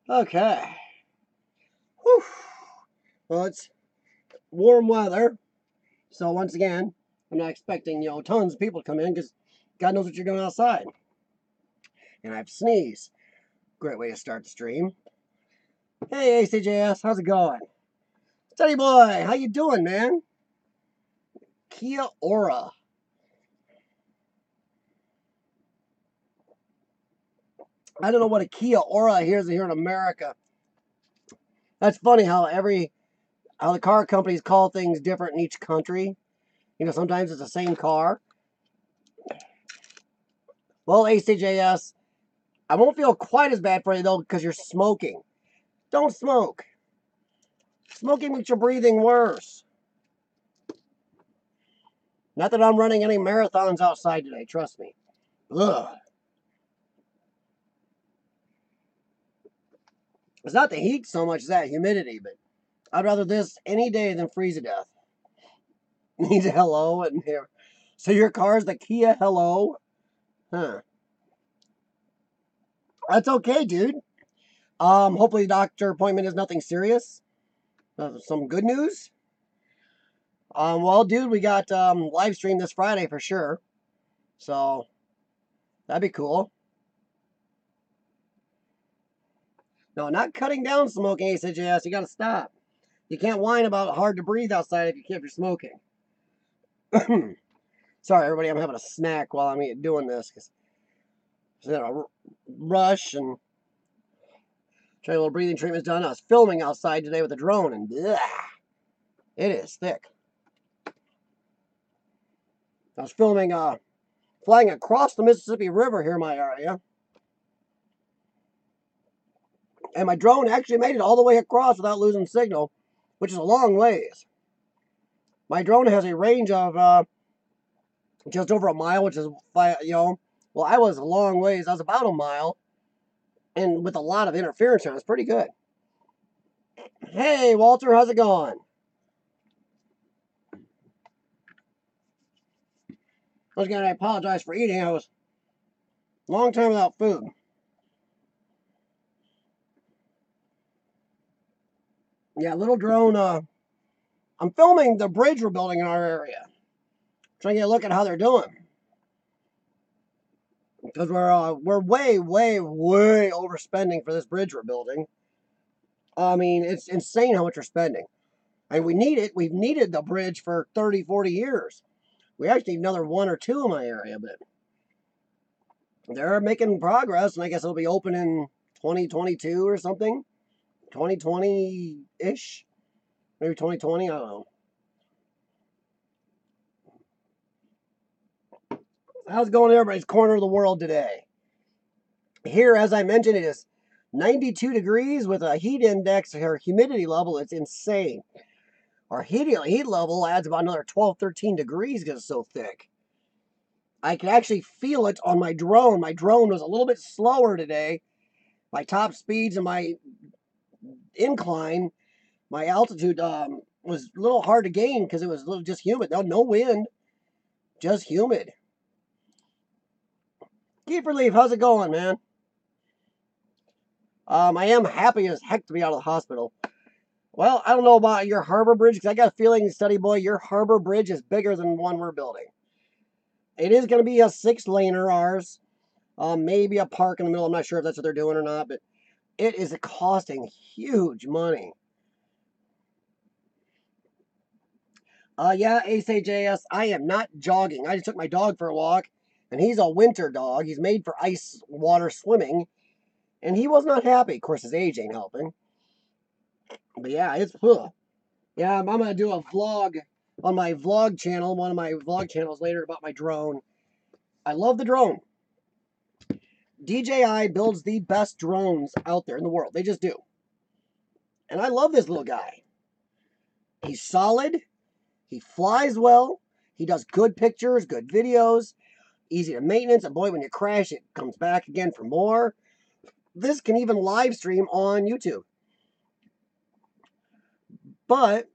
Okay. Whew. Well, it's warm weather. So once again, I'm not expecting, tons of people to come in because God knows what you're doing outside. And I've sneezed. Great way to start the stream. Hey, ACJS, how's it going? Steady boy, how you doing, man? Kia ora. I don't know what a Kia ora is here in America. That's funny how the car companies call things different in each country. Sometimes it's the same car. Well, ACJS, I won't feel quite as bad for you though because you're smoking. Don't smoke. Smoking makes your breathing worse. Not that I'm running any marathons outside today, trust me. Ugh. It's not the heat so much as that humidity, but I'd rather this any day than freeze to death. Needs a hello in here. So your car's the Kia hello? Huh. That's okay, dude. Hopefully the doctor appointment is nothing serious. Some good news. Well, dude, we got live stream this Friday for sure. So that'd be cool. No, not cutting down smoking, ACJS. You gotta stop. You can't whine about hard to breathe outside if you're smoking. Sorry, everybody, I'm having a snack while I'm doing this because I had a rush and trying a little breathing treatments done. I was filming outside today with a drone and bleh, it is thick. I was filming flying across the Mississippi River here in my area. And my drone actually made it all the way across without losing signal, which is a long ways. My drone has a range of just over a mile, which is, well, I was a long ways. I was about a mile, and with a lot of interference, it was pretty good. Hey, Walter, how's it going? Once again, I apologize for eating. I was a long time without food. Yeah, little drone. I'm filming the bridge we're building in our area. Trying to get a look at how they're doing. Because we're way, way, way overspending for this bridge we're building. I mean, it's insane how much we're spending. And we need it. We've needed the bridge for 30, 40 years. We actually need another one or two in my area, but they're making progress, and I guess it'll be open in 2022 or something. 2020-ish. Maybe 2020, I don't know. How's it going in everybody's corner of the world today? Here, as I mentioned, it is 92 degrees with a heat index or humidity level. It's insane. Our heat level adds about another 12, 13 degrees because it's so thick. I can actually feel it on my drone. My drone was a little bit slower today. My top speeds and my incline, my altitude was a little hard to gain because it was a little just humid. No wind, just humid. Keeper Leaf, how's it going, man? I am happy as heck to be out of the hospital. Well, I don't know about your harbor bridge because I got a feeling, Study Boy, your harbor bridge is bigger than the one we're building. It is going to be a 6-laner, ours. Maybe a park in the middle. I'm not sure if that's what they're doing or not, but it is costing huge money. Yeah, ACJS, I am not jogging. I just took my dog for a walk, and he's a winter dog. He's made for ice water swimming, and he was not happy. Of course, his age ain't helping. But yeah, it's, yeah, I'm going to do a vlog on my vlog channel, one of my vlog channels later about my drone. I love the drone. DJI builds the best drones out there in the world. They just do. And I love this little guy. He's solid. He flies well. He does good pictures, good videos, easy to maintenance. And boy, when you crash, it comes back again for more. This can even live stream on YouTube. But,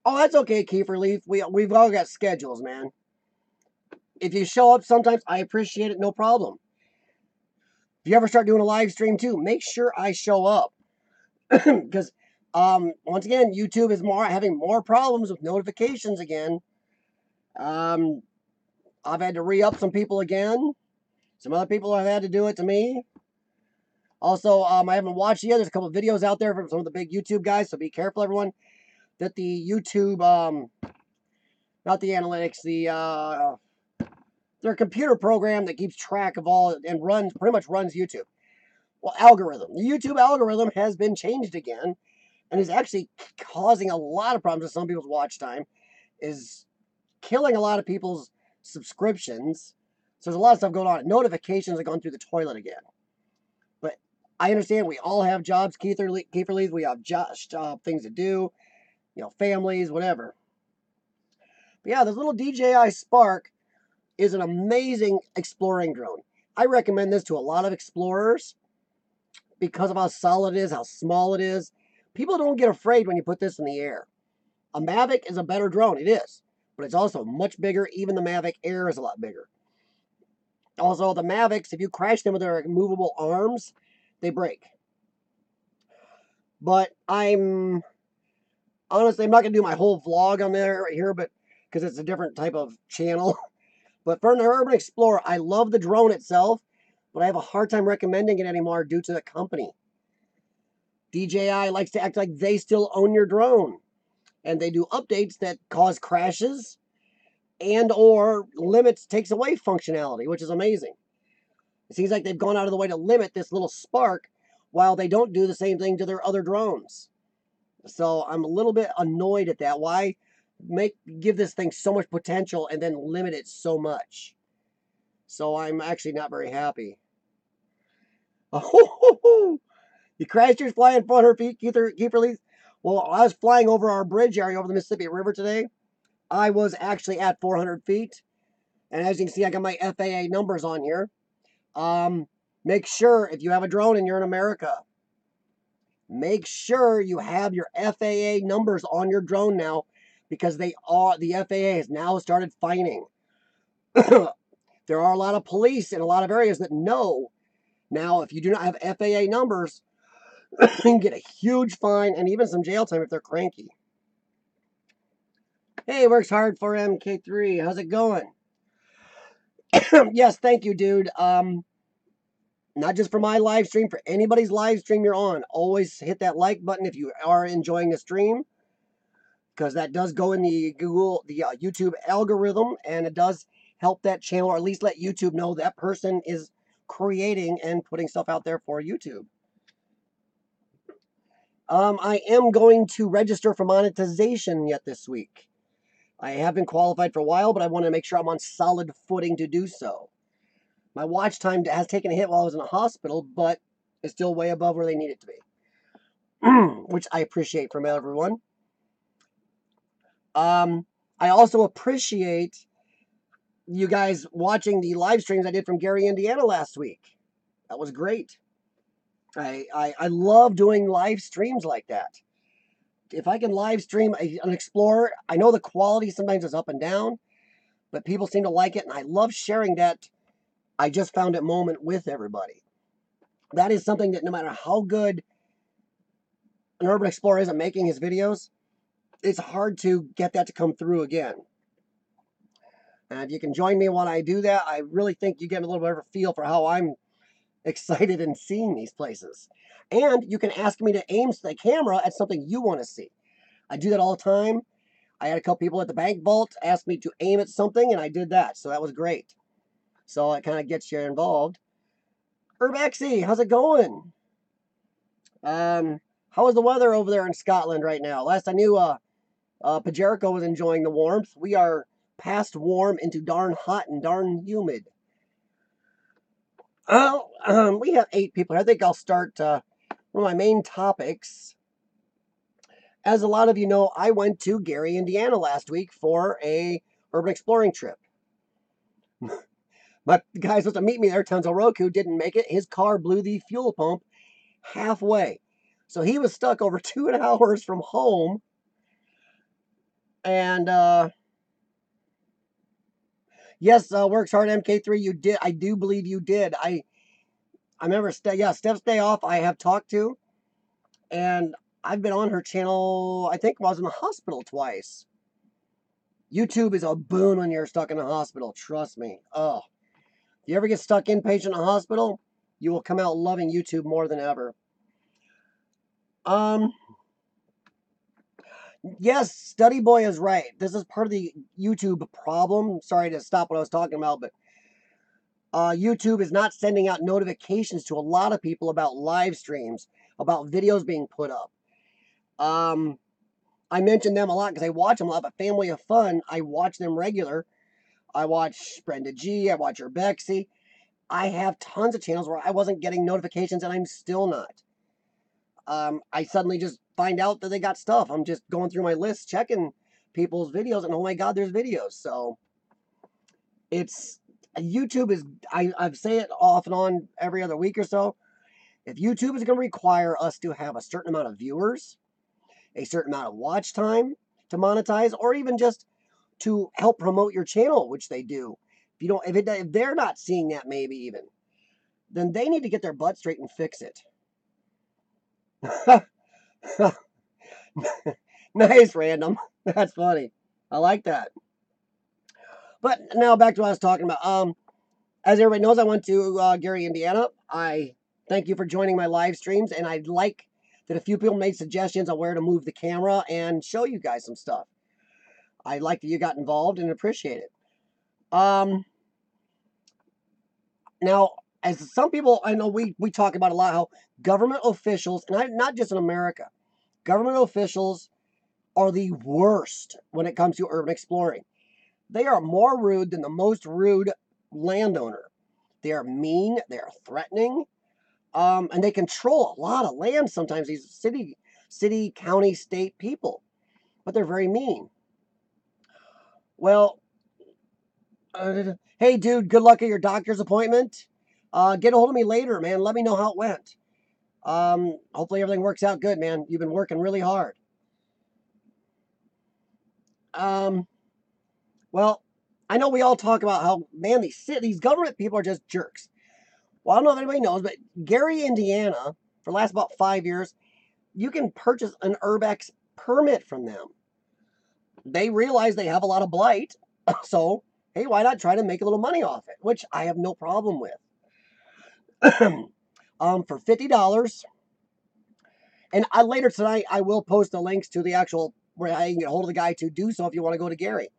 oh, that's okay, Kiefer Leaf. We've all got schedules, man. If you show up sometimes, I appreciate it, no problem. If you ever start doing a live stream too, make sure I show up. Because, once again, YouTube is having more problems with notifications again. I've had to re-up some people again. Some other people have had to do it to me. Also, I haven't watched yet. There's a couple of videos out there from some of the big YouTube guys, so be careful, everyone. That the YouTube, not the analytics, their computer program that keeps track of all and pretty much runs YouTube. Well, algorithm. The YouTube algorithm has been changed again and is actually causing a lot of problems with some people's watch time. Is killing a lot of people's subscriptions. So there's a lot of stuff going on. Notifications have gone through the toilet again. But I understand we all have jobs, Kiefer Leaf. We have things to do, families, whatever. But yeah, this little DJI Spark is an amazing exploring drone. I recommend this to a lot of explorers because of how solid it is, how small it is. People don't get afraid when you put this in the air. A Mavic is a better drone. It is. But it's also much bigger. Even the Mavic Air is a lot bigger. Also, the Mavics, if you crash them with their movable arms, they break. But honestly, I'm not going to do my whole vlog on there right here, but because it's a different type of channel. But for an urban explorer, I love the drone itself, but I have a hard time recommending it anymore due to the company. DJI likes to act like they still own your drone. And they do updates that cause crashes and or takes away functionality, which is amazing. It seems like they've gone out of the way to limit this little Spark while they don't do the same thing to their other drones. So I'm a little bit annoyed at that. Why give this thing so much potential and then limit it so much? So I'm actually not very happy. Oh, you crashed yours flying 400 feet, Kiefer Leaf? Well, I was flying over our bridge area over the Mississippi River today. I was actually at 400 feet. And as you can see, I got my FAA numbers on here. Make sure if you have a drone and you're in America, make sure you have your FAA numbers on your drone now, because the FAA has now started fining. There are a lot of police in a lot of areas that know now if you do not have FAA numbers, you can get a huge fine and even some jail time if they're cranky. Hey, works hard for MK3. How's it going? Yes, thank you, dude. Not just for my live stream, for anybody's live stream you're on. Always hit that like button if you are enjoying the stream, because that does go in the YouTube algorithm, and it does help that channel, or at least let YouTube know that person is creating and putting stuff out there for YouTube. I am going to register for monetization yet this week. I have been qualified for a while, but I want to make sure I'm on solid footing to do so. My watch time has taken a hit while I was in a hospital, but it's still way above where they need it to be, which I appreciate from everyone. I also appreciate you guys watching the live streams I did from Gary, Indiana last week. That was great. I love doing live streams like that. If I can live stream an explorer, I know the quality sometimes is up and down, but people seem to like it, and I love sharing that I just found it moment with everybody. That is something that no matter how good an urban explorer is at making his videos, it's hard to get that to come through again. And if you can join me while I do that, I really think you get a little bit of a feel for how I'm excited in seeing these places. And you can ask me to aim the camera at something you want to see. I do that all the time. I had a couple people at the bank vault ask me to aim at something, and I did that. So that was great. So it kind of gets you involved. Urbexy, how's it going? How is the weather over there in Scotland right now? Last I knew, Pajerico was enjoying the warmth. We are past warm into darn hot and darn humid. We have 8 people. I think I'll start one of my main topics. As a lot of you know, I went to Gary, Indiana last week for a urban exploring trip. But the guy supposed to meet me there, Tenzo Roku, didn't make it. His car blew the fuel pump halfway. So he was stuck over 2 hours from home. And yes, Works Hard MK3, you did. I do believe you did. I remember, Steph's Day Off, I have talked to. And I've been on her channel, I think I was in the hospital twice. YouTube is a boon when you're stuck in a hospital. Trust me. Oh, if you ever get stuck inpatient in a hospital, you will come out loving YouTube more than ever. Yes, Study Boy is right. This is part of the YouTube problem. Sorry to stop what I was talking about, but YouTube is not sending out notifications to a lot of people about live streams, about videos being put up. I mention them a lot because I watch them a lot, but Family of Fun, I watch them regular. I watch Brenda G, I watch Urbexy. I have tons of channels where I wasn't getting notifications and I'm still not. I suddenly just find out that they got stuff. I'm just going through my list, checking people's videos, and oh my God, there's videos. So it's YouTube is, I say it off and on every other week or so. If YouTube is going to require us to have a certain amount of viewers, a certain amount of watch time to monetize, or even just to help promote your channel, which they do. If you don't, if they're not seeing that, maybe even, then they need to get their butt straight and fix it. Nice, random. That's funny. I like that. But now back to what I was talking about. As everybody knows, I went to Gary, Indiana. I thank you for joining my live streams, and I'd like that a few people made suggestions on where to move the camera and show you guys some stuff. I like that you got involved and appreciate it. Now, as some people, I know we talk about a lot how government officials, and not just in America, government officials are the worst when it comes to urban exploring. They are more rude than the most rude landowner. They are mean, they are threatening, and they control a lot of land sometimes, these city, county, state people. But they're very mean. Well, hey, dude, good luck at your doctor's appointment. Get a hold of me later, man. Let me know how it went. Hopefully everything works out good, man. You've been working really hard. Well, I know we all talk about how, man, these government people are just jerks. Well, I don't know if anybody knows, but Gary, Indiana, for the last about 5 years, you can purchase an Urbex permit from them. They realize they have a lot of blight, so hey, why not try to make a little money off it? Which I have no problem with. For $50, and later tonight I will post the links to the actual where I can get a hold of the guy to do so if you want to go to Gary.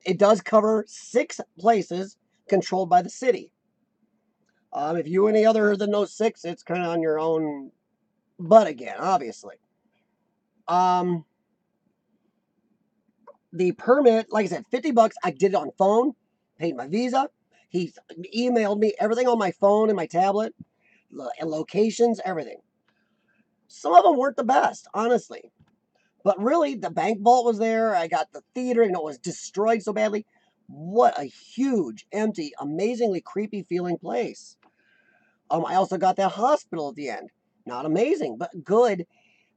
It does cover 6 places controlled by the city. If you any other than those 6, it's kind of on your own butt again, obviously. The permit, like I said, $50. I did it on phone, paid my Visa. He emailed me everything on my phone and my tablet, locations, everything. Some of them weren't the best, honestly. But really, the bank vault was there. I got the theater, and it was destroyed so badly. What a huge, empty, amazingly creepy feeling place. I also got that hospital at the end. Not amazing, but good.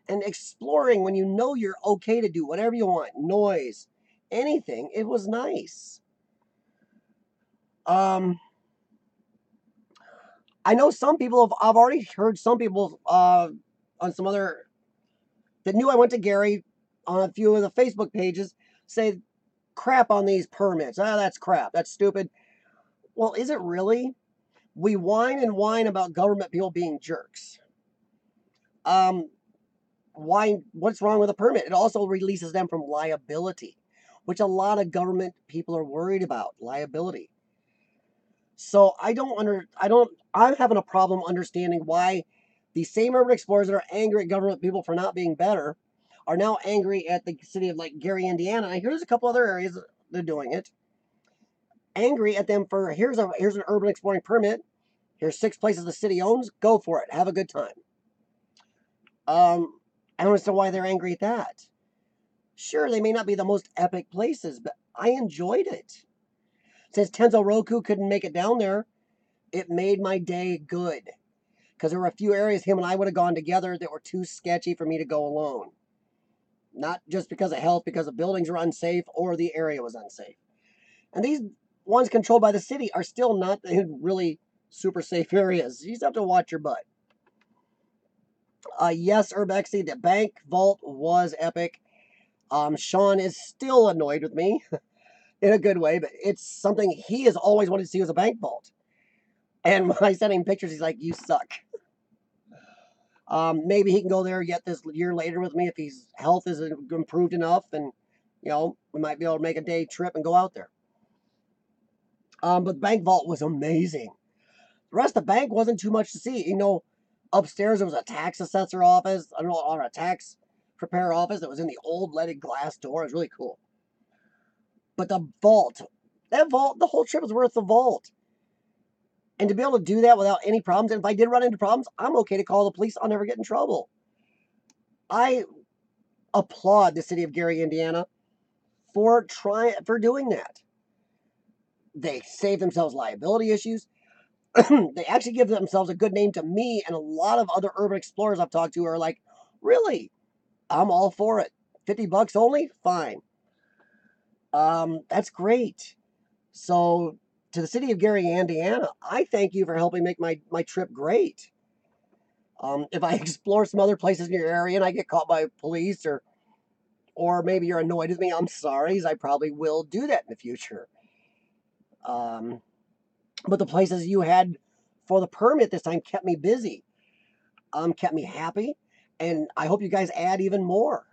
And exploring when you know you're okay to do whatever you want, noise, anything. It was nice. I know some people I've already heard some people on some other that knew I went to Gary on a few of the Facebook pages say crap on these permits. That's crap. That's stupid. Well, is it really? We whine and whine about government people being jerks. What's wrong with a permit? It also releases them from liability, which a lot of government people are worried about, liability. So I'm having a problem understanding why these same urban explorers that are angry at government people for not being better are now angry at the city of like Gary, Indiana. And I hear there's a couple other areas they're doing it. Angry at them for here's an urban exploring permit. Here's 6 places the city owns. Go for it. Have a good time. I don't understand why they're angry at that. Sure, they may not be the most epic places, but I enjoyed it. Since Tenzo Roku couldn't make it down there, it made my day good. because there were a few areas him and I would have gone together that were too sketchy for me to go alone. Not just because of health, because the buildings were unsafe or the area was unsafe. And these ones controlled by the city are still not in really super safe areas. You just have to watch your butt. Yes, Urbexy, the bank vault was epic. Shawn is still annoyed with me in a good way, but it's something he has always wanted to see as a bank vault. And when I sent him pictures, he's like, "You suck." Maybe he can go there yet this year later with me if his health is improved enough, and we might be able to make a day trip and go out there. But bank vault was amazing. The rest of the bank wasn't too much to see. Upstairs there was a tax assessor office, I don't know, or a tax preparer office that was in the old leaded glass door. It was really cool. But the vault, the whole trip was worth the vault. And to be able to do that without any problems, and if I did run into problems, I'm okay to call the police. I'll never get in trouble. I applaud the city of Gary, Indiana for doing that. They save themselves liability issues. They actually give themselves a good name to me, and a lot of other urban explorers I've talked to are like, really? I'm all for it. $50 only? Fine. That's great. So, to the city of Gary, Indiana, I thank you for helping make my trip great. If I explore some other places in your area and I get caught by police, or maybe you're annoyed with me, I'm sorry, as I probably will do that in the future. But the places you had for the permit this time kept me busy, kept me happy, and I hope you guys add even more.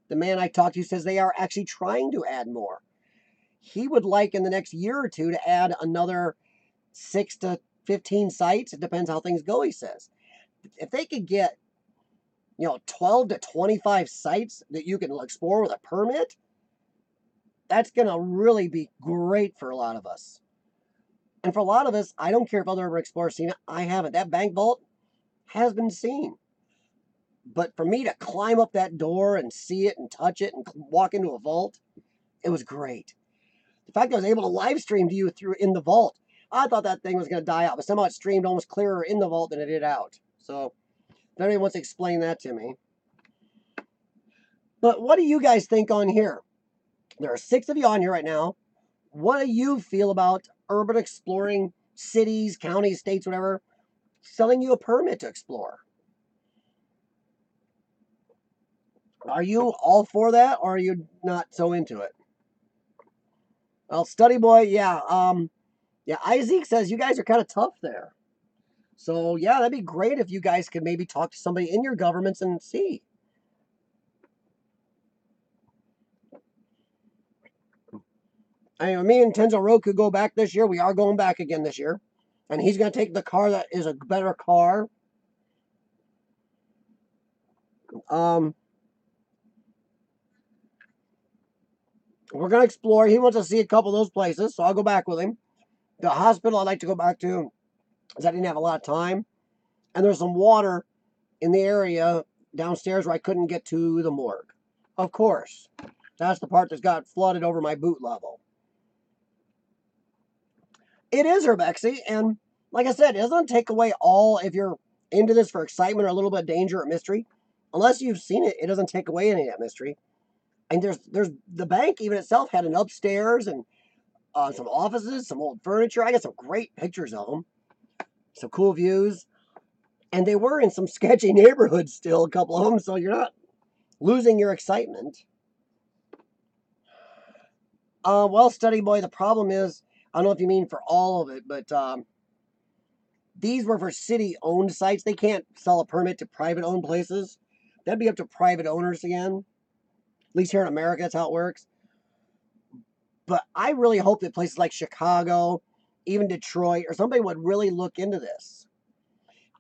The man I talked to says they are actually trying to add more. He would like in the next year or two to add another 6 to 15 sites. It depends how things go, he says. If they could get 12 to 25 sites that you can explore with a permit, that's going to really be great for a lot of us. And for a lot of us, I don't care if other urban explorers seen it. I haven't. That bank vault has been seen. But for me to climb up that door and see it and touch it and walk into a vault, it was great. The fact I was able to live stream to you in the vault, I thought that thing was going to die out, but somehow it streamed almost clearer in the vault than it did out. So, if anybody wants to explain that to me. But what do you guys think on here? There are 6 of you on here right now. What do you feel about urban exploring cities, counties, states, whatever, selling you a permit to explore? Are you all for that, or are you not so into it? Well, Study Boy, yeah. Isaac says you guys are kind of tough there. So, yeah, that'd be great if you guys could maybe talk to somebody in your governments and see. I mean, me and Tenzo Roku go back this year. We are going back again this year. And he's going to take the car that is a better car. We're going to explore. He wants to see a couple of those places, so I'll go back with him. The hospital I'd like to go back to is I didn't have a lot of time. And there's some water in the area downstairs where I couldn't get to the morgue. Of course. That's the part that's got flooded over my boot level. It is Urbexy, and like I said, it doesn't take away all if you're into this for excitement or a little bit of danger or mystery. Unless you've seen it, it doesn't take away any of that mystery. And there's the bank even itself had an upstairs and some offices, some old furniture. I got some great pictures of them, some cool views, and they were in some sketchy neighborhoods still, a couple of them. So you're not losing your excitement. Well, Study Boy, the problem is, I don't know if you mean for all of it, but these were for city-owned sites. They can't sell a permit to private-owned places. That'd be up to private owners again. At least here in America, that's how it works. But I really hope that places like Chicago, even Detroit, or somebody would really look into this.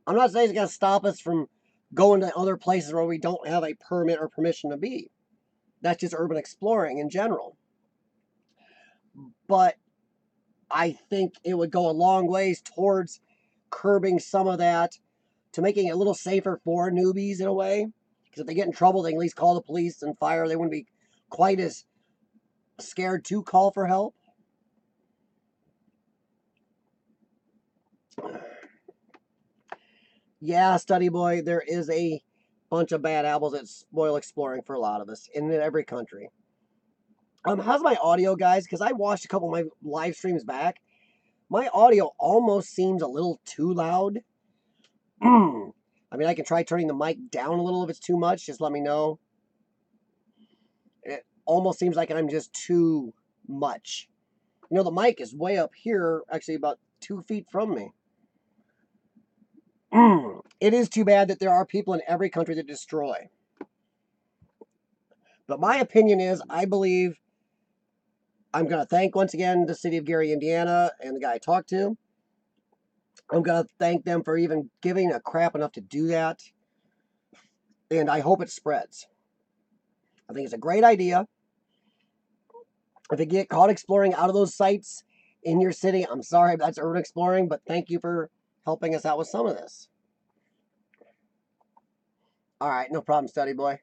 I'm not saying it's going to stop us from going to other places where we don't have a permit or permission to be. That's just urban exploring in general. But I think it would go a long ways towards curbing some of that, to making it a little safer for newbies in a way. Because if they get in trouble, they can at least call the police and fire. They wouldn't be quite as scared to call for help. Yeah, study boy, there is a bunch of bad apples that spoil exploring for a lot of us in every country. How's my audio, guys? Because I watched a couple of my live streams back. My audio almost seems a little too loud. I mean, I can try turning the mic down a little if it's too much. Just let me know. It almost seems like I'm just too much. You know, the mic is way up here, actually about 2 feet from me. It is too bad that there are people in every country that destroy. But my opinion is, I believe I'm going to thank once again the city of Gary, Indiana, and the guy I talked to. I'm going to thank them for even giving a crap enough to do that. And I hope it spreads. I think it's a great idea. If you get caught exploring out of those sites in your city, I'm sorry, that's urban exploring, but thank you for helping us out with some of this. All right, no problem, study boy.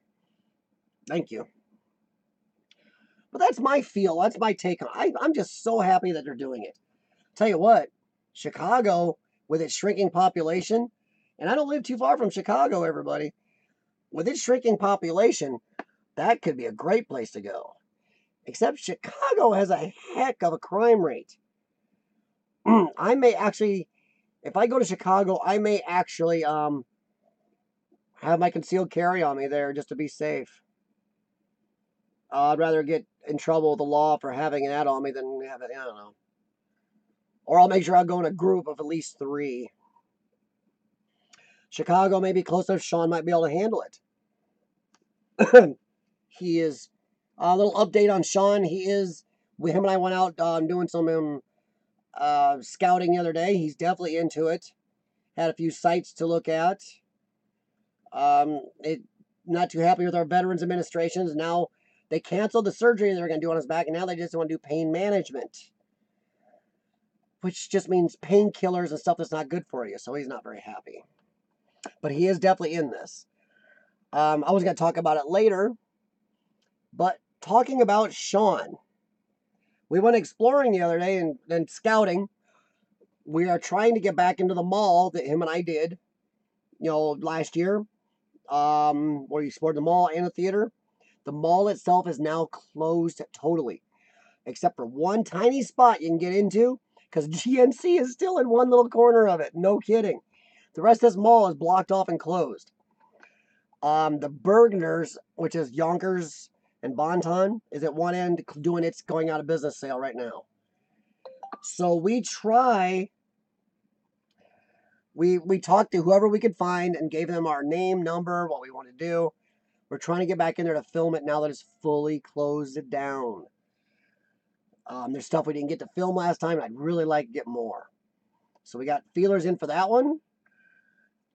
Thank you. But that's my feel. That's my take on it. I'm just so happy that they're doing it. Tell you what, Chicago, with its shrinking population, and I don't live too far from Chicago, everybody. With its shrinking population, that could be a great place to go. Except Chicago has a heck of a crime rate. I may actually, if I go to Chicago, I may actually have my concealed carry on me there just to be safe. I'd rather get in trouble with the law for having that on me than have it, I don't know. Or I'll make sure I'll go in a group of at least 3. Chicago may be close enough. Shawn might be able to handle it. He is a little update on Shawn. He is with him and I went out doing some scouting the other day. He's definitely into it. Had a few sites to look at. Not too happy with our Veterans Administrations. Now they canceled the surgery they were going to do on his back, and now they just want to do pain management, which just means painkillers and stuff that's not good for you. So he's not very happy. But he is definitely in this. I was going to talk about it later, but talking about Shawn, we went exploring the other day and scouting. We are trying to get back into the mall that him and I did, last year, where we explored the mall and the theater. The mall itself is now closed totally, except for one tiny spot you can get into, because GNC is still in one little corner of it. No kidding. The rest of this mall is blocked off and closed. The Bergners, which is Yonkers and Bonton, is at one end doing its going out of business sale right now. So we talked to whoever we could find and gave them our name, number, what we want to do. We're trying to get back in there to film it now that it's fully closed it down. There's stuff we didn't get to film last time, and I'd really like to get more. So we got feelers in for that one.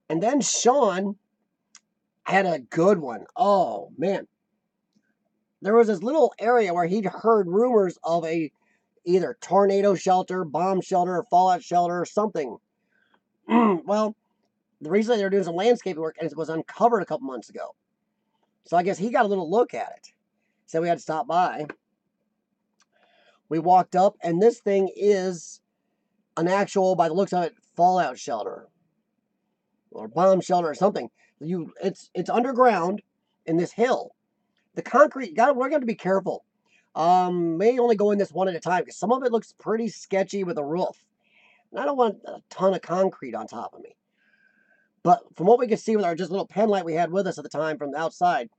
And then Shawn had a good one. Oh, man. There was this little area where he'd heard rumors of either tornado shelter, bomb shelter, or fallout shelter, or something. Well, the reason they were doing some landscaping work, and it was uncovered a couple months ago. So I guess he got a little look at it. So we had to stop by. We walked up, and this thing is an actual, by the looks of it, fallout shelter or bomb shelter or something. It's underground in this hill. The concrete, we're going to be careful. May only go in this one at a time because some of it looks pretty sketchy with a roof. And I don't want a ton of concrete on top of me. But from what we could see with our just little pen light we had with us at the time from the outside,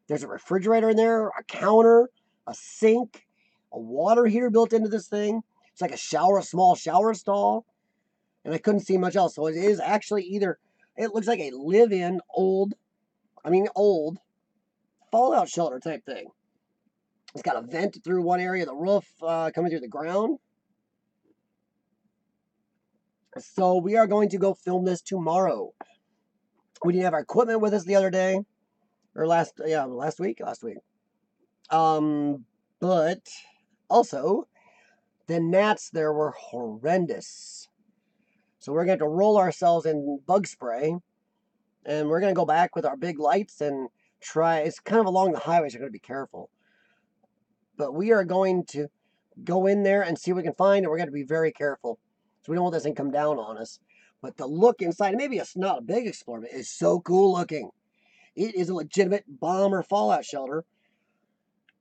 there's a refrigerator in there, a counter, a sink, a water heater built into this thing. It's like a small shower stall. And I couldn't see much else. So it is actually it looks like a live-in old fallout shelter type thing. It's got a vent through one area of the roof coming through the ground. So we are going to go film this tomorrow. We didn't have our equipment with us the other day. Or last week. But also, the gnats there were horrendous. So we're going to roll ourselves in bug spray. And we're going to go back with our big lights and try. It's kind of along the highway, so you're going to be careful. But we are going to go in there and see what we can find, and we're going to be very careful. So we don't want this thing come down on us. But the look inside, maybe it's not a big explorer, but it's so cool looking. It is a legitimate bomb or fallout shelter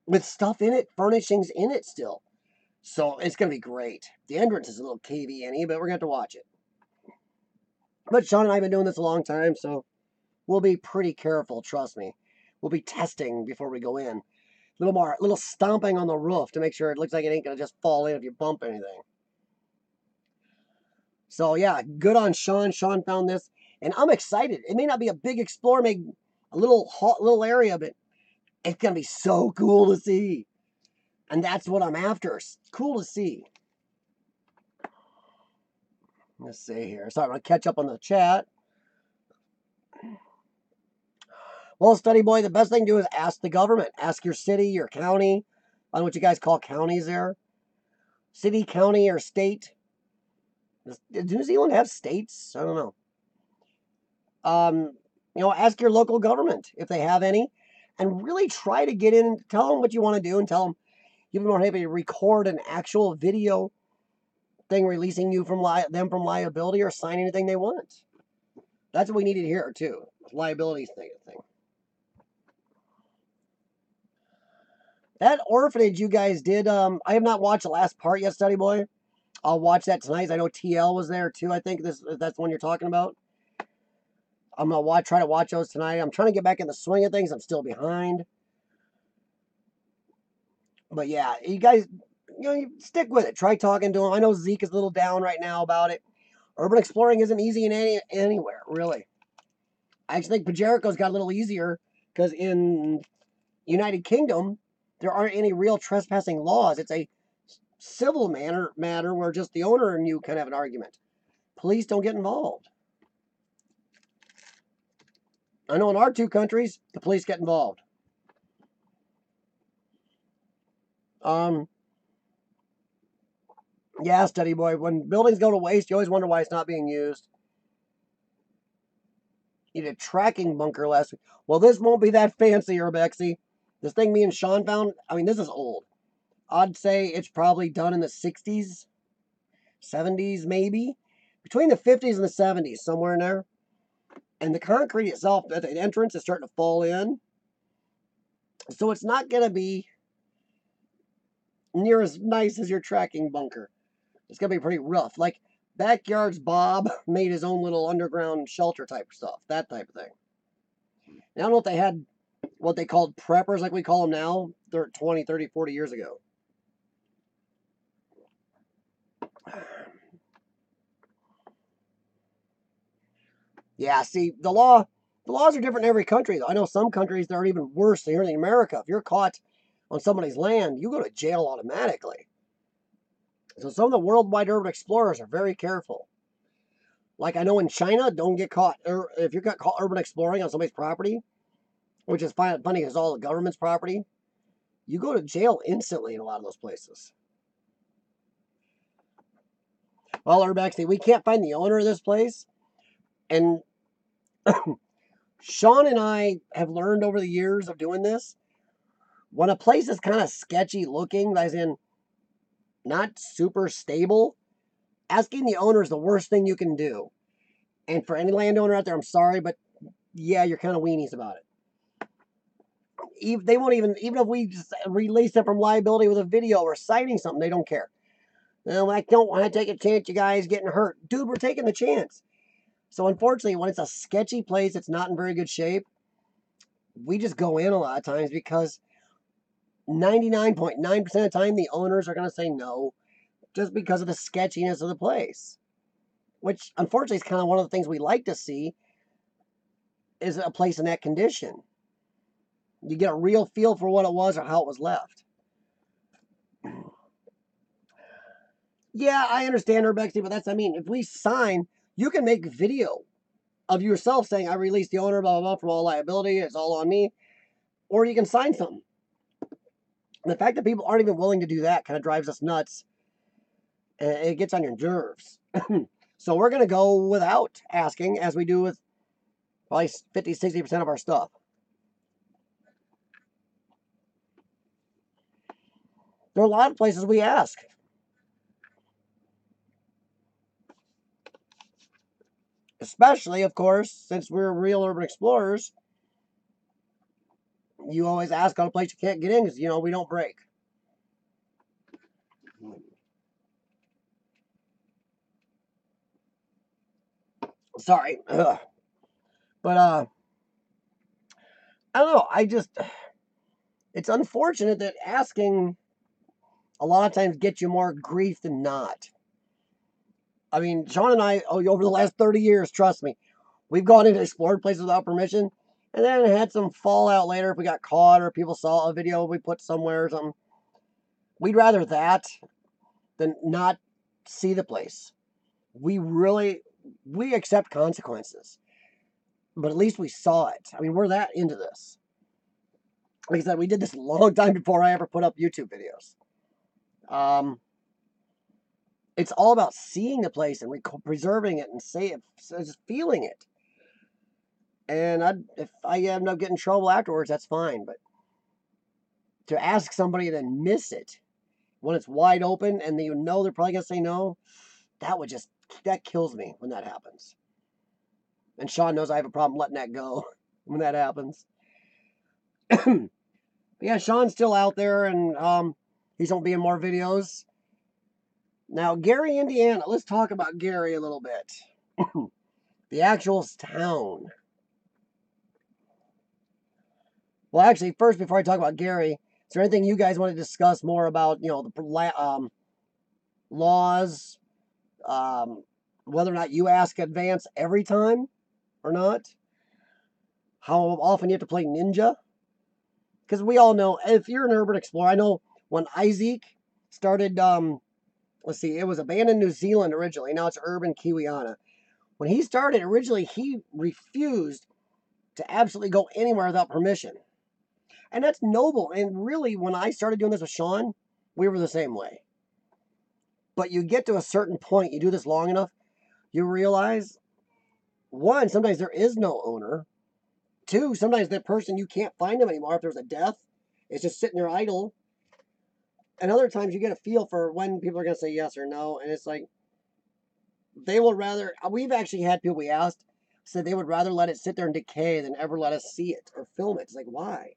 with stuff in it, furnishings in it still. So it's going to be great. The entrance is a little cavey-in-y, but we're going to have to watch it. But Shawn and I have been doing this a long time, so we'll be pretty careful, trust me. We'll be testing before we go in. A little stomping on the roof to make sure it looks like it ain't going to just fall in if you bump anything. So yeah, good on Shawn. Shawn found this, and I'm excited. It may not be a big explore, maybe a little area, but it's going to be so cool to see. And that's what I'm after. It's cool to see. Let's see here. Sorry, I'm going to catch up on the chat. Well, study boy, the best thing to do is ask the government. Ask your city, your county. I don't know what you guys call counties there. City, county, or state. Does New Zealand have states? I don't know. Ask your local government if they have any. And really try to get in and tell them what you want to do and tell them you don't have to record an actual video thing releasing you from them from liability or sign anything they want. That's what we needed here too. Liability thing. That orphanage you guys did, I have not watched the last part yet, Study Boy. I'll watch that tonight. I know TL was there too. I think that's the one you're talking about. I'm gonna try to watch those tonight. I'm trying to get back in the swing of things. I'm still behind. But yeah, you guys, you stick with it. Try talking to him. I know Zeke is a little down right now about it. Urban exploring isn't easy in anywhere, really. I actually think Pajerico's got a little easier because in United Kingdom, there aren't any real trespassing laws. It's a civil matter where just the owner and you can have an argument. Police don't get involved. I know in our two countries, the police get involved. Yeah, Study Boy, when buildings go to waste, you always wonder why it's not being used. You did a tracking bunker last week. Well, this won't be that fancy, Urbexy. This thing me and Shawn found, I mean, this is old. I'd say it's probably done in the 60s, 70s maybe. Between the 50s and the 70s, somewhere in there. And the concrete itself at the entrance is starting to fall in. So it's not going to be near as nice as your tracking bunker. It's going to be pretty rough. Like Backyards Bob made his own little underground shelter type stuff. That type of thing. Now, I don't know if they had what they called preppers like we call them now. They're 20, 30, 40 years ago. Yeah, see, the laws are different in every country. I know some countries that are even worse than here in America. If you're caught on somebody's land, you go to jail automatically. So some of the worldwide urban explorers are very careful. Like I know in China, don't get caught. Or if you got caught urban exploring on somebody's property, which is funny because it's all the government's property, you go to jail instantly in a lot of those places. Well, Urbex, we can't find the owner of this place. And Shawn and I have learned over the years of doing this, when a place is kind of sketchy looking, as in not super stable, asking the owner is the worst thing you can do. And for any landowner out there, I'm sorry, but yeah, you're kind of weenies about it. They won't even if we just release them from liability with a video or signing something, they don't care. No, I don't want to take a chance you guys getting hurt. Dude, we're taking the chance. So unfortunately, when it's a sketchy place, it's not in very good shape, we just go in a lot of times because 99.9% of the time, the owners are going to say no just because of the sketchiness of the place. Which, unfortunately, is kind of one of the things we like to see is a place in that condition. You get a real feel for what it was or how it was left. Yeah, I understand, Rebecca, but if we sign, you can make video of yourself saying, I release the owner, blah, blah, blah, from all liability, it's all on me. Or you can sign something. And the fact that people aren't even willing to do that kind of drives us nuts. And it gets on your nerves. So we're going to go without asking, as we do with probably 50, 60% of our stuff. There are a lot of places we ask. Especially, of course, since we're real urban explorers, you always ask on a place you can't get in because, we don't break. Sorry. Ugh. But, I don't know. It's unfortunate that asking a lot of times gets you more grief than not. I mean, Shawn and I, over the last 30 years, trust me, we've gone into explored places without permission and then had some fallout later if we got caught or people saw a video we put somewhere or something. We'd rather that than not see the place. We accept consequences, but at least we saw it. I mean, we're that into this. Like I said, we did this a long time before I ever put up YouTube videos. It's all about seeing the place and preserving it and just feeling it. And if I end up getting in trouble afterwards, that's fine. But to ask somebody and then miss it when it's wide open and they're probably gonna say no, that kills me when that happens. And Shawn knows I have a problem letting that go when that happens. But yeah, Shawn's still out there, and he's gonna be in more videos. Now, Gary, Indiana. Let's talk about Gary a little bit. The actual town. Well, actually, first, before I talk about Gary, is there anything you guys want to discuss more about, the laws, whether or not you ask advance every time or not? How often you have to play Ninja? Because we all know, if you're an urban explorer, I know when Isaac started, let's see, it was abandoned New Zealand originally. Now it's urban Kiwiana. When he started, originally, he refused to absolutely go anywhere without permission. And that's noble. And really, when I started doing this with Shawn, we were the same way. But you get to a certain point, you do this long enough, you realize, one, sometimes there is no owner. Two, sometimes that person, you can't find them anymore if there's a death. It's just sitting there idle. And other times you get a feel for when people are going to say yes or no. And it's like, they will rather, we've actually had people we asked, said they would rather let it sit there and decay than ever let us see it or film it. It's like, why?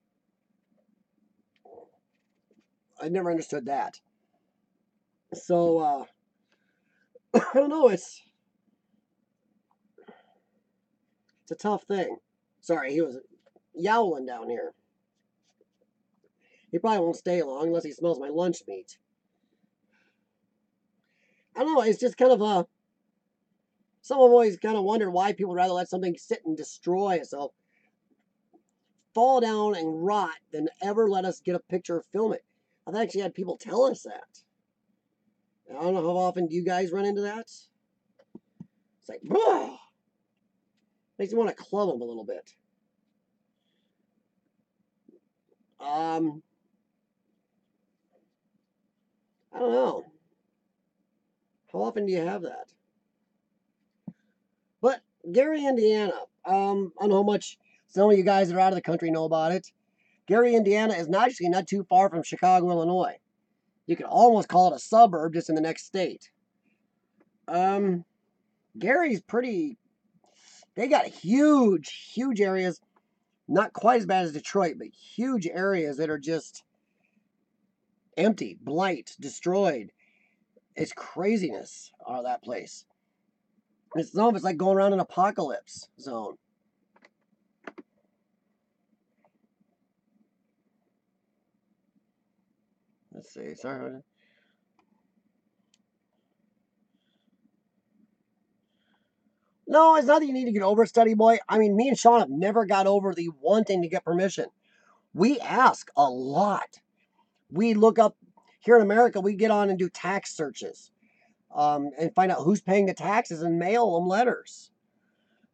I never understood that. So, I don't know, it's a tough thing. Sorry, he was yowling down here. He probably won't stay long unless he smells my lunch meat. I don't know, it's just kind of a... Someone always kind of wondered why people would rather let something sit and destroy itself, fall down and rot, than ever let us get a picture or film it. I've actually had people tell us that. I don't know how often do you guys run into that? It's like, ugh! Makes you want to club them a little bit. I don't know. How often do you have that? But Gary, Indiana. I don't know how much some of you guys that are out of the country know about it. Gary, Indiana is actually not too far from Chicago, Illinois. You could almost call it a suburb, just in the next state. Gary's pretty... They got huge, huge areas. Not quite as bad as Detroit, but huge areas that are just empty, blight, destroyed. It's craziness out of that place. It's almost like going around an apocalypse zone. Let's see. Sorry. No, it's not that you need to get over it, Study Boy. I mean, me and Shawn have never got over the wanting to get permission. We ask a lot. We look up, here in America, we get on and do tax searches, and find out who's paying the taxes and mail them letters.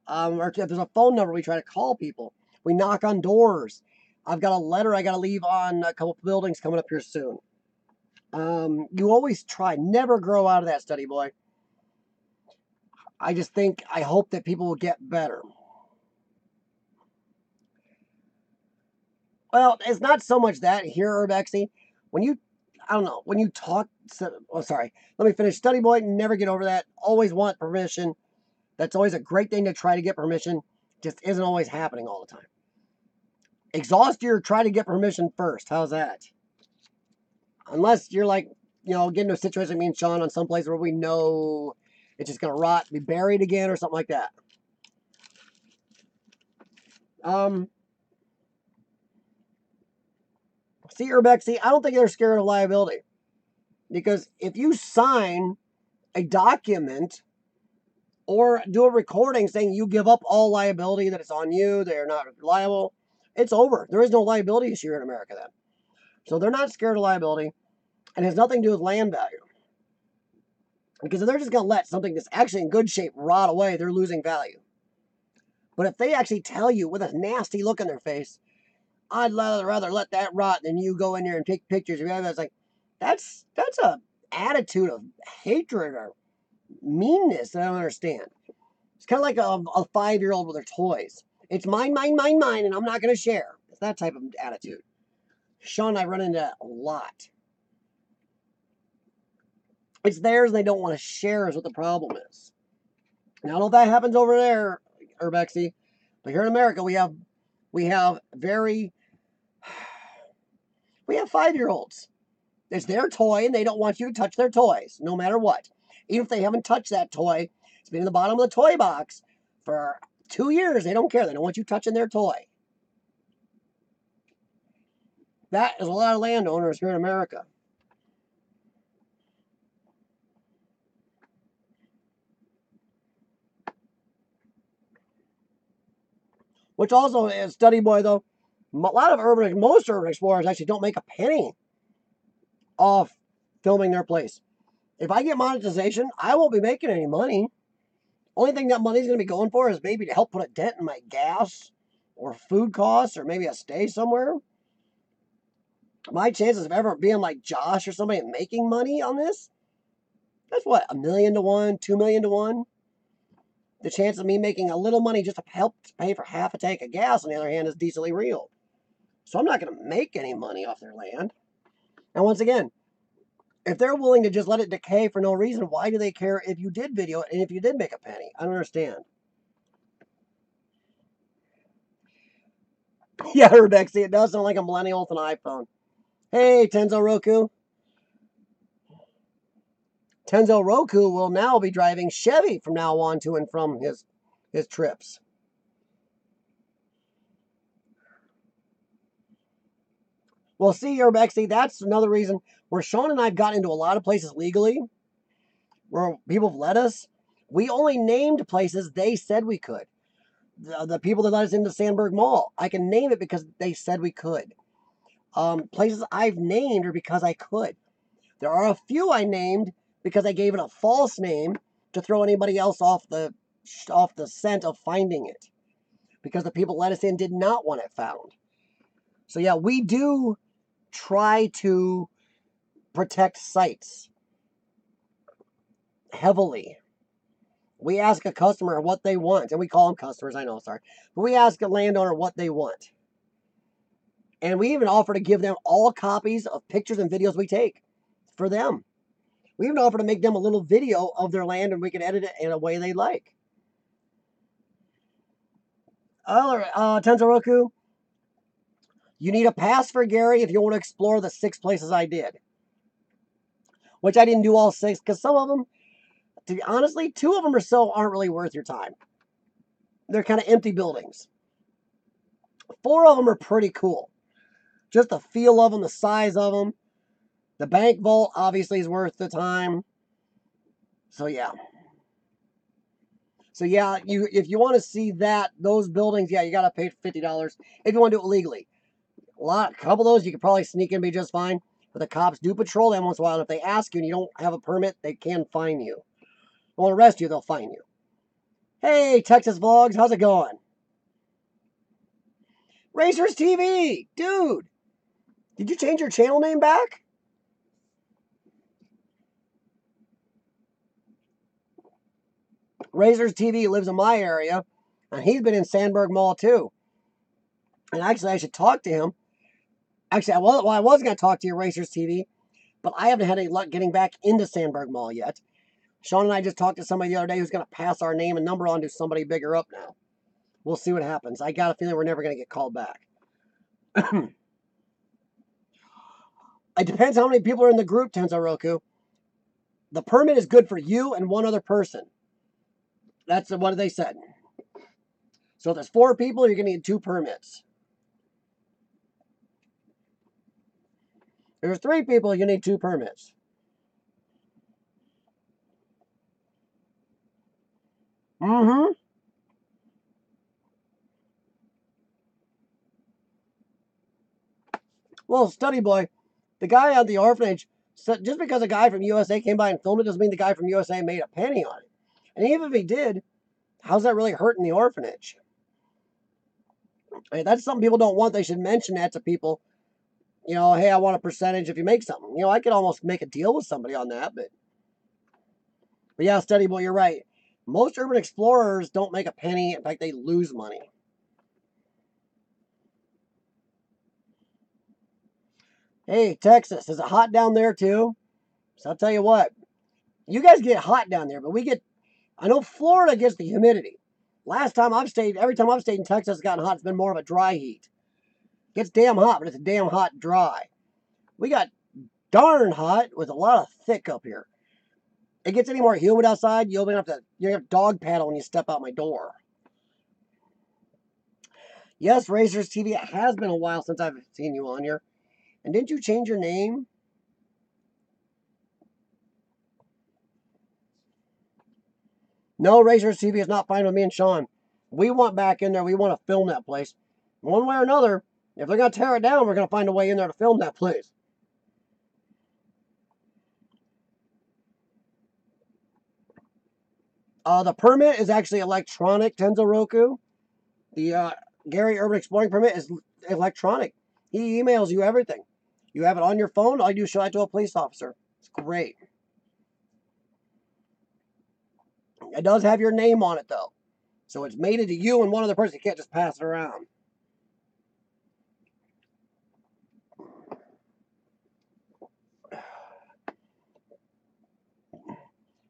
Or if there's a phone number, we try to call people. We knock on doors. I've got a letter I got to leave on a couple of buildings coming up here soon. You always try. Never grow out of that, Study Boy. I hope that people will get better. Well, it's not so much that here, Urbexy. I don't know, when you talk, sorry, let me finish. Study Boy, never get over that. Always want permission. That's always a great thing to try to get permission. Just isn't always happening all the time. Exhaust your try to get permission first. How's that? Unless you're like, get into a situation like me and Shawn on some place where we know it's just going to rot, be buried again or something like that. See, Urbex, I don't think they're scared of liability. Because if you sign a document or do a recording saying you give up all liability, that it's on you, they're not liable, it's over. There is no liability issue in America then. So they're not scared of liability, and it has nothing to do with land value. Because if they're just going to let something that's actually in good shape rot away, they're losing value. But if they actually tell you with a nasty look on their face, I'd rather let that rot than you go in there and take pictures of it. It's like, that's a attitude of hatred or meanness that I don't understand. It's kind of like a 5-year-old with their toys. It's mine, mine, mine, mine, and I'm not going to share. It's that type of attitude. Shawn and I run into that a lot. It's theirs and they don't want to share is what the problem is. Now, I don't know if that happens over there, Urbexy, but here in America we have 5-year-olds. It's their toy and they don't want you to touch their toys, no matter what. Even if they haven't touched that toy, it's been in the bottom of the toy box for 2 years. They don't care. They don't want you touching their toy. That is a lot of landowners here in America. Which also is, study boy though, most urban explorers actually don't make a penny off filming their place. If I get monetization, I won't be making any money. Only thing that money's going to be going for is maybe to help put a dent in my gas or food costs or maybe a stay somewhere. My chances of ever being like Josh or somebody and making money on this, that's what, 1,000,000 to 1, 2,000,000 to 1. The chance of me making a little money just to help pay for half a tank of gas, on the other hand, is decently real. So I'm not going to make any money off their land. And once again, if they're willing to just let it decay for no reason, why do they care if you did video it and if you did make a penny? I don't understand. Yeah, Rebecca, it does sound like a millennial with an iPhone. Hey, Tenzo Roku. Tenzo Roku will now be driving Chevy from now on to and from his trips. Well, see, Rebecca, that's another reason where Shawn and I have gotten into a lot of places legally, where people have let us. We only named places they said we could. The people that let us into Sandburg Mall, I can name it because they said we could. Places I've named are because I could. There are a few I named because I gave it a false name to throw anybody else off the scent of finding it, because the people let us in did not want it found. So yeah, we do try to protect sites heavily. We ask a customer what they want, and we call them customers, I know, sorry. But we ask a landowner what they want. And we even offer to give them all copies of pictures and videos we take for them. We even offer to make them a little video of their land, and we can edit it in a way they like. Tensoroku, you need a pass for Gary if you want to explore the 6 places I did. Which I didn't do all 6, because some of them, to be honestly, 2 of them or so aren't really worth your time. They're kind of empty buildings. 4 of them are pretty cool. Just the feel of them, the size of them. The bank vault obviously is worth the time. So yeah. So yeah, if you want to see those buildings, yeah, you got to pay $50 if you want to do it legally. A couple of those you could probably sneak in and be just fine. But the cops do patrol them once in a while. And if they ask you and you don't have a permit, they can fine you. They won't arrest you, they'll fine you. Hey, Texas Vlogs, how's it going? Racers TV, dude, did you change your channel name back? Racers TV lives in my area, and he's been in Sandburg Mall too. And actually, I should talk to him. Actually, I was going to talk to you, Racers TV, but I haven't had any luck getting back into Sandburg Mall yet. Shawn and I just talked to somebody the other day who's going to pass our name and number on to somebody bigger up now. We'll see what happens. I got a feeling we're never going to get called back. It depends how many people are in the group, Tensoroku. The permit is good for you and one other person. That's what they said. So if there's 4 people, you're going to need 2 permits. If there's 3 people, you need 2 permits. Mm-hmm. Well, study boy, the guy at the orphanage said just because a guy from USA came by and filmed it doesn't mean the guy from USA made a penny on it. And even if he did, how's that really hurting the orphanage? I mean, that's something people don't want. They should mention that to people. You know, hey, I want a percentage if you make something. You know, I could almost make a deal with somebody on that, but yeah, study boy, you're right. Most urban explorers don't make a penny. In fact, they lose money. Hey, Texas, is it hot down there too? So I'll tell you what, you guys get hot down there, but I know Florida gets the humidity. Every time I've stayed in Texas, it's gotten hot. It's been more of a dry heat. It gets damn hot, but it's a damn hot dry. We got darn hot with a lot of thick up here. It gets any more humid outside, you're gonna have to dog paddle when you step out my door. Yes, Racers TV, it has been a while since I've seen you on here. And didn't you change your name? No, Racers TV is not fine with me and Shawn. We want back in there. We want to film that place. One way or another, if they're going to tear it down, we're going to find a way in there to film that place. The permit is actually electronic, Tensoroku. The Gary Urban Exploring permit is electronic. He emails you everything. You have it on your phone. All you do is show it to a police officer. It's great. It does have your name on it, though. So it's made it to you and one other person. You can't just pass it around.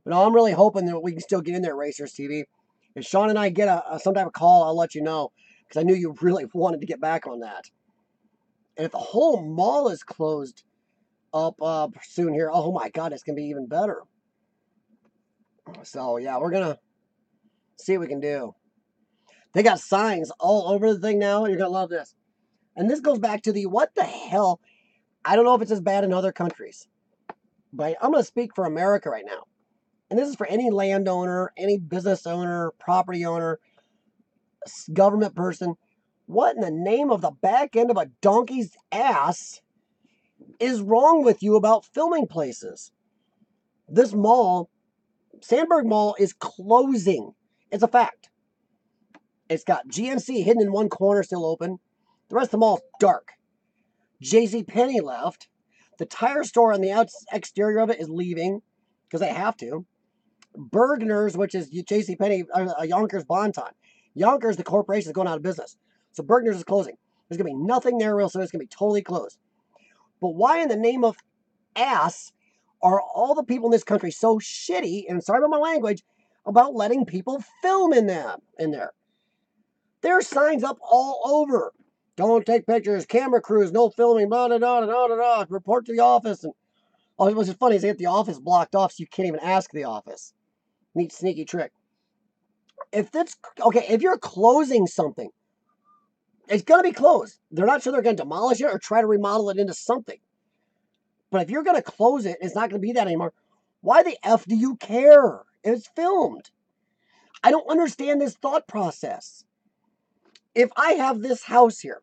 But no, I'm really hoping that we can still get in there, Racers TV. If Shawn and I get some type of call, I'll let you know. Because I knew you really wanted to get back on that. And if the whole mall is closed up soon here, oh my God, it's going to be even better. So, yeah, we're going to see what we can do. They got signs all over the thing now. You're going to love this. And this goes back to the what the hell. I don't know if it's as bad in other countries. But I'm going to speak for America right now. And this is for any landowner, any business owner, property owner, government person. What in the name of the back end of a donkey's ass is wrong with you about filming places? This mall, Sandberg Mall, is closing. It's a fact. It's got GNC hidden in one corner, still open. The rest of the mall is dark. JCPenney left. The tire store on the exterior of it is leaving because they have to. Bergner's, which is JCPenney, Yonkers Bonton. Yonkers, the corporation, is going out of business. So Bergner's is closing. There's going to be nothing there real soon. It's going to be totally closed. But why in the name of ass are all the people in this country so shitty, and sorry about my language, about letting people film in there? There are signs up all over. Don't take pictures, camera crews, no filming, blah, blah, blah, blah, blah, blah, report to the office. And oh, what's funny is they get the office blocked off so you can't even ask the office. Neat sneaky trick. If you're closing something, it's going to be closed. They're not sure they're going to demolish it or try to remodel it into something. But if you're going to close it, it's not going to be that anymore. Why the F do you care? It's filmed. I don't understand this thought process. If I have this house here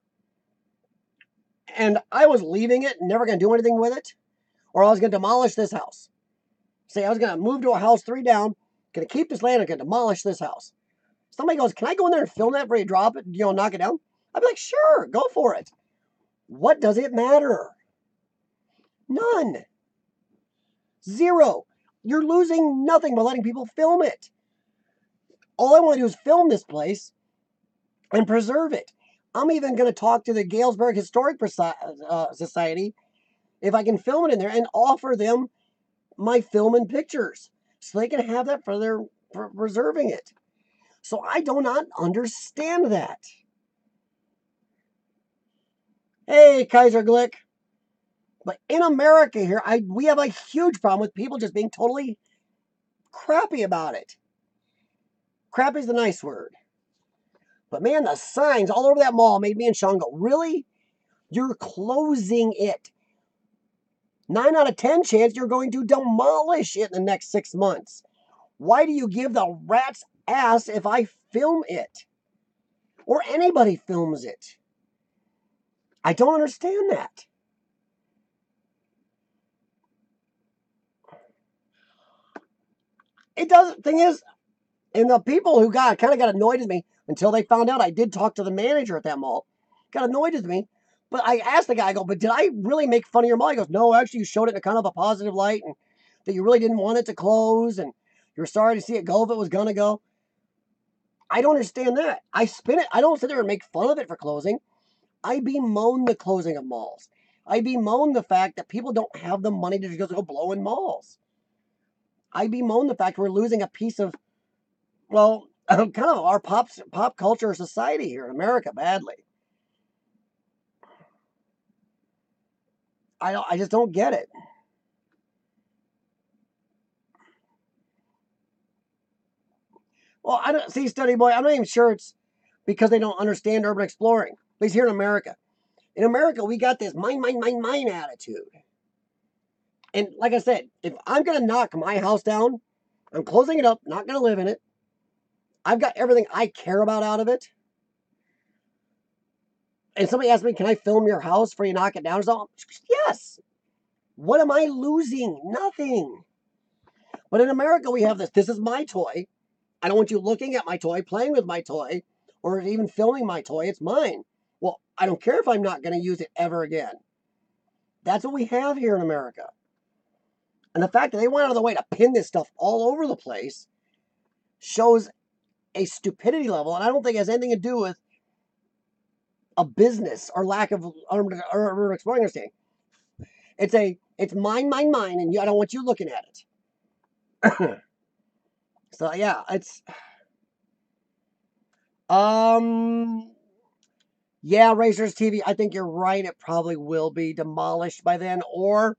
and I was leaving it and never going to do anything with it, or I was going to demolish this house. Say I was going to move to a house 3 down, going to keep this land, and going to demolish this house. Somebody goes, can I go in there and film that before you drop it, knock it down? I'd be like, sure, go for it. What does it matter? None. Zero. You're losing nothing by letting people film it. All I want to do is film this place and preserve it. I'm even going to talk to the Galesburg Historic Society if I can film it in there and offer them my film and pictures so they can have that for preserving it. So I do not understand that. Hey, Kaiser Glick. But in America here, we have a huge problem with people just being totally crappy about it. Crappy is the nice word. But man, the signs all over that mall made me and Shawn go, really? You're closing it. 9 out of 10 chance you're going to demolish it in the next 6 months. Why do you give the rat's ass if I film it? Or anybody films it? I don't understand that. It doesn't, thing is, and the people who kind of got annoyed with me until they found out I did talk to the manager at that mall, got annoyed with me. But I asked the guy, I go, but did I really make fun of your mall? He goes, no, actually you showed it in a kind of a positive light and that you really didn't want it to close and you're sorry to see it go if it was going to go. I don't understand that. I spin it. I don't sit there and make fun of it for closing. I bemoan the closing of malls. I bemoan the fact that people don't have the money to just go blow in malls. I bemoan the fact we're losing a piece of, well, kind of our pop culture society here in America badly. I just don't get it. Well, I don't see, Study Boy. I'm not even sure it's because they don't understand urban exploring. At least here in America. In America, we got this mine attitude. And like I said, if I'm gonna knock my house down, I'm closing it up. Not gonna live in it. I've got everything I care about out of it. And somebody asked me, "Can I film your house before you knock it down?" So yes. What am I losing? Nothing. But in America, we have this. This is my toy. I don't want you looking at my toy, playing with my toy, or even filming my toy. It's mine. Well, I don't care if I'm not going to use it ever again. That's what we have here in America. And the fact that they went out of the way to pin this stuff all over the place shows a stupidity level. And I don't think it has anything to do with a business or lack of urban exploring understanding. It's mine, and I don't want you looking at it. So yeah, it's yeah, Racers TV. I think you're right. It probably will be demolished by then. Or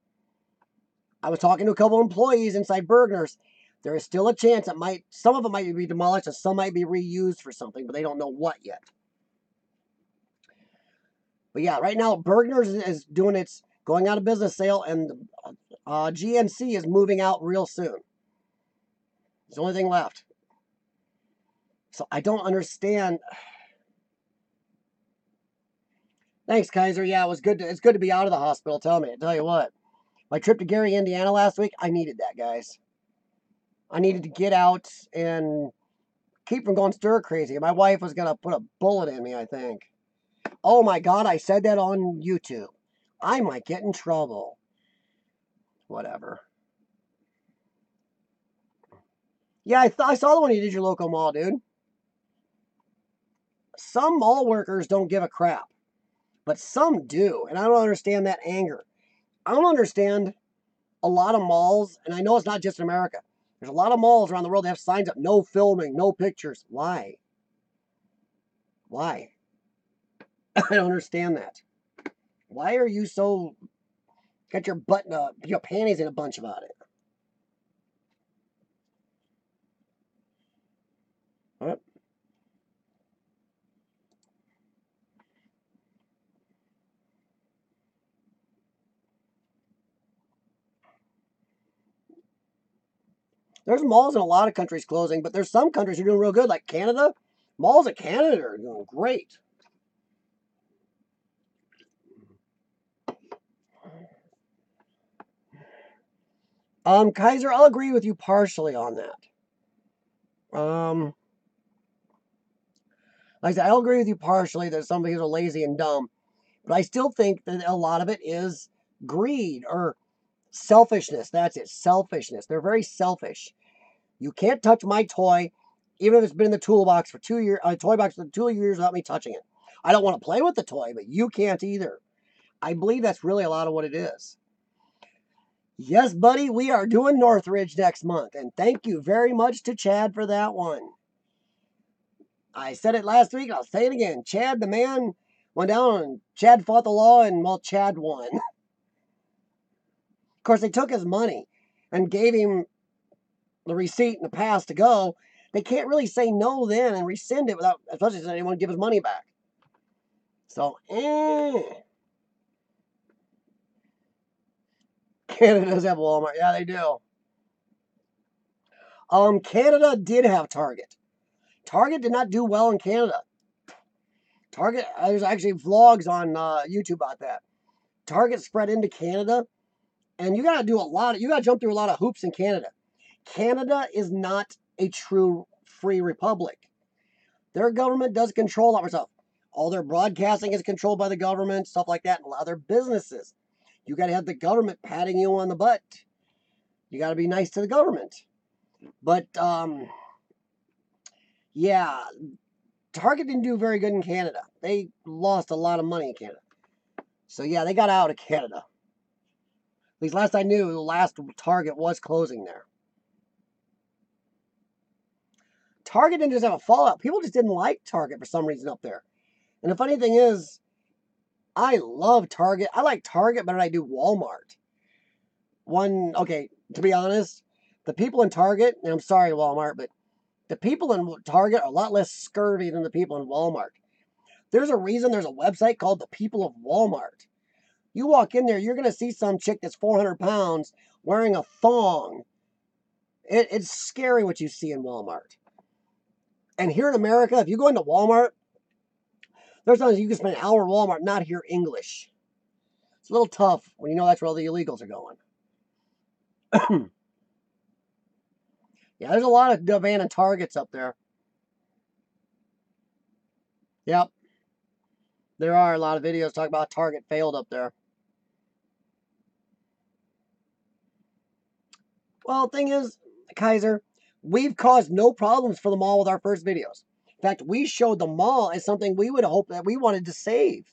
I was talking to a couple employees inside Bergner's. There is still a chance some of it might be demolished and some might be reused for something, but they don't know what yet. But yeah, right now Bergner's is going out of business sale, and GNC is moving out real soon. It's the only thing left. So I don't understand. Thanks, Kaiser. Yeah, it was good. It's good to be out of the hospital. Tell you what. My trip to Gary, Indiana last week, I needed that, guys. I needed to get out and keep from going stir crazy. My wife was going to put a bullet in me, I think. Oh my God, I said that on YouTube. I might get in trouble. Whatever. Yeah, I saw the one you did your local mall, dude. Some mall workers don't give a crap, but some do, and I don't understand that anger. I don't understand a lot of malls, and I know it's not just in America. There's a lot of malls around the world that have signs up, no filming, no pictures. Why? Why? I don't understand that. Why are you so got your panties in a bunch about it? What? There's malls in a lot of countries closing, but there's some countries that are doing real good, like Canada. Malls in Canada are doing great. Kaiser, I'll agree with you partially on that. Like I said, I'll agree with you partially that some people are lazy and dumb, but I still think that a lot of it is greed or selfishness. That's it, selfishness. They're very selfish. You can't touch my toy, even if it's been in the toolbox for 2 years, toy box for 2 years without me touching it. I don't want to play with the toy, but you can't either. I believe that's really a lot of what it is. Yes, buddy, we are doing Northridge next month, and thank you very much to Chad for that one. I said it last week, I'll say it again. Chad, the man, went down and Chad fought the law, and well, Chad won. Of course, they took his money and gave him the receipt and the pass to go. They can't really say no then and rescind it without, especially since they want to give his money back. So, Canada does have Walmart. Yeah, they do. Canada did have Target. Target did not do well in Canada. Target, there's actually vlogs on YouTube about that. Target spread into Canada, and you got to do a lot. You got to jump through a lot of hoops in Canada. Canada is not a true free republic. Their government does control a lot of stuff. All their broadcasting is controlled by the government, stuff like that, and a lot of their businesses. You got to have the government patting you on the butt. You got to be nice to the government. But yeah, Target didn't do very good in Canada. They lost a lot of money in Canada. So yeah, they got out of Canada. At least last I knew, the last Target was closing there. Target didn't just have a fallout. People just didn't like Target for some reason up there. And the funny thing is, I love Target. I like Target better than I do Walmart. Okay, to be honest, the people in Target, and I'm sorry, Walmart, but the people in Target are a lot less scurvy than the people in Walmart. There's a reason there's a website called The People of Walmart. You walk in there, you're going to see some chick that's 400 pounds wearing a thong. It's scary what you see in Walmart. And here in America, if you go into Walmart, there's times you can spend an hour in Walmart not hear English. It's a little tough when you know that's where all the illegals are going. Yeah, there's a lot of abandoned Targets up there. Yep. There are a lot of videos talking about Target failed up there. Well, the thing is, Kaiser, we've caused no problems for the mall with our first videos. In fact, we showed the mall as something we would hope that we wanted to save.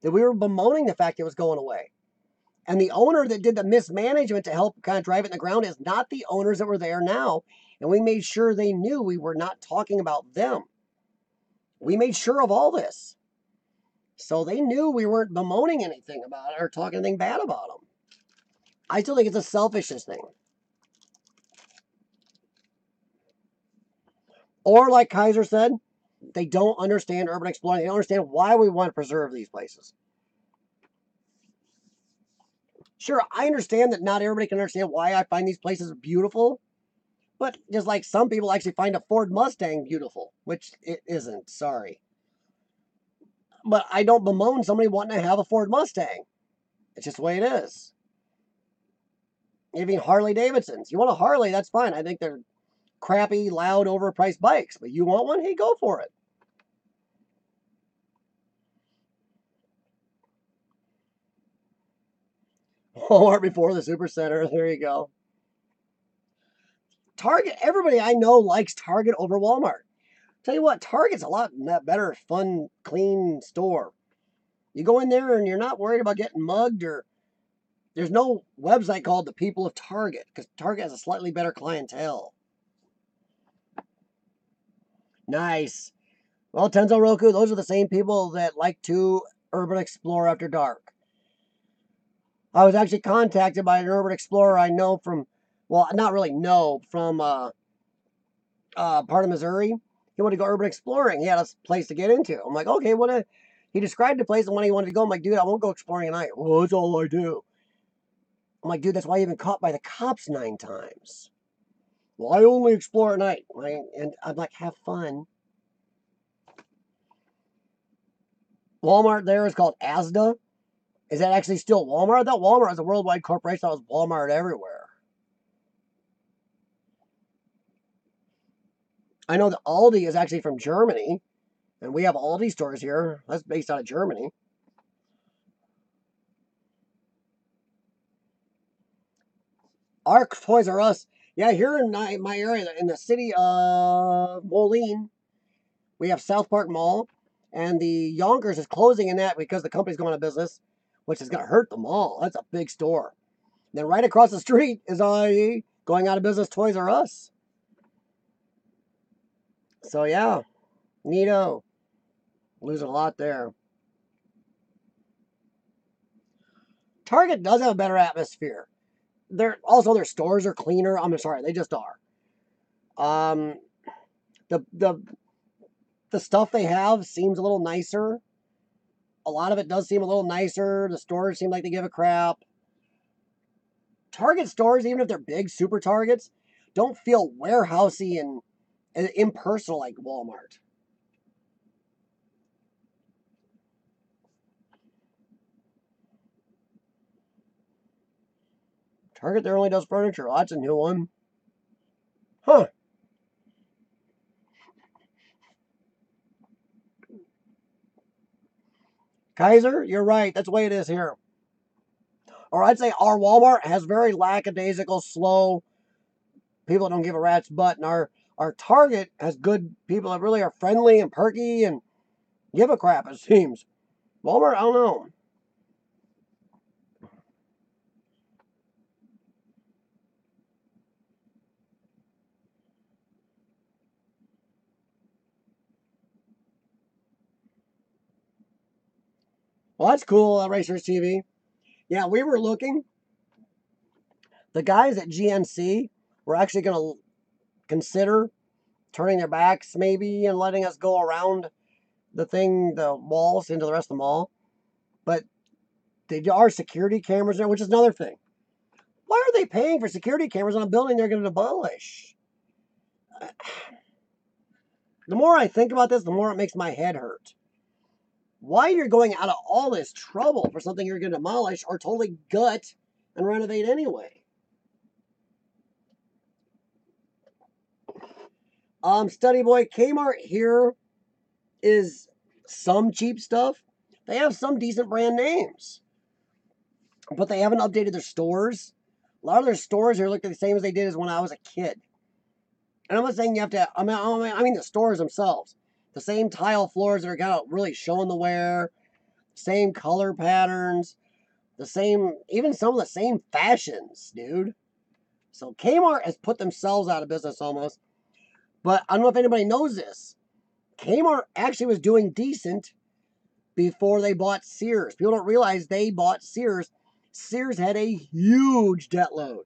That we were bemoaning the fact it was going away. And the owner that did the mismanagement to help kind of drive it in the ground is not the owners that were there now. And we made sure they knew we were not talking about them. We made sure of all this. So they knew we weren't bemoaning anything about it or talking anything bad about them. I still think it's a selfishness thing. Or like Kaiser said, they don't understand urban exploring. They don't understand why we want to preserve these places. Sure, I understand that not everybody can understand why I find these places beautiful. But just like some people actually find a Ford Mustang beautiful, which it isn't, sorry. But I don't bemoan somebody wanting to have a Ford Mustang. It's just the way it is. Even Harley Davidsons. You want a Harley, that's fine. I think they're crappy, loud, overpriced bikes. But you want one? Hey, go for it. Walmart before the Supercenter. There you go. Target. Everybody I know likes Target over Walmart. Tell you what, Target's a lot better, fun, clean store. You go in there and you're not worried about getting mugged or there's no website called The People of Target because Target has a slightly better clientele. Nice. Well, Tenzo Roku, those are the same people that like to urban explore after dark. I was actually contacted by an urban explorer I know from, well, not really know, from part of Missouri. He wanted to go urban exploring. He had a place to get into. I'm like, okay, he described the place and when he wanted to go. I'm like, dude, I won't go exploring at night. Well, that's all I do. I'm like, dude, that's why you've been caught by the cops 9 times. Well, I only explore at night. And I'm like, have fun. Walmart there is called Asda. Is that actually still Walmart? I thought Walmart was a worldwide corporation. That was Walmart everywhere. I know that Aldi is actually from Germany. And we have Aldi stores here. That's based out of Germany. Our Toys R Us. Yeah, here in my area, in the city of Moline, we have South Park Mall. And the Yonkers is closing in that because the company's going out of business, which is going to hurt the mall. That's a big store. Then right across the street is going out of business Toys R Us. So yeah, neato. Losing a lot there. Target does have a better atmosphere. Their stores are cleaner. I'm sorry, they just are. Um, the the the stuff they have seems a little nicer. A lot of it does seem a little nicer. The stores seem like they give a crap. Target stores, even if they're big super Targets, don't feel warehousey and impersonal like Walmart. Target there only does furniture. Oh, that's a new one. Huh. Kaiser, you're right. That's the way it is here. Or I'd say our Walmart has very lackadaisical, slow people that don't give a rat's butt, and our Target has good people that really are friendly and perky and give a crap. It seems. Walmart, I don't know. Well, that's cool, Racers TV. Yeah, we were looking. The guys at GNC were actually going to consider turning their backs maybe and letting us go around the walls into the rest of the mall. But they are security cameras there, which is another thing. Why are they paying for security cameras on a building they're going to demolish? The more I think about this, the more it makes my head hurt. Why you're going out of all this trouble for something you're going to demolish or totally gut and renovate anyway? Study boy, Kmart here is some cheap stuff. They have some decent brand names, but they haven't updated their stores. A lot of their stores here look the same as they did as when I was a kid. And I'm not saying you have to. I mean the stores themselves. The same tile floors that are kind of really showing the wear. Same color patterns. The same, even some of the same fashions, dude. So Kmart has put themselves out of business almost. But I don't know if anybody knows this. Kmart actually was doing decent before they bought Sears. People don't realize they bought Sears. Sears had a huge debt load.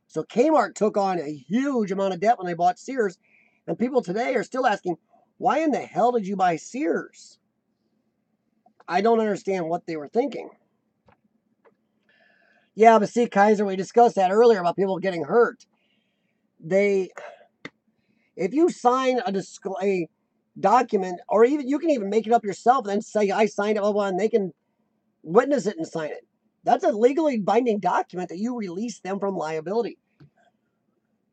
So Kmart took on a huge amount of debt when they bought Sears. And people today are still asking, why in the hell did you buy Sears? I don't understand what they were thinking. Yeah, but see, Kaiser, we discussed that earlier about people getting hurt. If you sign a document, or even you can even make it up yourself and then say, I signed it, blah, blah, and they can witness it and sign it. That's a legally binding document that you release them from liability.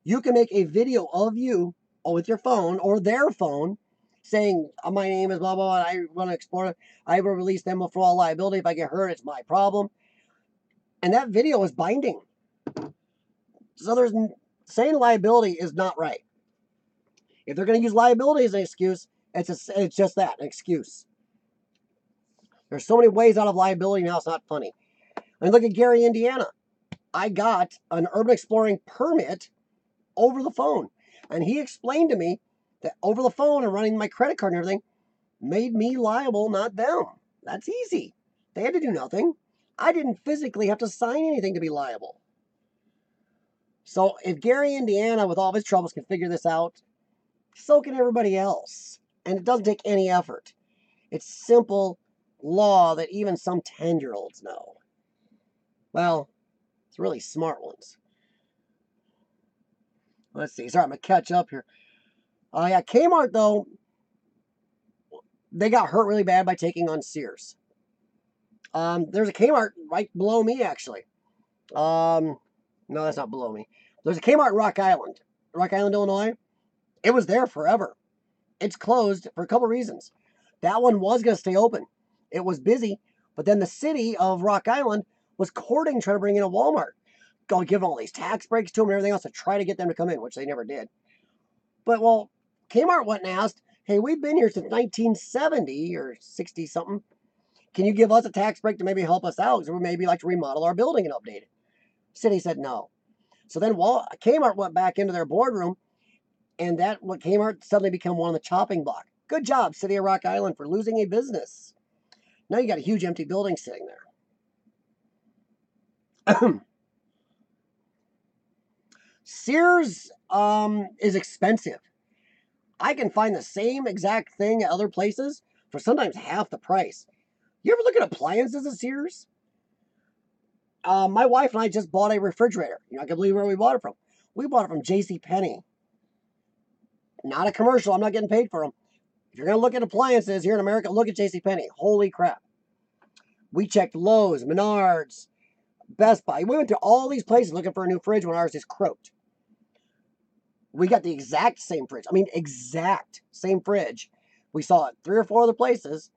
You can make a video of you with your phone or their phone saying, my name is blah, blah, blah, I want to explore it. I will release them from all liability. If I get hurt, it's my problem. And that video is binding. So saying liability is not right. If they're going to use liability as an excuse, it's just that, an excuse. There's so many ways out of liability now, it's not funny. I mean, look at Gary, Indiana. I got an urban exploring permit over the phone. And he explained to me that over the phone and running my credit card and everything made me liable, not them. That's easy. They had to do nothing. I didn't physically have to sign anything to be liable. So if Gary, Indiana, with all of his troubles can figure this out, so can everybody else. And it doesn't take any effort. It's simple law that even some 10-year-olds know. Well, it's really smart ones. Let's see. Sorry, I'm going to catch up here. Yeah, Kmart, though, they got hurt really bad by taking on Sears. There's a Kmart right below me, actually. No, that's not below me. There's a Kmart in Rock Island, Illinois. It was there forever. It's closed for a couple reasons. That one was going to stay open. It was busy, but then the city of Rock Island was courting trying to bring in a Walmart. Go give all these tax breaks to them and everything else to try to get them to come in, which they never did. But, well, Kmart went and asked, hey, we've been here since 1970 or 60 something. Can you give us a tax break to maybe help us out? Because we maybe like to remodel our building and update it. City said no. So then Kmart went back into their boardroom, and what Kmart suddenly became one of the chopping block. Good job, City of Rock Island, for losing a business. Now you got a huge empty building sitting there. Sears is expensive. I can find the same exact thing at other places for sometimes half the price. You ever look at appliances at Sears? My wife and I just bought a refrigerator. You're not going to believe where we bought it from. We bought it from J.C. Penney. Not a commercial. I'm not getting paid for them. If you're going to look at appliances here in America, look at J.C. Penney. Holy crap. We checked Lowe's, Menards, Best Buy. We went to all these places looking for a new fridge when ours is croaked. We got the exact same fridge. I mean, exact same fridge. We saw it 3 or 4 other places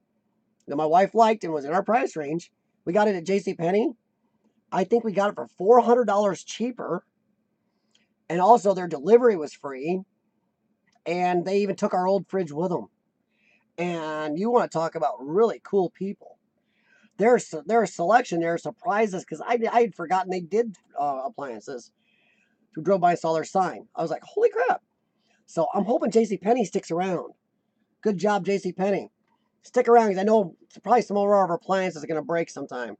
that my wife liked and was in our price range. We got it at J.C. Penney. I think we got it for $400 cheaper. And also their delivery was free. And they even took our old fridge with them. And you want to talk about really cool people. Their selection there surprised us because I had forgotten they did appliances. Who drove by and saw their sign. I was like, holy crap. So I'm hoping JCPenney sticks around. Good job, JCPenney. Stick around because I know probably some more of our appliances are going to break sometime.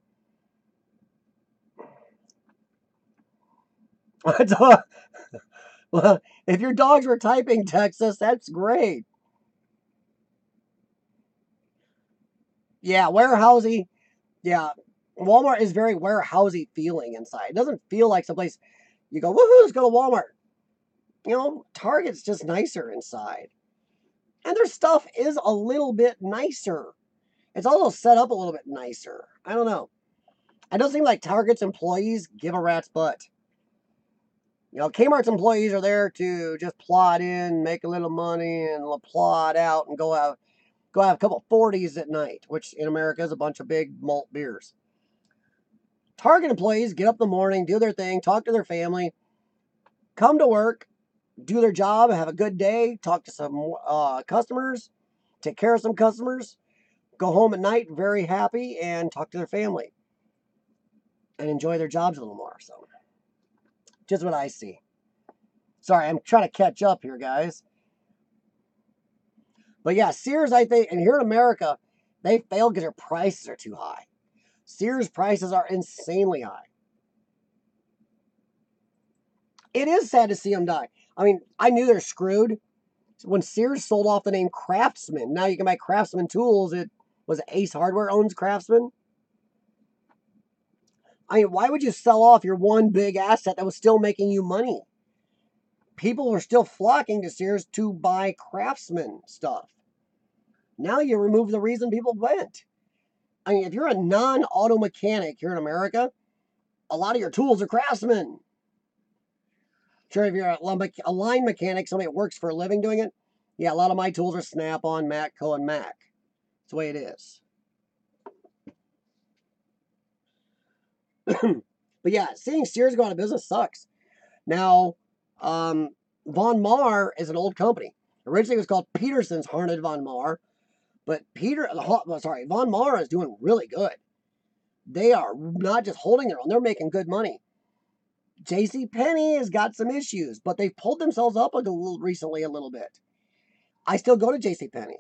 Well, if your dogs were typing, Texas, that's great. Yeah, warehousey. Yeah, Walmart is very warehousey feeling inside. It doesn't feel like someplace you go, woohoo, let's go to Walmart. You know, Target's just nicer inside. And their stuff is a little bit nicer. It's also set up a little bit nicer. I don't know. It doesn't seem like Target's employees give a rat's butt. You know, Kmart's employees are there to just plod in, make a little money, and plod out and go have a couple 40s at night, which in America is a bunch of big malt beers. Target employees get up in the morning, do their thing, talk to their family, come to work, do their job, have a good day, talk to some customers, take care of some customers, go home at night very happy, and talk to their family and enjoy their jobs a little more. So, just what I see. Sorry, I'm trying to catch up here, guys. But yeah, Sears, I think, and here in America, they failed because their prices are too high. Sears prices are insanely high. It is sad to see them die. I mean, I knew they're screwed when Sears sold off the name Craftsman. Now you can buy Craftsman tools. It was Ace Hardware owns Craftsman. I mean, why would you sell off your one big asset that was still making you money? People were still flocking to Sears to buy Craftsman stuff. Now you remove the reason people went. I mean, if you're a non-auto mechanic here in America, a lot of your tools are Craftsman. Sure, if you're a line mechanic, somebody that works for a living doing it, yeah, a lot of my tools are Snap-on, Matco, and Mac. That's the way it is. But yeah, seeing Sears go out of business sucks. Now, Von Maur is an old company. Originally, it was called Peterson's Harned Von Maur, but Von Maur is doing really good. They are not just holding their own; they're making good money. J.C. Penney has got some issues, but they've pulled themselves up recently a little bit. I still go to J.C. Penney,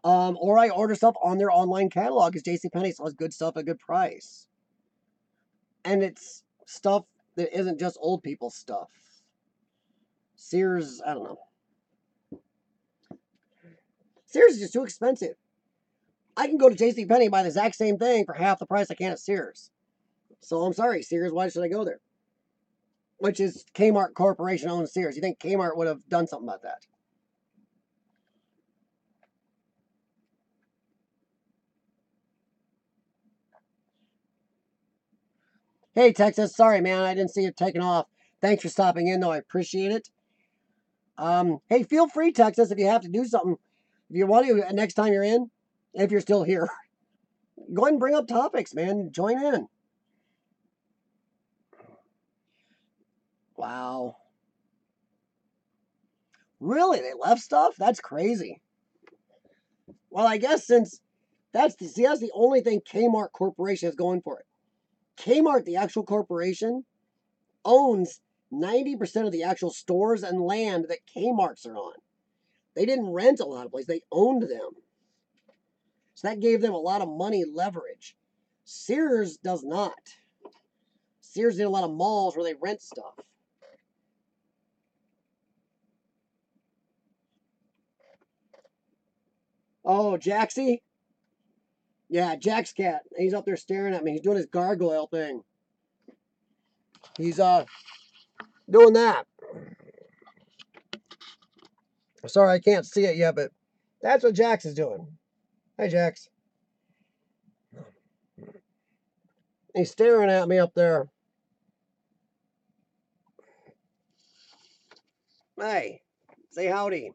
or I order stuff on their online catalog because J.C. Penney sells good stuff at a good price, and it's stuff that isn't just old people stuff. Sears, I don't know. Sears is just too expensive. I can go to JCPenney and buy the exact same thing for half the price I can at Sears. So I'm sorry, Sears, why should I go there? Which is Kmart Corporation owns Sears. You think Kmart would have done something about that? Hey, Texas, sorry, man, I didn't see it taking off. Thanks for stopping in, though. I appreciate it. Hey, feel free, Texas, if you have to do something. If you want to, next time you're in, if you're still here, go ahead and bring up topics, man. Join in. Wow. Really? They left stuff? That's crazy. Well, I guess since that's the only thing Kmart Corporation is going for it. Kmart, the actual corporation, owns 90% of the actual stores and land that Kmart's are on. They didn't rent a lot of places, they owned them. So that gave them a lot of money leverage. Sears does not. Sears did a lot of malls where they rent stuff. Oh, Jaxie? Yeah, Jack's cat. He's up there staring at me. He's doing his gargoyle thing. He's doing that. Sorry, I can't see it yet, but that's what Jax is doing. Hey, Jax. He's staring at me up there. Hey, say howdy.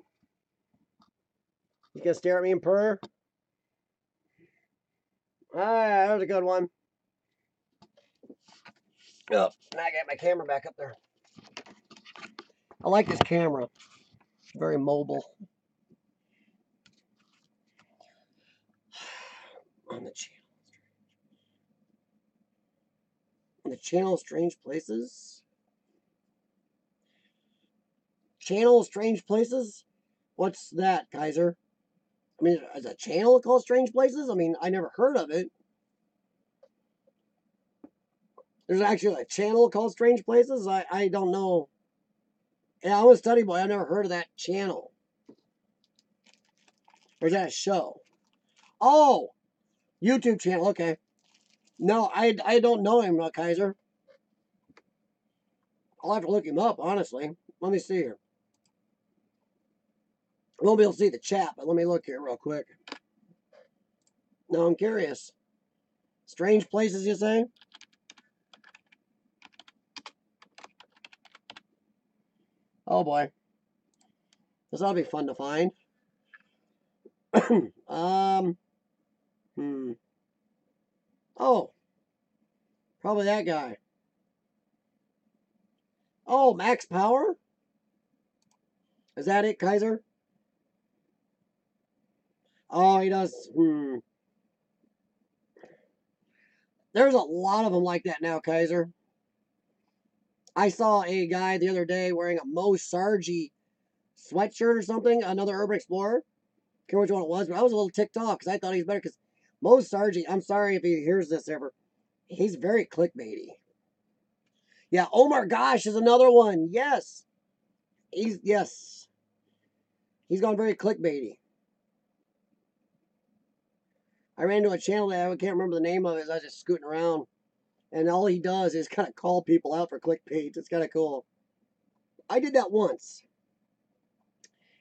You gonna stare at me and purr? Ah, that was a good one. Oh, now I got my camera back up there. I like this camera. It's very mobile. On the channel. On the channel, Strange Places. Channel, Strange Places? What's that, Kaiser? I mean, is a channel called Strange Places? I mean, I never heard of it. There's actually a channel called Strange Places? I don't know. Yeah, I'm a study boy. I've never heard of that channel. Or is that a show? Oh! YouTube channel, okay. No, I don't know him, Kaiser. I'll have to look him up, honestly. Let me see here. I won't be able to see the chat, but let me look here real quick. No, I'm curious. Strange Places, you say? Oh boy. This ought to be fun to find. Oh, probably that guy. Oh, Max Power? Is that it, Kaiser? Oh, he does. There's a lot of them like that now, Kaiser. I saw a guy the other day wearing a Mo Sargi sweatshirt or something, another Urban Explorer. I can't remember which one it was, but I was a little ticked off because I thought he was better. Because Mo Sargi, I'm sorry if he hears this ever, he's very clickbaity. Yeah, Omar Gosh is another one. Yes. Yes. He's gone very clickbaity. I ran into a channel that I can't remember the name of it. I was just scooting around. And all he does is kind of call people out for clickbait. It's kind of cool. I did that once.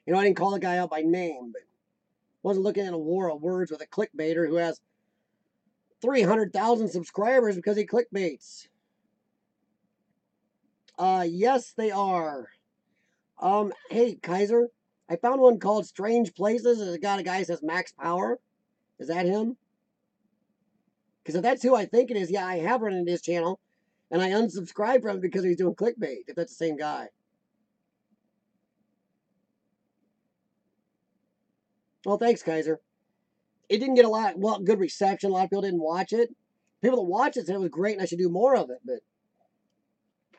You know, I didn't call the guy out by name, but wasn't looking at a war of words with a clickbaiter who has 300,000 subscribers because he clickbaits. Yes, they are. Hey, Kaiser, I found one called Strange Places. It's got a guy who says Max Power. Is that him? Because if that's who I think it is, yeah, I have run into his channel, and I unsubscribed from him because he's doing clickbait, if that's the same guy. Well, thanks, Kaiser. It didn't get a lot, well, good reception. A lot of people didn't watch it. People that watched it said it was great and I should do more of it, but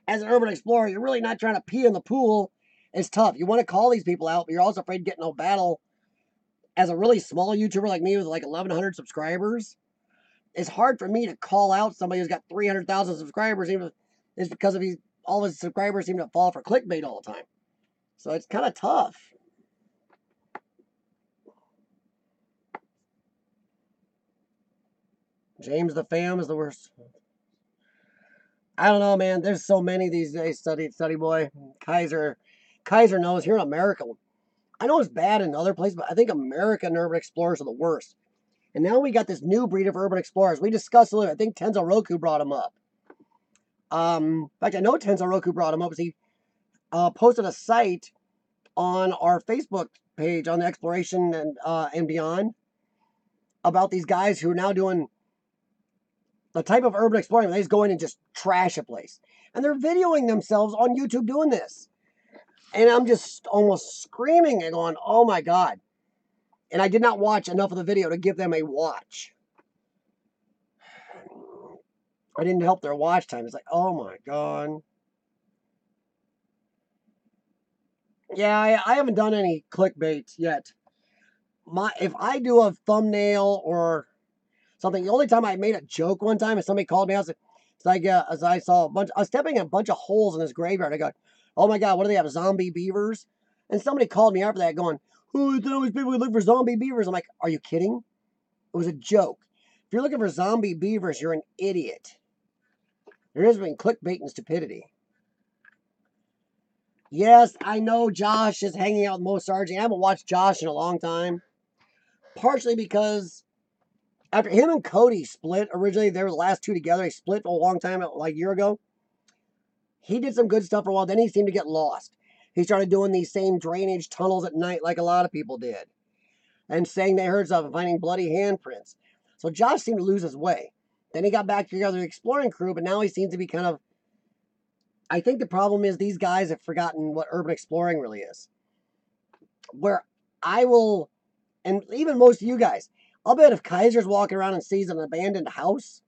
as an urban explorer, you're really not trying to pee in the pool. It's tough. You want to call these people out, but you're also afraid to get no battle. As a really small YouTuber like me with like 1,100 subscribers, it's hard for me to call out somebody who's got 300,000 subscribers, even if it's because of all his subscribers seem to fall for clickbait all the time. So it's kind of tough. James the Fam is the worst. I don't know, man. There's so many these days. Study boy. Kaiser knows. Here in America, I know it's bad in other places, but I think American urban explorers are the worst. And now we got this new breed of urban explorers. We discussed a little. I think Tenzo Roku brought him up. In fact, I know Tenzo Roku brought him up because he posted a site on our Facebook page on the exploration and beyond about these guys who are now doing the type of urban exploring. They just go in and just trash a place, and they're videoing themselves on YouTube doing this. And I'm just almost screaming and going, "Oh my god!" And I did not watch enough of the video to give them a watch. I didn't help their watch time. It's like, oh my god. Yeah, I haven't done any clickbait yet. If I do a thumbnail or something, the only time I made a joke one time is somebody called me. It's like as I saw I was stepping in a bunch of holes in this graveyard. I go, oh my god, what do they have? Zombie beavers? And somebody called me after that, going, "Who those people who look for zombie beavers?" I'm like, are you kidding? It was a joke. If you're looking for zombie beavers, you're an idiot. There is between clickbait and stupidity. Yes, I know Josh is hanging out with Mo Sargent. I haven't watched Josh in a long time. Partially because after him and Cody split, originally they were the last two together. They split a long time, like a year ago. He did some good stuff for a while. Then he seemed to get lost. He started doing these same drainage tunnels at night, like a lot of people did, and saying they heard stuff and finding bloody handprints. So Josh seemed to lose his way. Then he got back together with the exploring crew, but now he seems to be kind of. I think the problem is these guys have forgotten what urban exploring really is. Where I will, and even most of you guys, I'll bet if Kaiser's walking around and sees an abandoned house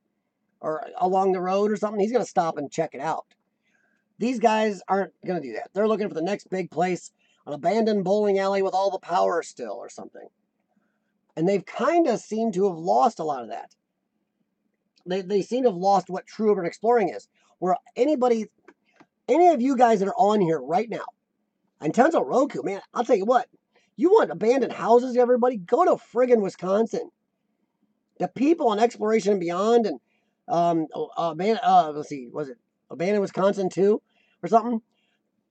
or along the road or something, he's going to stop and check it out. These guys aren't going to do that. They're looking for the next big place, an abandoned bowling alley with all the power still or something. And they've kind of seemed to have lost a lot of that. They seem to have lost what true urban exploring is. Where any of you guys that are on here right now, and tons of Roku, man, I'll tell you what, you want abandoned houses, everybody? Go to friggin' Wisconsin. The people on Exploration and Beyond and let's see, was it Abandoned Wisconsin too or something?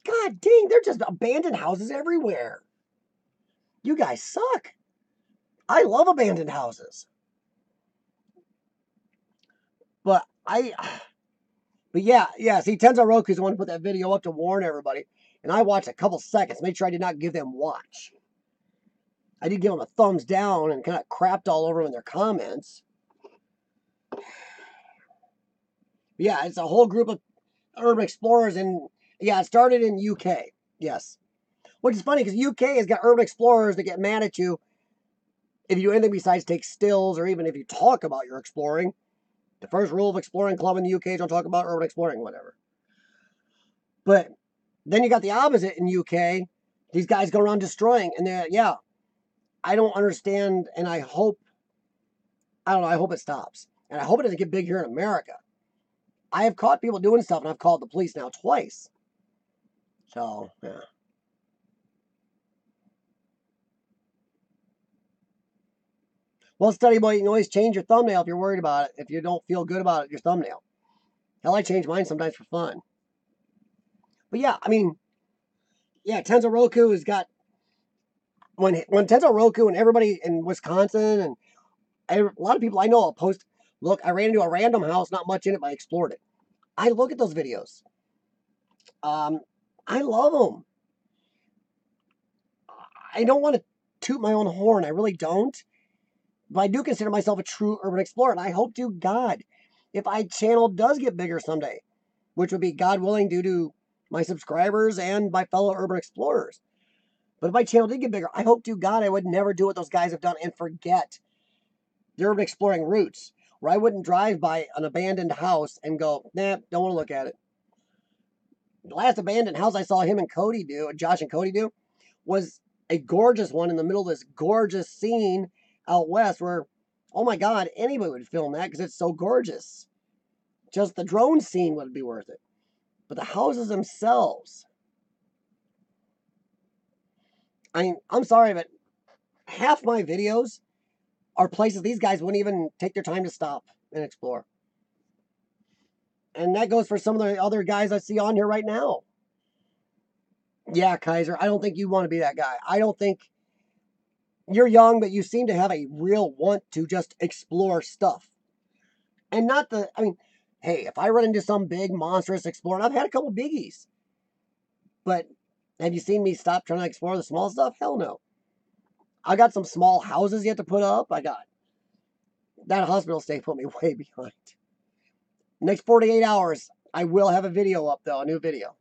God dang, they're just abandoned houses everywhere. You guys suck. I love abandoned houses. But yeah. See, Tenzo Roku's the one who put that video up to warn everybody. And I watched a couple seconds, made sure I did not give them watch. I did give them a thumbs down and kind of crapped all over them in their comments. Yeah, it's a whole group of urban explorers, and yeah, it started in UK. Yes. Which is funny because UK has got urban explorers that get mad at you if you do anything besides take stills or even if you talk about your exploring. The first rule of exploring club in the UK is don't talk about urban exploring, whatever. But then you got the opposite in UK. These guys go around destroying, and yeah, I don't understand, and I hope it stops. And I hope it doesn't get big here in America. I have caught people doing stuff, and I've called the police now twice. So, yeah. Well, study boy, you can always change your thumbnail if you're worried about it. If you don't feel good about it, your thumbnail. Hell, I change mine sometimes for fun. But yeah, I mean, yeah, Tenzo Roku has got when Tenzo Roku and everybody in Wisconsin and a lot of people I know will post, look, I ran into a random house, not much in it, but I explored it. I look at those videos. I love them. I don't want to toot my own horn. I really don't. But I do consider myself a true urban explorer, and I hope to God, if my channel does get bigger someday, which would be God willing due to my subscribers and my fellow urban explorers. But if my channel did get bigger, I hope to God I would never do what those guys have done and forget the urban exploring roots, where I wouldn't drive by an abandoned house and go, nah, don't want to look at it. The last abandoned house I saw him and Cody do, Josh and Cody do, was a gorgeous one in the middle of this gorgeous scene out west where, oh my God, anybody would film that because it's so gorgeous. Just the drone scene would be worth it. But the houses themselves, I mean, I'm sorry, but half my videos are places these guys wouldn't even take their time to stop and explore. And that goes for some of the other guys I see on here right now. Yeah, Kaiser, I don't think you want to be that guy. I don't think you're young, but you seem to have a real want to just explore stuff. And not I mean, hey, if I run into some big monstrous explorer, and I've had a couple biggies, but have you seen me stop trying to explore the small stuff? Hell no. I got some small houses yet to put up. I got that hospital stay put me way behind. Next 48 hours, I will have a video up though, a new video.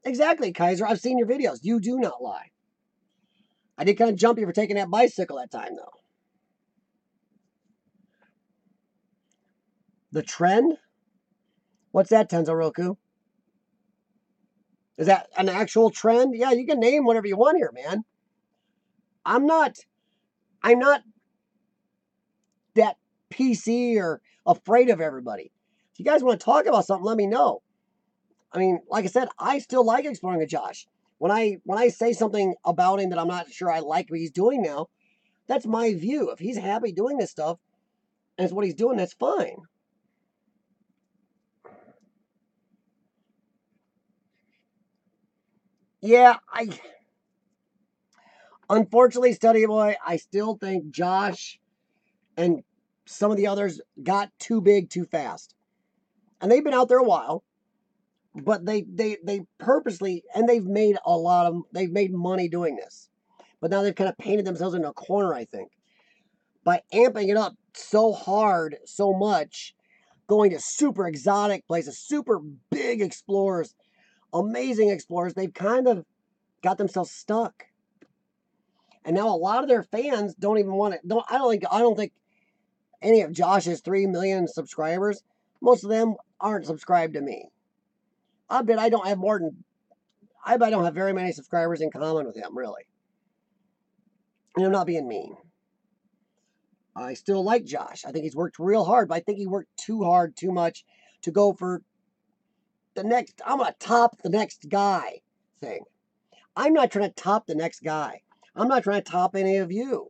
Exactly, Kaiser. I've seen your videos. You do not lie. I did kind of jump you for taking that bicycle that time though. The trend? What's that, Tenzoroku? Is that an actual trend? Yeah, you can name whatever you want here, man. I'm not that PC or afraid of everybody. If you guys want to talk about something, let me know. I mean, like I said, I still like exploring with Josh. When I say something about him that I'm not sure I like what he's doing now, that's my view. If he's happy doing this stuff and it's what he's doing, that's fine. Yeah, unfortunately, Study Boy, I still think Josh and some of the others got too big too fast. And they've been out there a while, but they purposely, and they've made money doing this. But now they've kind of painted themselves in a corner, I think, by amping it up so hard, so much, going to super exotic places, super big explorers, amazing explorers. They've kind of got themselves stuck. And now a lot of their fans don't even want to. I don't think any of Josh's 3 million subscribers, most of them aren't subscribed to me. I bet I don't have more than. I bet I don't have very many subscribers in common with him, really. And I'm not being mean. I still like Josh. I think he's worked real hard, but I think he worked too hard, too much to go for the next. I'm going to top the next guy thing. I'm not trying to top the next guy. I'm not trying to top any of you.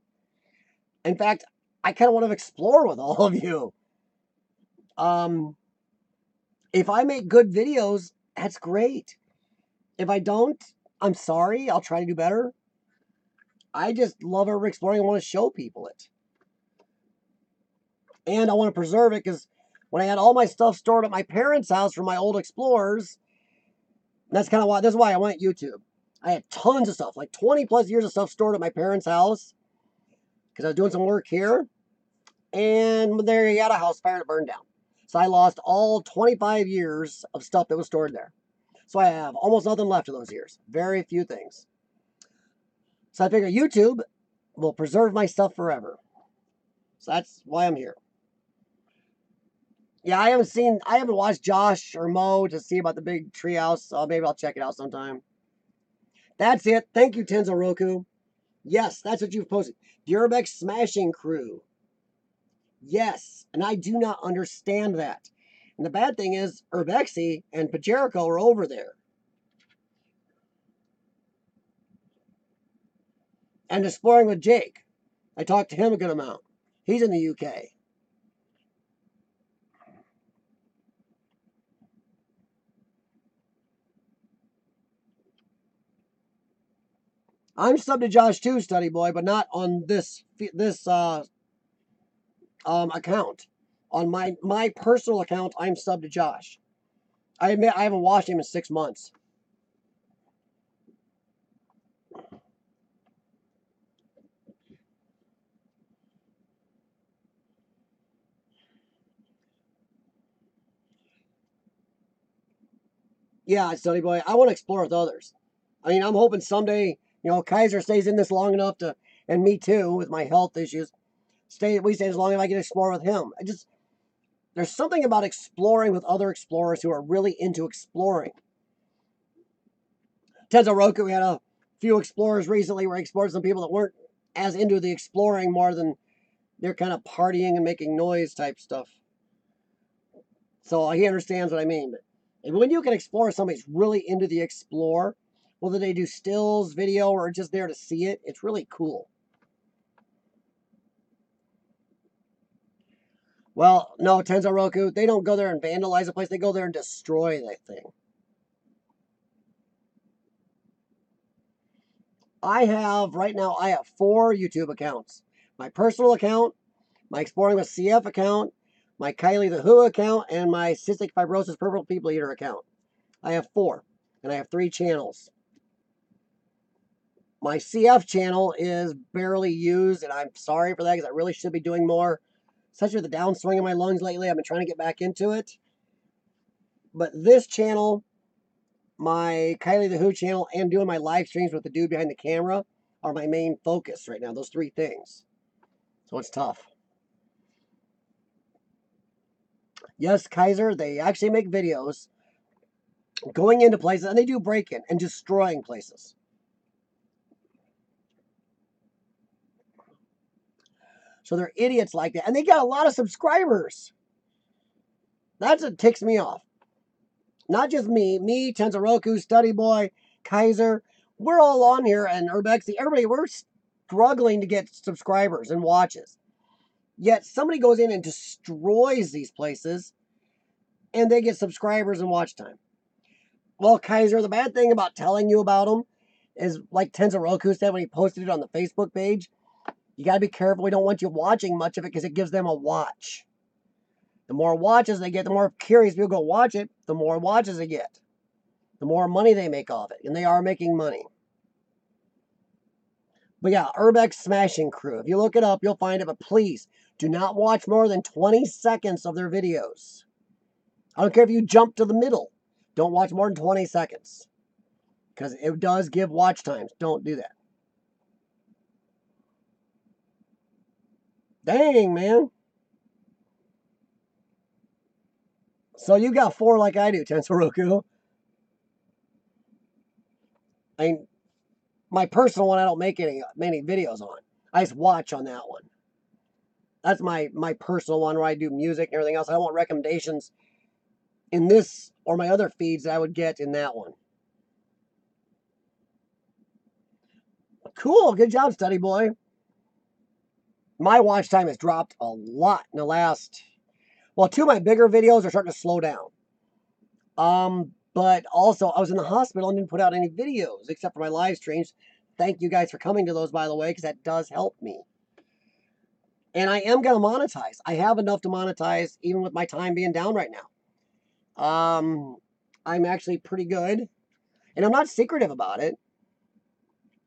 In fact, I kind of want to explore with all of you. If I make good videos, that's great. If I don't, I'm sorry. I'll try to do better. I just love urban exploring. I want to show people it. And I want to preserve it because when I had all my stuff stored at my parents' house from my old explorers, that's kind of why, this is why I went YouTube. I had tons of stuff, like 20 plus years of stuff stored at my parents' house because I was doing some work here. And there he had a house fire that burned down. So I lost all 25 years of stuff that was stored there. So I have almost nothing left of those years. Very few things. So I figure YouTube will preserve my stuff forever. So that's why I'm here. Yeah, I haven't watched Josh or Mo to see about the big treehouse. So maybe I'll check it out sometime. That's it. Thank you, Tenzoroku. Yes, that's what you've posted. The Urbex Smashing Crew. Yes, and I do not understand that. And the bad thing is, Urbexy and Pajerico are over there. And exploring with Jake. I talked to him a good amount. He's in the UK. I'm subbed to Josh too, Study Boy, but not on this account. On my personal account, I'm subbed to Josh. I admit I haven't watched him in 6 months. Yeah, Study Boy, I want to explore with others. I mean, I'm hoping someday, Kaiser stays in this long enough to, and me too, with my health issues, we stay as long as I can explore with him. There's something about exploring with other explorers who are really into exploring. Tenzoroku, we had a few explorers recently where I explored some people that weren't as into the exploring more than they're kind of partying and making noise type stuff. So he understands what I mean. But when you can explore, somebody's really into the explore, whether they do stills, video, or just there to see it, it's really cool. Well, no, Tenzoroku, they don't go there and vandalize a place. They go there and destroy that thing. Right now, I have 4 YouTube accounts. My personal account, my Exploring with CF account, my Kylie the Who account, and my Cystic Fibrosis Purple People Eater account. I have 4, and I have 3 channels. My CF channel is barely used, and I'm sorry for that because I really should be doing more. Especially with the downswing in my lungs lately, I've been trying to get back into it. But this channel, my Kylie the Who channel, and doing my live streams with the dude behind the camera are my main focus right now, those 3 things. So it's tough. Yes, Kaiser, they actually make videos going into places, and they do break-in and destroying places. So they're idiots like that. And they got a lot of subscribers. That's what ticks me off. Not just me, Tensoroku, Study Boy, Kaiser. We're all on here, and Urbexy, everybody, we're struggling to get subscribers and watches. Yet somebody goes in and destroys these places, and they get subscribers and watch time. Well, Kaiser, the bad thing about telling you about them is, like Tensoroku said when he posted it on the Facebook page, you got to be careful. We don't want you watching much of it because it gives them a watch. The more watches they get, the more curious people go watch it, the more watches they get. The more money they make off it. And they are making money. But yeah, Urbex Smashing Crew. If you look it up, you'll find it. But please, do not watch more than 20 seconds of their videos. I don't care if you jump to the middle. Don't watch more than 20 seconds. Because it does give watch times. Don't do that. Dang, man. So you got 4 like I do, Tensoroku. I mean, my personal one, I don't make many videos on. I just watch on that one. That's my personal one where I do music and everything else. I don't want recommendations in this or my other feeds that I would get in that one. Cool. Good job, Study Boy. My watch time has dropped a lot in the last... Well, 2 of my bigger videos are starting to slow down. But also, I was in the hospital and didn't put out any videos except for my live streams. Thank you guys for coming to those, by the way, because that does help me. And I am going to monetize. I have enough to monetize even with my time being down right now. I'm actually pretty good. And I'm not secretive about it.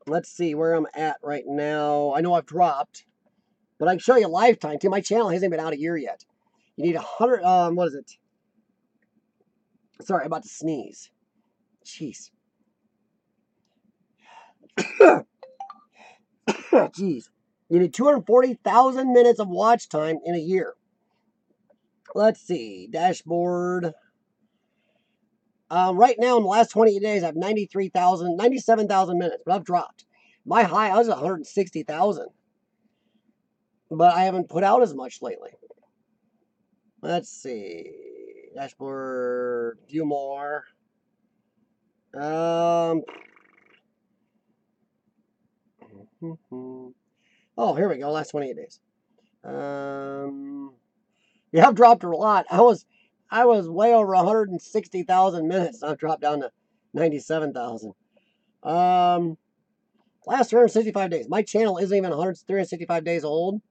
Let's see where I'm at right now. I know I've dropped. But I can show you lifetime too. My channel hasn't been out a year yet. You need 100, what is it? Sorry, I'm about to sneeze. Jeez. Jeez. You need 240,000 minutes of watch time in a year. Let's see. Dashboard. Right now, in the last 28 days, I have 97,000 minutes, but I've dropped. My high, I was at 160,000. But I haven't put out as much lately. Let's see. Dashboard. View more. Oh, here we go. Last 28 days. Yeah, I've dropped a lot. I was way over 160,000 minutes. I've dropped down to 97,000. Last 365 days. My channel isn't even 365 days old.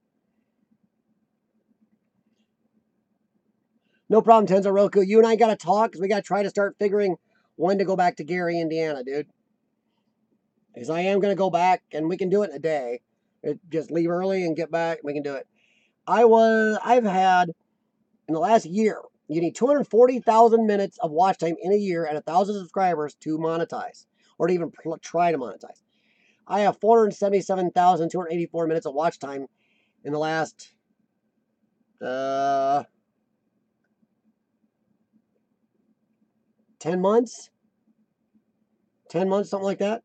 No problem, Tensoroku. You and I got to talk because we got to try to start figuring when to go back to Gary, Indiana, dude. Because I am going to go back, and we can do it in a day. Just leave early and get back. We can do it. I've had, in the last year, you need 240,000 minutes of watch time in a year and 1,000 subscribers to monetize, or to even try to monetize. I have 477,284 minutes of watch time in the last 10 months. 10 months, something like that.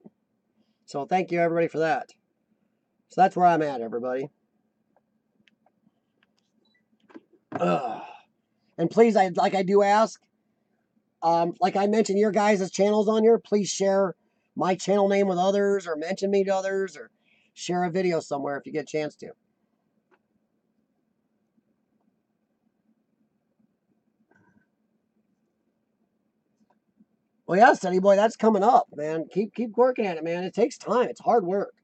So thank you, everybody, for that. So that's where I'm at, everybody. And please, like I do ask, like I mentioned your guys' channels on here, please share my channel name with others, or mention me to others, or share a video somewhere if you get a chance to. Well, yeah, Study Boy, that's coming up, man. Keep working at it, man. It takes time. It's hard work.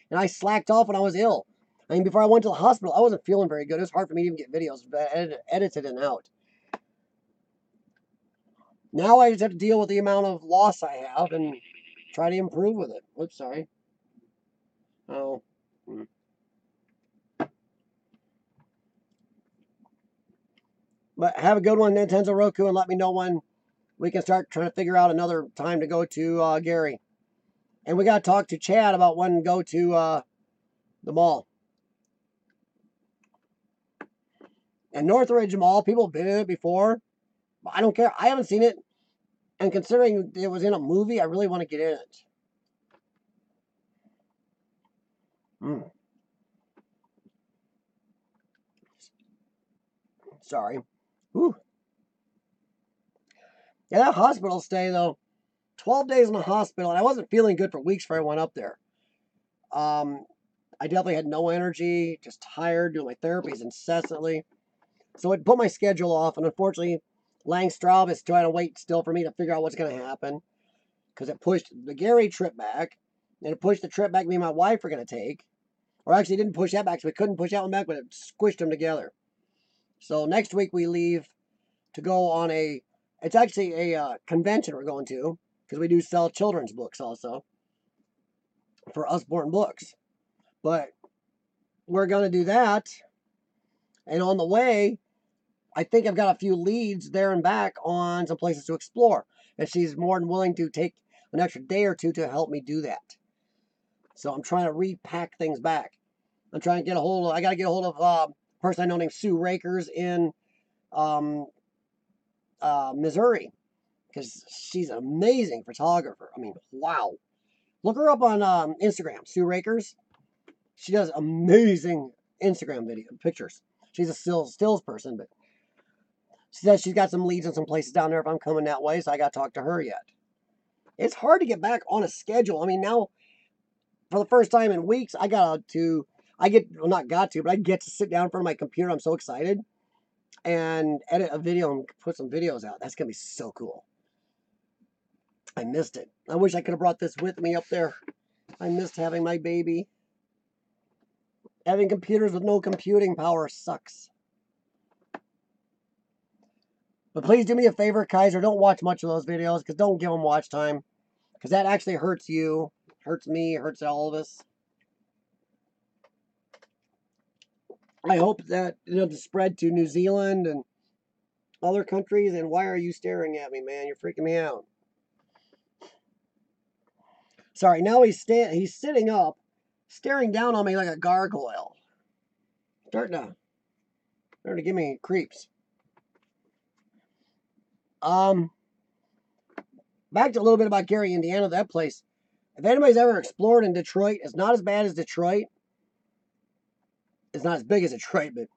And I slacked off when I was ill. I mean, before I went to the hospital, I wasn't feeling very good. It was hard for me to even get videos edited and out. Now I just have to deal with the amount of loss I have and try to improve with it. Oops, sorry. Oh. But have a good one, Nintendo Roku, and let me know when we can start trying to figure out another time to go to Gary. And we got to talk to Chad about when to go to the mall. And Northridge Mall, people have been in it before. But I don't care. I haven't seen it. And considering it was in a movie, I really want to get in it. Mm, sorry. Whew. Yeah, that hospital stay, though. 12 days in the hospital. And I wasn't feeling good for weeks before I went up there. Um, I definitely had no energy, just tired, doing my therapies incessantly. So it put my schedule off. And unfortunately, Langstraub is trying to wait still for me to figure out what's going to happen. Because it pushed the Gary trip back. And it pushed the trip back me and my wife were going to take. Or actually, it didn't push that back. So we couldn't push that one back, but it squished them together. So next week we leave to go on a, it's actually a convention we're going to. Because we do sell children's books also. For Usborne Books. But we're going to do that. And on the way, I think I've got a few leads there and back on some places to explore. And she's more than willing to take an extra day or two to help me do that. So I'm trying to repack things back. I'm trying to get a hold of, I got to get a hold of a person I know named Sue Rakers in Missouri. Because she's an amazing photographer. I mean, wow. Look her up on Instagram, Sue Rakers. She does amazing Instagram video pictures. She's a stills person, but she says she's got some leads in some places down there if I'm coming that way, so I got to talk to her yet. It's hard to get back on a schedule. I mean, now, for the first time in weeks, I get to, but I get to sit down in front of my computer. I'm so excited. And edit a video and put some videos out. That's going to be so cool. I missed it. I wish I could have brought this with me up there. I missed having my baby. Having computers with no computing power sucks. But please do me a favor, Kaiser. Don't watch much of those videos, because don't give them watch time. Because that actually hurts you, hurts me, hurts all of us. I hope that, to spread to New Zealand and other countries. And why are you staring at me, man? You're freaking me out. Sorry, now he's sitting up, staring down on me like a gargoyle. Starting to give me creeps. Back to a little bit about Gary, Indiana, that place. If anybody's ever explored in Detroit, it's not as bad as Detroit. It's not as big as Detroit, but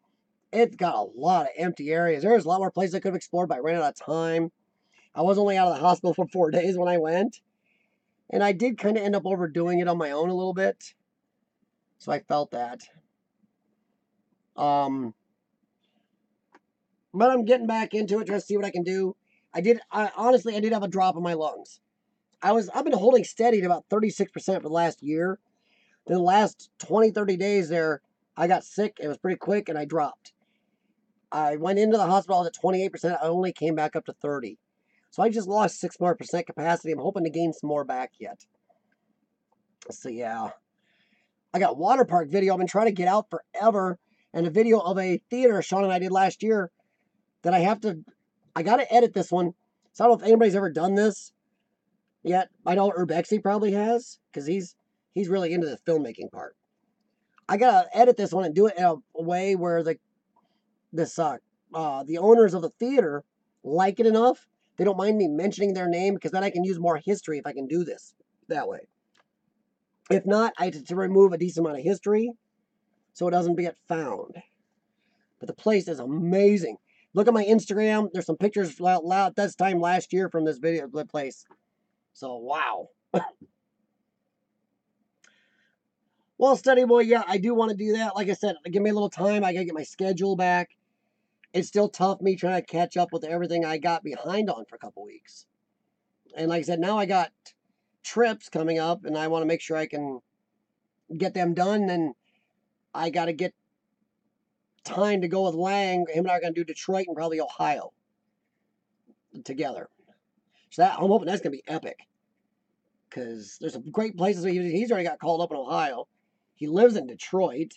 it's got a lot of empty areas. There's a lot more places I could have explored, but I ran out of time. I was only out of the hospital for 4 days when I went. And I did kind of end up overdoing it on my own a little bit. So I felt that. But I'm getting back into it, trying to see what I can do. Honestly, I did have a drop in my lungs. I've been holding steady at about 36% for the last year. Then the last 20, 30 days there, I got sick. It was pretty quick, and I dropped. I went into the hospital, I was at 28%. I only came back up to 30. So I just lost 6 more percent capacity. I'm hoping to gain some more back yet. So yeah. I got water park video. I've been trying to get out forever. And a video of a theater Shawn and I did last year that I got to edit this one. So I don't know if anybody's ever done this yet. I know Urbexy probably has, because he's really into the filmmaking part. I got to edit this one and do it in a way where the owners of the theater like it enough, they don't mind me mentioning their name, because then I can use more history if I can do this that way. If not, I had to remove a decent amount of history so it doesn't get found. But the place is amazing. Look at my Instagram. There's some pictures this time last year from this place. So, wow. Well, study boy, yeah, I do want to do that. Like I said, give me a little time. I got to get my schedule back. It's still tough me trying to catch up with everything I got behind on for a couple weeks. And like I said, now I got trips coming up, and I want to make sure I can get them done. And I got to get time to go with Lang. Him and I are going to do Detroit and probably Ohio together. So I'm hoping that's going to be epic. Because there's some great places. He's already got called up in Ohio. He lives in Detroit.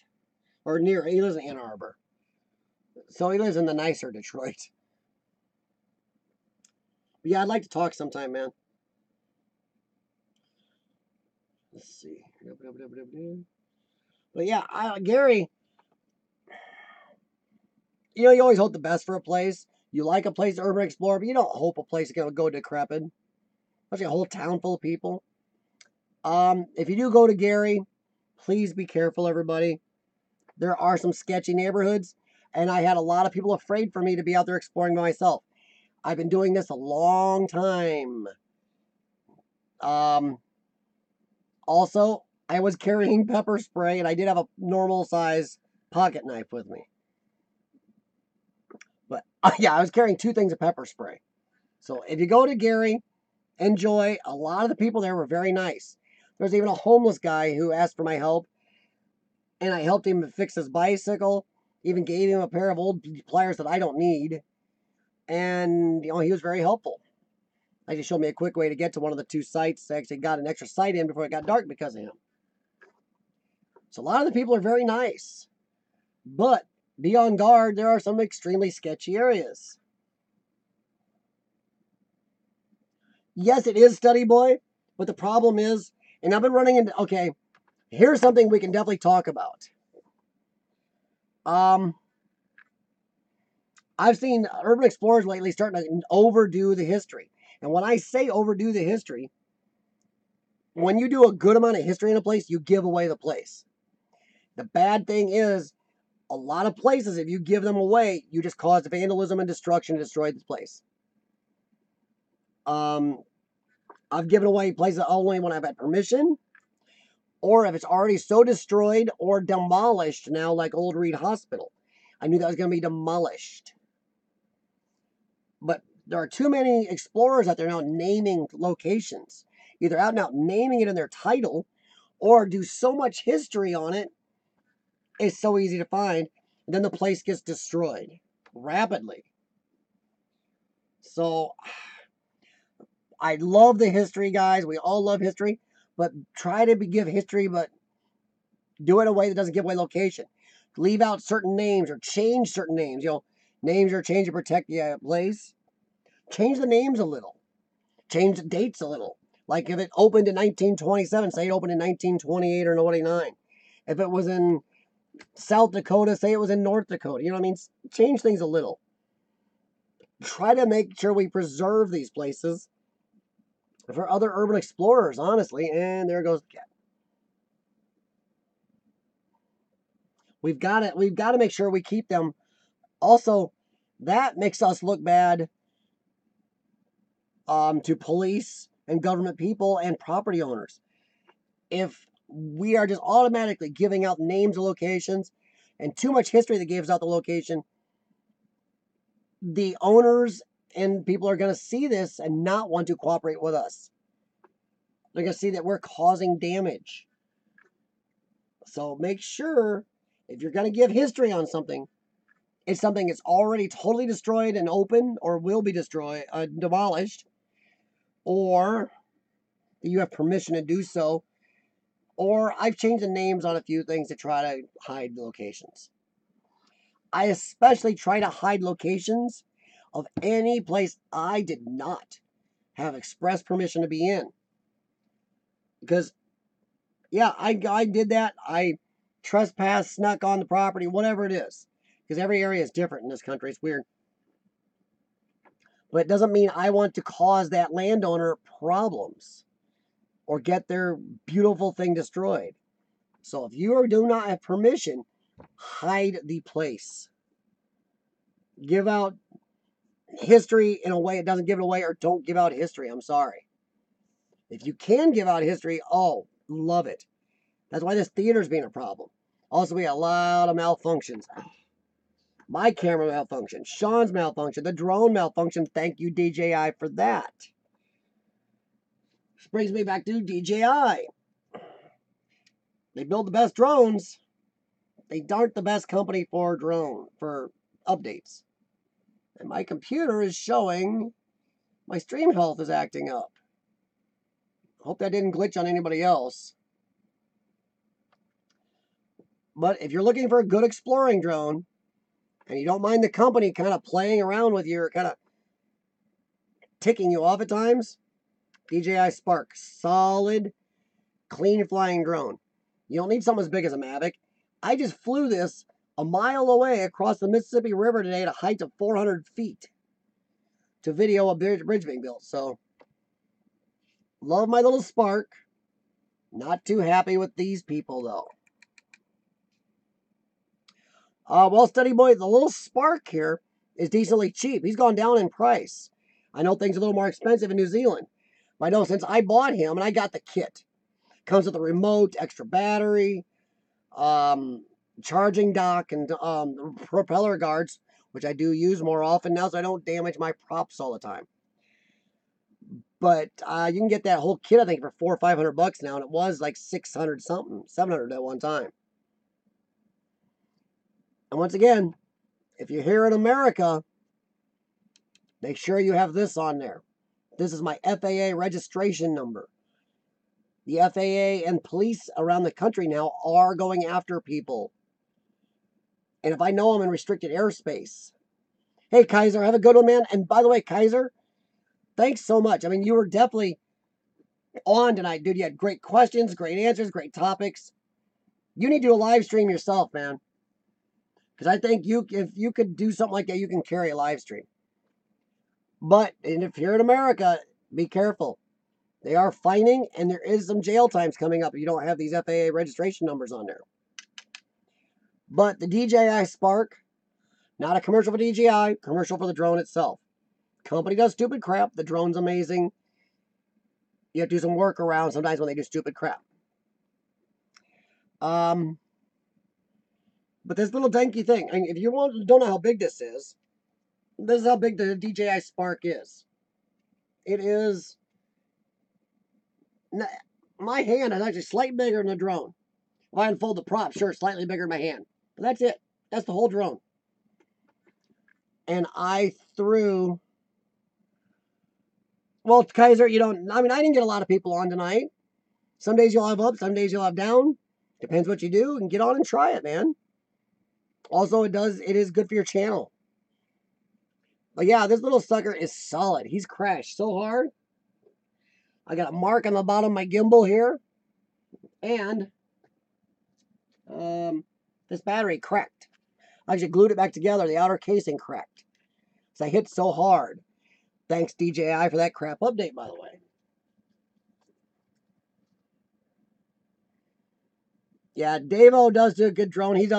He lives in Ann Arbor. So he lives in the nicer Detroit. But yeah, I'd like to talk sometime, man. Let's see. But yeah, Gary, You know, you always hope the best for a place. You like a place to urban explore, but you don't hope a place is going to go decrepit. Especially a whole town full of people. If you do go to Gary, please be careful, everybody. There are some sketchy neighborhoods, and I had a lot of people afraid for me to be out there exploring by myself. I've been doing this a long time. Also, I was carrying pepper spray, and I did have a normal size pocket knife with me. But yeah, I was carrying 2 things of pepper spray. So if you go to Gary, enjoy. A lot of the people there were very nice. There's even a homeless guy who asked for my help, and I helped him fix his bicycle. Even gave him a pair of old pliers that I don't need. And, you know, he was very helpful. He just showed me a quick way to get to one of the 2 sites. I actually got an extra site in before it got dark because of him. So a lot of the people are very nice. But be on guard. There are some extremely sketchy areas. Yes, it is Study Boy. But the problem is, and I've been running into, okay, here's something we can definitely talk about. I've seen urban explorers lately starting to overdo the history. And when I say overdo the history, when you do a good amount of history in a place, you give away the place. The bad thing is, a lot of places, if you give them away, you just cause vandalism and destruction and destroy the place. I've given away places only when I've had permission, or if it's already so destroyed or demolished now, like Old Reed Hospital. I knew that was going to be demolished. But there are too many explorers out there now naming locations, either out and out naming it in their title, or do so much history on it, it's so easy to find, and then the place gets destroyed rapidly. So I love the history, guys. We all love history, but try to give history, but do it in a way that doesn't give away location. Leave out certain names or change certain names. You know, names are changed to protect the place. Change the names a little. Change the dates a little. Like if it opened in 1927, say it opened in 1928 or 29. If it was in South Dakota, say it was in North Dakota. You know what I mean? Change things a little. Try to make sure we preserve these places for other urban explorers, honestly. And there goes the cat. We've got to make sure we keep them. Also, that makes us look bad to police and government people and property owners. If we are just automatically giving out names of locations and too much history that gives out the location, the owners and people are going to see this and not want to cooperate with us. They're going to see that we're causing damage. So make sure if you're going to give history on something, it's something that's already totally destroyed and open or will be destroyed, demolished, or you have permission to do so. Or I've changed the names on a few things to try to hide the locations. I especially try to hide locations of any place I did not have express permission to be in. Because, yeah, I did that. I trespassed, snuck on the property, whatever it is. Because every area is different in this country. It's weird. But it doesn't mean I want to cause that landowner problems or get their beautiful thing destroyed. So if you do not have permission, hide the place. Give out history in a way it doesn't give it away, or don't give out history. I'm sorry. If you can give out history, oh, love it. That's why this theater's being a problem. Also, we had a lot of malfunctions. My camera malfunctioned. Shawn's malfunctioned. The drone malfunctioned. Thank you, DJI, for that. This brings me back to DJI. They build the best drones. They aren't the best company for updates. And my computer is showing my stream health is acting up. Hope that didn't glitch on anybody else. But if you're looking for a good exploring drone, and you don't mind the company kind of playing around with you or kind of ticking you off at times, DJI Spark. Solid, clean flying drone. You don't need something as big as a Mavic. I just flew this a mile away across the Mississippi River today at a height of 400 feet to video a bridge being built. So, love my little spark. Not too happy with these people, though. Well, Study Boy, the little spark here is decently cheap. He's gone down in price. I know things are a little more expensive in New Zealand. But I know since I bought him, and I got the kit. Comes with a remote, extra battery, charging dock, and propeller guards, which I do use more often now so I don't damage my props all the time. But you can get that whole kit, I think, for $400 or $500 now, and it was like 600 something, 700 at one time. And once again, if you're here in America, make sure you have this on there. This is my FAA registration number. The FAA and police around the country now are going after people. And if I know I'm in restricted airspace. Hey, Kaiser, have a good one, man. And by the way, Kaiser, thanks so much. I mean, you were definitely on tonight, dude. You had great questions, great answers, great topics. You need to do a live stream yourself, man. Because I think if you could do something like that, you can carry a live stream. But if you're in America, be careful. They are fining, and there is some jail times coming up if you don't have these FAA registration numbers on there. But the DJI Spark, not a commercial for DJI, commercial for the drone itself. Company does stupid crap. The drone's amazing. You have to do some workarounds sometimes when they do stupid crap. But this little danky thing, I mean, if you don't know how big this is how big the DJI Spark is. It is, my hand is actually slightly bigger than the drone. If I unfold the prop, sure, slightly bigger than my hand. But that's it. That's the whole drone. And I threw, well, Kaiser, I didn't get a lot of people on tonight. Some days you'll have up, some days you'll have down. Depends what you do, and get on and try it, man. Also, it is good for your channel. But yeah, this little sucker is solid. He's crashed so hard. I got a mark on the bottom of my gimbal here. And this battery cracked. I actually glued it back together. The outer casing cracked. So I hit so hard. Thanks, DJI, for that crap update, by the way. Yeah, Davo does do a good drone. He's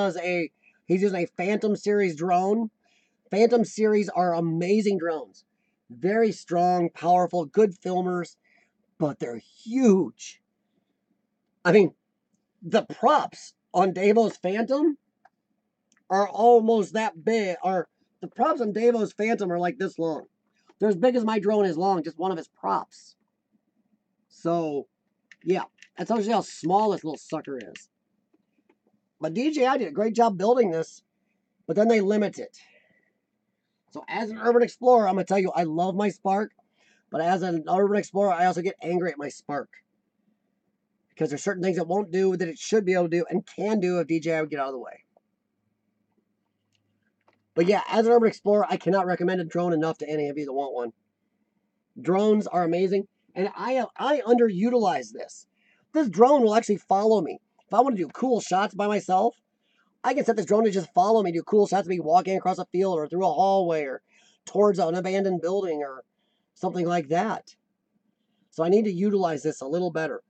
using a Phantom Series drone. Phantom Series are amazing drones. Very strong, powerful, good filmers, but they're huge. I mean, the props on Davo's Phantom are almost that big. The props on Davo's Phantom are like this long. They're as big as my drone is long, just one of his props. So, yeah, that's actually how small this little sucker is. But DJI did a great job building this, but then they limit it. So as an urban explorer, I'm going to tell you, I love my Spark, but as an urban explorer, I also get angry at my Spark. Because there's certain things it won't do that it should be able to do and can do if DJI would get out of the way. But yeah, as an urban explorer, I cannot recommend a drone enough to any of you that want one. Drones are amazing, and I underutilize this. This drone will actually follow me. If I want to do cool shots by myself, I can set this drone to just follow me, do cool shots of me walking across a field or through a hallway or towards an abandoned building or something like that. So I need to utilize this a little better.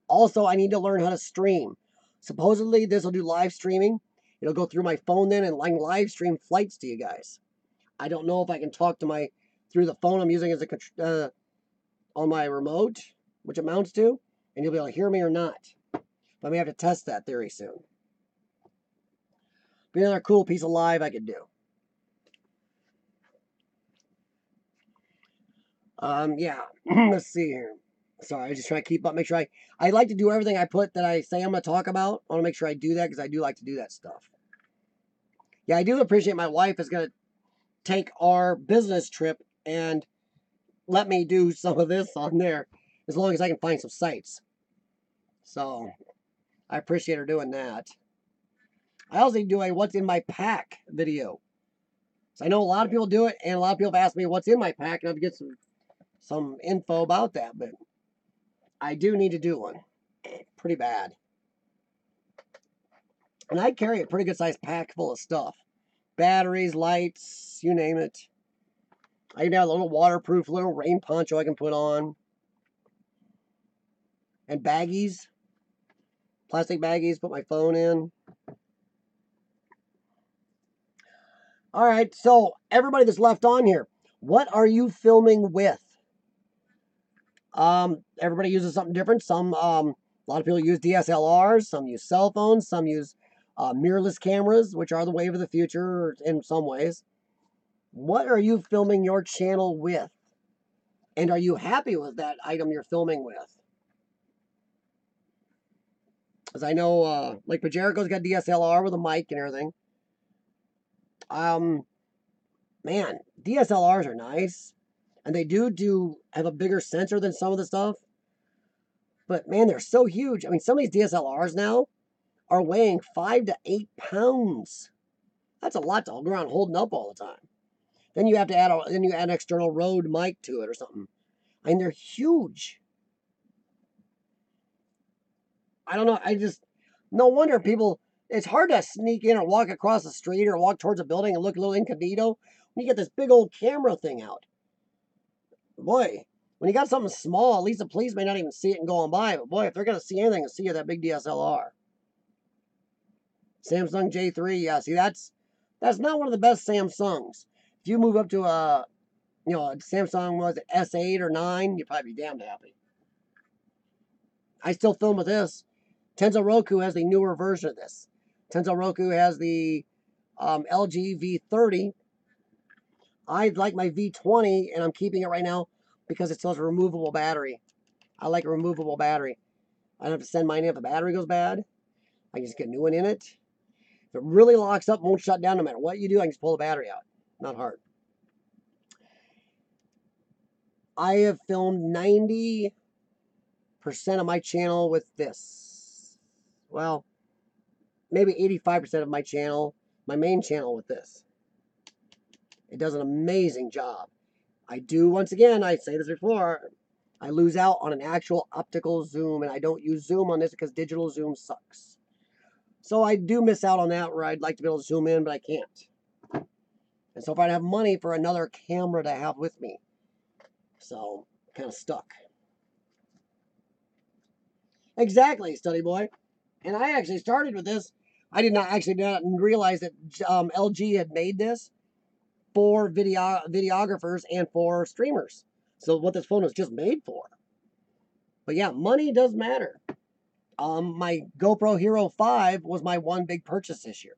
Also, I need to learn how to stream. Supposedly, this will do live streaming. It'll go through my phone then and live stream flights to you guys. I don't know if I can talk to through the phone I'm using as on my remote, which it mounts to, and you'll be able to hear me or not. But I may have to test that theory soon. Be another cool piece of live I could do. Yeah. Let's see here. Sorry, I just try to keep up. Make sure I like to do everything that I say I'm going to talk about. I want to make sure I do that because I do like to do that stuff. Yeah, I do appreciate my wife is going to take our business trip and let me do some of this on there as long as I can find some sites. So, I appreciate her doing that. I also do a what's in my pack video. So I know a lot of people do it, and a lot of people have asked me what's in my pack, and I'll get some info about that, but I do need to do one. Pretty bad. And I carry a pretty good sized pack full of stuff. Batteries, lights, you name it. I even have a little waterproof little rain poncho I can put on. And baggies. Plastic baggies, put my phone in. All right, so everybody that's left on here, what are you filming with? Everybody uses something different. Some, a lot of people use DSLRs. Some use cell phones. Some use mirrorless cameras, which are the wave of the future in some ways. What are you filming your channel with? And are you happy with that item you're filming with? As I know, like Pajerico's got DSLR with a mic and everything. Man, DSLRs are nice. And they do have a bigger sensor than some of the stuff. But man, they're so huge. I mean, some of these DSLRs now are weighing 5 to 8 pounds. That's a lot to go around holding up all the time. Then you have to add an external Rode mic to it or something. I mean, they're huge. I don't know. No wonder people, it's hard to sneak in or walk across the street or walk towards a building and look a little incognito when you get this big old camera thing out. Boy, when you got something small, at least the police may not even see it and go on by. But boy, if they're going to see anything, they'll see that big DSLR. Samsung J3, yeah, see, that's not one of the best Samsungs. If you move up to a Samsung, was it S8 or 9, you'd probably be damned happy. I still film with this. Tenzo Roku has the newer version of this. Tenzo Roku has the LG V30. I like my V20, and I'm keeping it right now because it still has a removable battery. I like a removable battery. I don't have to send mine in if the battery goes bad. I can just get a new one in it. If it really locks up, won't shut down no matter what you do, I can just pull the battery out. Not hard. I have filmed 90% of my channel with this. Well, maybe 85% of my channel, my main channel, with this. It does an amazing job. I do, once again, I say this before, I lose out on an actual optical zoom, and I don't use zoom on this because digital zoom sucks. So I do miss out on that where I'd like to be able to zoom in, but I can't. And so if I don't have money for another camera to have with me, so kind of stuck. Exactly, study boy. And I actually started with this. I did not realize that LG had made this for videographers and for streamers. So what this phone was just made for. But yeah, money does matter. My GoPro Hero 5 was my one big purchase this year.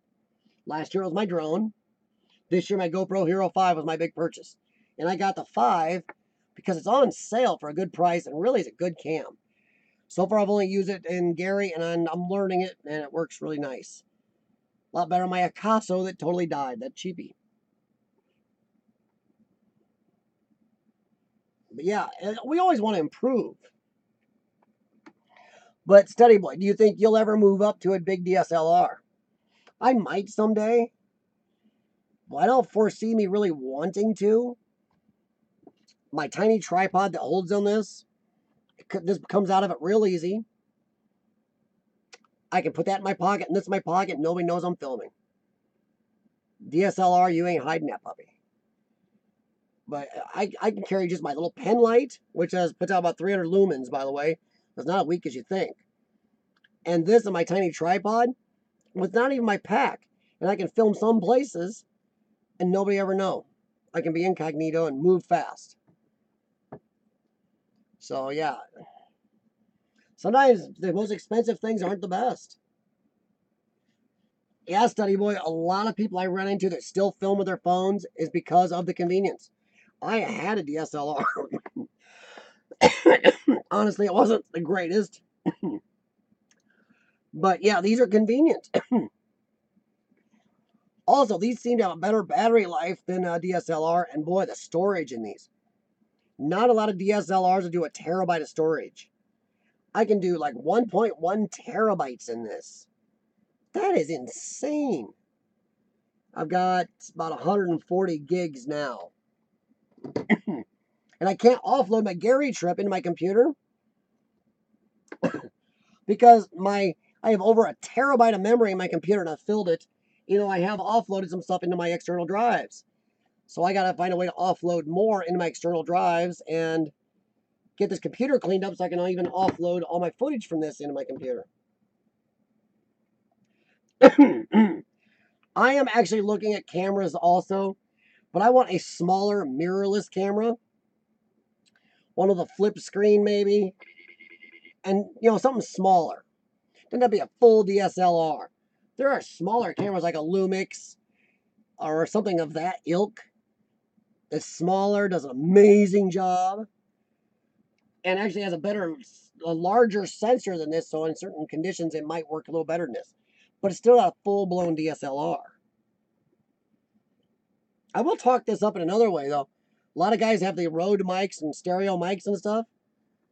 Last year it was my drone. This year my GoPro Hero 5 was my big purchase. And I got the 5 because it's on sale for a good price and really is a good cam. So far I've only used it in Gary and I'm learning it and it works really nice. A lot better than my Akaso that totally died, that cheapie. But yeah, we always want to improve. But study boy, do you think you'll ever move up to a big DSLR? I might someday. Well, I don't foresee me really wanting to. My tiny tripod that holds on this comes out of it real easy. I can put that in my pocket and this in my pocket. Nobody knows I'm filming. DSLR, you ain't hiding that puppy. But I can carry just my little pen light, which puts out about 300 lumens, by the way. It's not as weak as you think. And this and my tiny tripod with not even my pack. And I can film some places and nobody ever know. I can be incognito and move fast. So yeah. Sometimes the most expensive things aren't the best. Yeah, study boy, a lot of people I run into that still film with their phones is because of the convenience. I had a DSLR. Honestly, it wasn't the greatest. But yeah, these are convenient. Also, these seem to have a better battery life than a DSLR. And boy, the storage in these. Not a lot of DSLRs will do a terabyte of storage. I can do like 1.1 terabytes in this. That is insane. I've got about 140 gigs now. And I can't offload my Gary trip into my computer because I I have over a terabyte of memory in my computer, and I've filled it. You know, I have offloaded some stuff into my external drives. So I got to find a way to offload more into my external drives and get this computer cleaned up so I can even offload all my footage from this into my computer. I am actually looking at cameras also, but I want a smaller mirrorless camera. One with a flip screen maybe. And, you know, something smaller. Doesn't have to be a full DSLR. There are smaller cameras like a Lumix or something of that ilk. It's smaller, does an amazing job, and actually has a larger sensor than this, so in certain conditions it might work a little better than this. But it's still not a full-blown DSLR. I will talk this up in another way, though. A lot of guys have the Rode mics and stereo mics and stuff.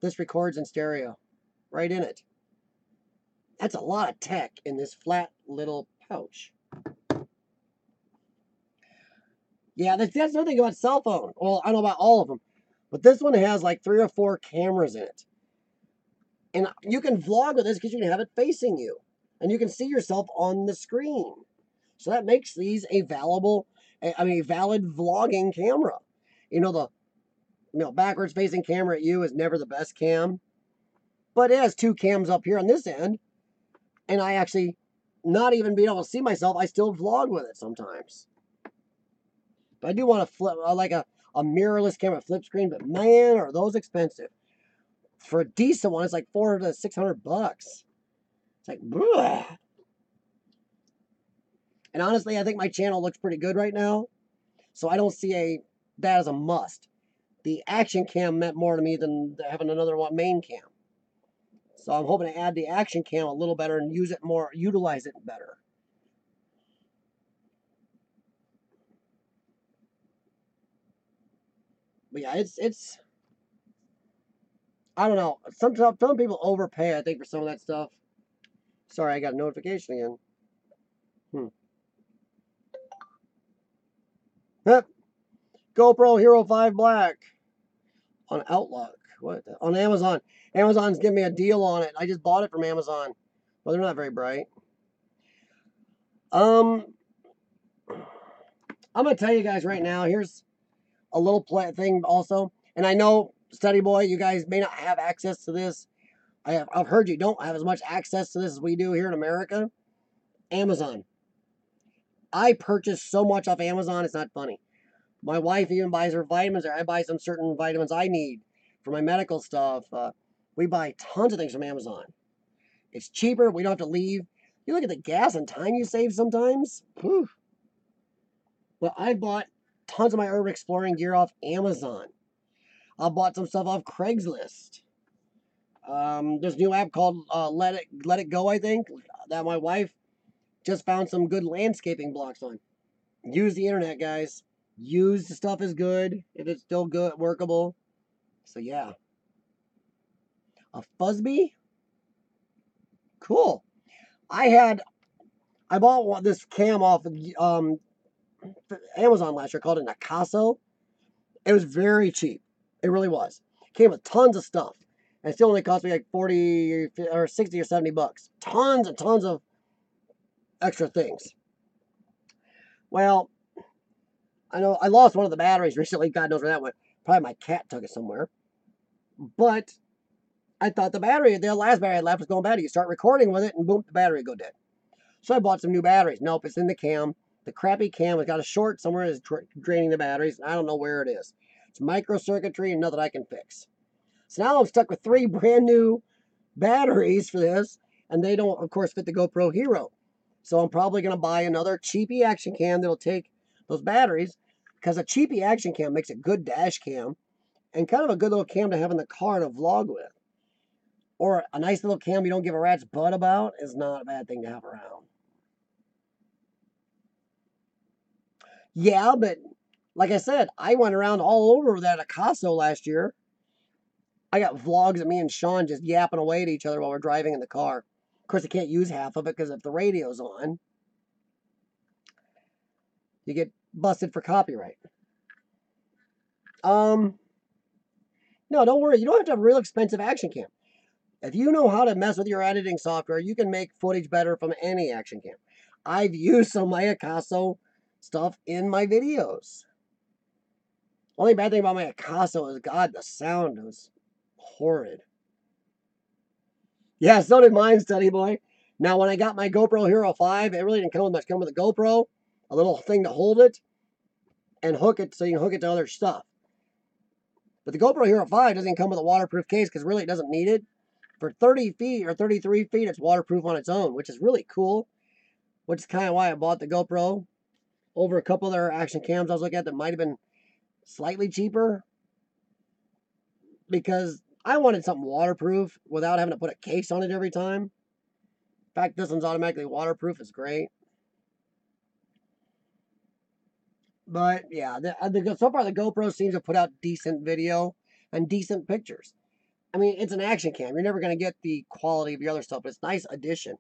This records in stereo, right in it. That's a lot of tech in this flat little pouch. Yeah, that's another thing about cell phone. Well, I don't know about all of them, but this one has like 3 or 4 cameras in it. And you can vlog with this because you can have it facing you. And you can see yourself on the screen. So that makes these a valid vlogging camera. The backwards facing camera at you is never the best cam. But it has 2 cams up here on this end. And I actually, not even being able to see myself, I still vlog with it sometimes. But I do want to flip, like a mirrorless camera flip screen, but man, are those expensive. For a decent one, it's like $400 to $600. It's like, bleh. And honestly, I think my channel looks pretty good right now. So I don't see that as a must. The action cam meant more to me than having another one main cam. So I'm hoping to add the action cam a little better and utilize it better. But yeah, it's I don't know. Some people overpay, I think, for some of that stuff. Sorry, I got a notification again. Yep. GoPro Hero 5 Black on Outlook. On Amazon. Amazon's giving me a deal on it. I just bought it from Amazon. Well, they're not very bright. I'm gonna tell you guys right now. Here's a little thing also, and I know, Study Boy, you guys may not have access to this. I've heard you don't have as much access to this as we do here in America. Amazon. I purchase so much off Amazon, it's not funny. My wife even buys her vitamins there. I buy some certain vitamins I need for my medical stuff. We buy tons of things from Amazon. It's cheaper. We don't have to leave. You look at the gas and time you save sometimes. Whew. Well, I bought tons of my urban exploring gear off Amazon. I bought some stuff off Craigslist. There's a new app called Let It Go, I think, that my wife just found some good landscaping blocks on. Use the internet, guys. Use the stuff is good if it's still good, workable. So yeah. A Fuzzbee? Cool. I bought this cam off of Amazon last year, called it Nakaso. It was very cheap. It really was. Came with tons of stuff. And it still only cost me like 40 or 60 or 70 bucks. Tons and tons of extra things. Well, I know I lost one of the batteries recently. God knows where that went. Probably my cat took it somewhere. But I thought the last battery I left was going bad. You start recording with it and boom, the battery would go dead. So I bought some new batteries. Nope, it's in the cam. The crappy cam has got a short somewhere. It's draining the batteries. I don't know where it is. It's microcircuitry and nothing I can fix. So now I'm stuck with 3 brand new batteries for this, and they don't, of course, fit the GoPro Hero. So I'm probably going to buy another cheapy action cam that'll take those batteries, because a cheapy action cam makes a good dash cam and kind of a good little cam to have in the car to vlog with. Or a nice little cam you don't give a rat's butt about is not a bad thing to have around. Yeah, but like I said, I went around all over that Picasso last year. I got vlogs of me and Shawn just yapping away at each other while we're driving in the car. Of course, I can't use half of it because if the radio's on, you get busted for copyright. No, don't worry. You don't have to have a real expensive action cam. If you know how to mess with your editing software, you can make footage better from any action cam. I've used some of my Akaso stuff in my videos. Only bad thing about my Akaso is, God, the sound was horrid. Yeah, so did mine, Study Boy. Now, when I got my GoPro Hero 5, it really didn't come with much. It came with a GoPro, a little thing to hold it, and hook it so you can hook it to other stuff. But the GoPro Hero 5 doesn't come with a waterproof case because really it doesn't need it. For 30 feet or 33 feet, it's waterproof on its own, which is really cool. Which is kind of why I bought the GoPro over a couple other action cams I was looking at that might have been slightly cheaper. Because I wanted something waterproof without having to put a case on it every time. In fact, this one's automatically waterproof. It's great. But yeah, so far the GoPro seems to put out decent video and decent pictures. I mean, it's an action cam. You're never going to get the quality of your other stuff, but it's a nice addition.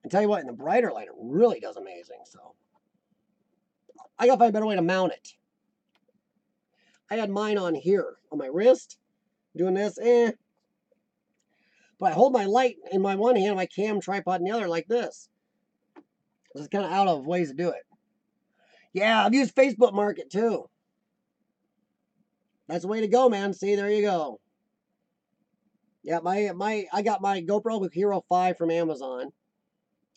And tell you what, in the brighter light, it really does amazing. So I got to find a better way to mount it. I had mine on here, on my wrist, doing this, But I hold my light in my one hand, my cam tripod in the other, like this. This is kind of out of ways to do it. Yeah, I've used Facebook Market too. That's the way to go, man. See, there you go. Yeah, I got my GoPro Hero 5 from Amazon,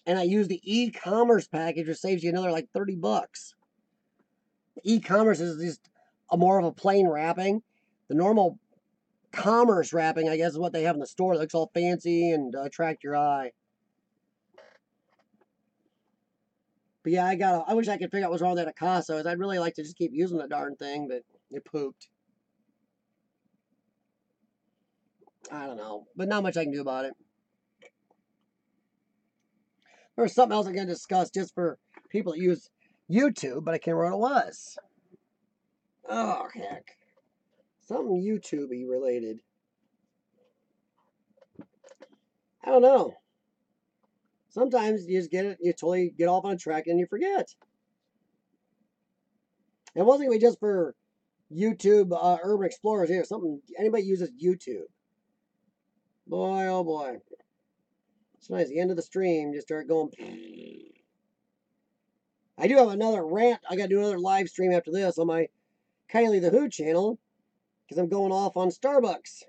and I used the e-commerce package, which saves you another like $30. E-commerce is just a more of a plain wrapping. The normal commerce wrapping, I guess, is what they have in the store. It looks all fancy and attract your eye. But yeah, I wish I could figure out what's wrong with that Akaso. I'd really like to just keep using the darn thing, but it pooped. I don't know, but not much I can do about it. There's something else I'm going to discuss just for people that use YouTube, but I can't remember what it was. Oh, heck. Something YouTube-y related. I don't know. Sometimes you just get it, you totally get off on a track and you forget. It wasn't going to be just for YouTube urban explorers here. Something, anybody uses YouTube. Boy, oh boy. It's nice. The end of the stream, just start going. I do have another rant. I got to do another live stream after this on my Kylie the Who channel because I'm going off on Starbucks.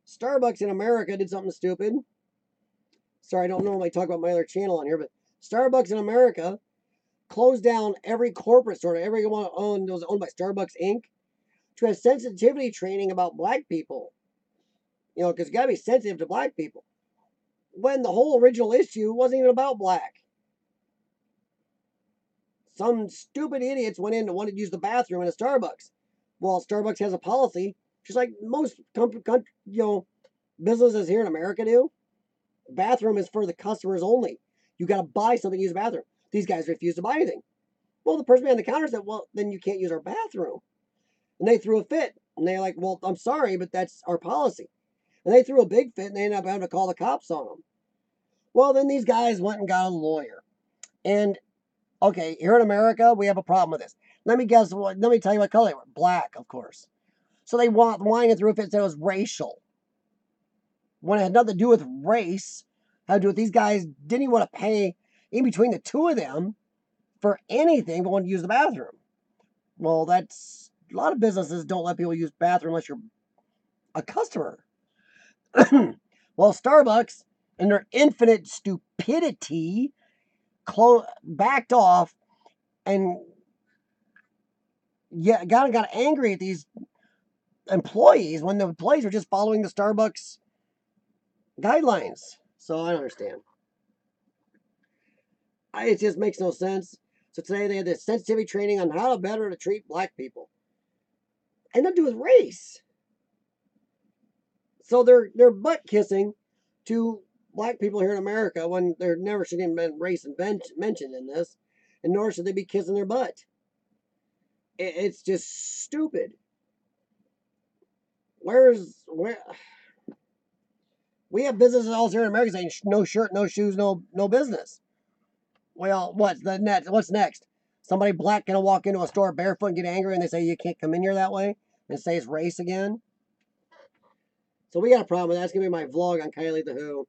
Starbucks in America did something stupid. Sorry, I don't normally talk about my other channel on here, but Starbucks in America closed down every corporate store, everyone was owned by Starbucks Inc. to have sensitivity training about black people. You know, because you got to be sensitive to black people. When the whole original issue wasn't even about black. Some stupid idiots went in and wanted to use the bathroom in a Starbucks. Well, Starbucks has a policy, just like most businesses here in America do. Bathroom is for the customers only. You got to buy something to use the bathroom. These guys refuse to buy anything. Well, the person behind the counter said, well, then you can't use our bathroom. And they threw a fit. And they're like, well, I'm sorry, but that's our policy. And they threw a big fit, and they ended up having to call the cops on them. Well, then these guys went and got a lawyer. And, okay, here in America, we have a problem with this. Let me tell you what color they were. Black, of course. So they whined and threw a fit and said it was racial. When it had nothing to do with race, had to do with these guys didn't even want to pay in between the two of them for anything but wanted to use the bathroom. Well, that's a lot of businesses don't let people use the bathroom unless you're a customer. Well, Starbucks, in their infinite stupidity, backed off and got angry at these employees when the employees were just following the Starbucks guidelines. So I don't understand. It just makes no sense. So today they had this sensitivity training on how better to treat black people. And nothing to do with race. So they're butt kissing to black people here in America when there never should have been race mentioned in this, and nor should they be kissing their butt. It's just stupid. We have businesses all here in America saying no shirt, no shoes, no business. Well, what's next? Somebody black gonna walk into a store barefoot and get angry and they say you can't come in here that way and say it's race again? So we got a problem with that. That's going to be my vlog on Kylie the Who.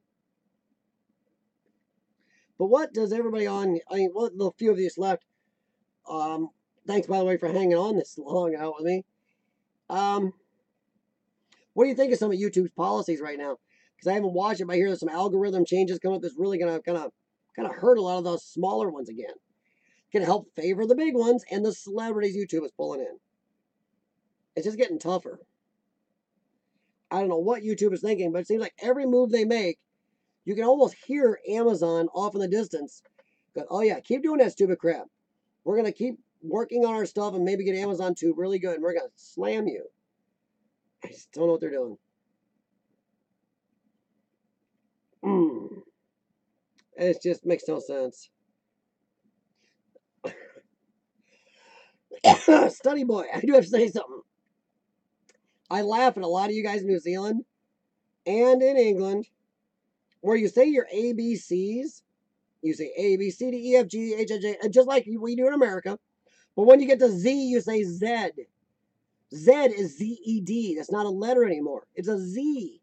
But what does everybody on, I mean, what the few of you left, thanks, by the way, for hanging on this long out with me. What do you think of some of YouTube's policies right now? Because I haven't watched it, but I hear there's some algorithm changes coming up that's really going to kind of hurt a lot of those smaller ones again. Going to help favor the big ones and the celebrities YouTube is pulling in. It's just getting tougher. I don't know what YouTube is thinking, but it seems like every move they make, you can almost hear Amazon off in the distance. Go, oh yeah, keep doing that stupid crap. We're going to keep working on our stuff and maybe get Amazon Tube really good, and we're going to slam you. I just don't know what they're doing. It just makes no sense. Study boy, I do have to say something. I laugh at a lot of you guys in New Zealand and in England where you say your ABCs. You say A, B, C, D, E, F, G, H, I, J, and just like we do in America. But when you get to Z, you say Z. Z is Z-E-D. That's not a letter anymore. It's a Z.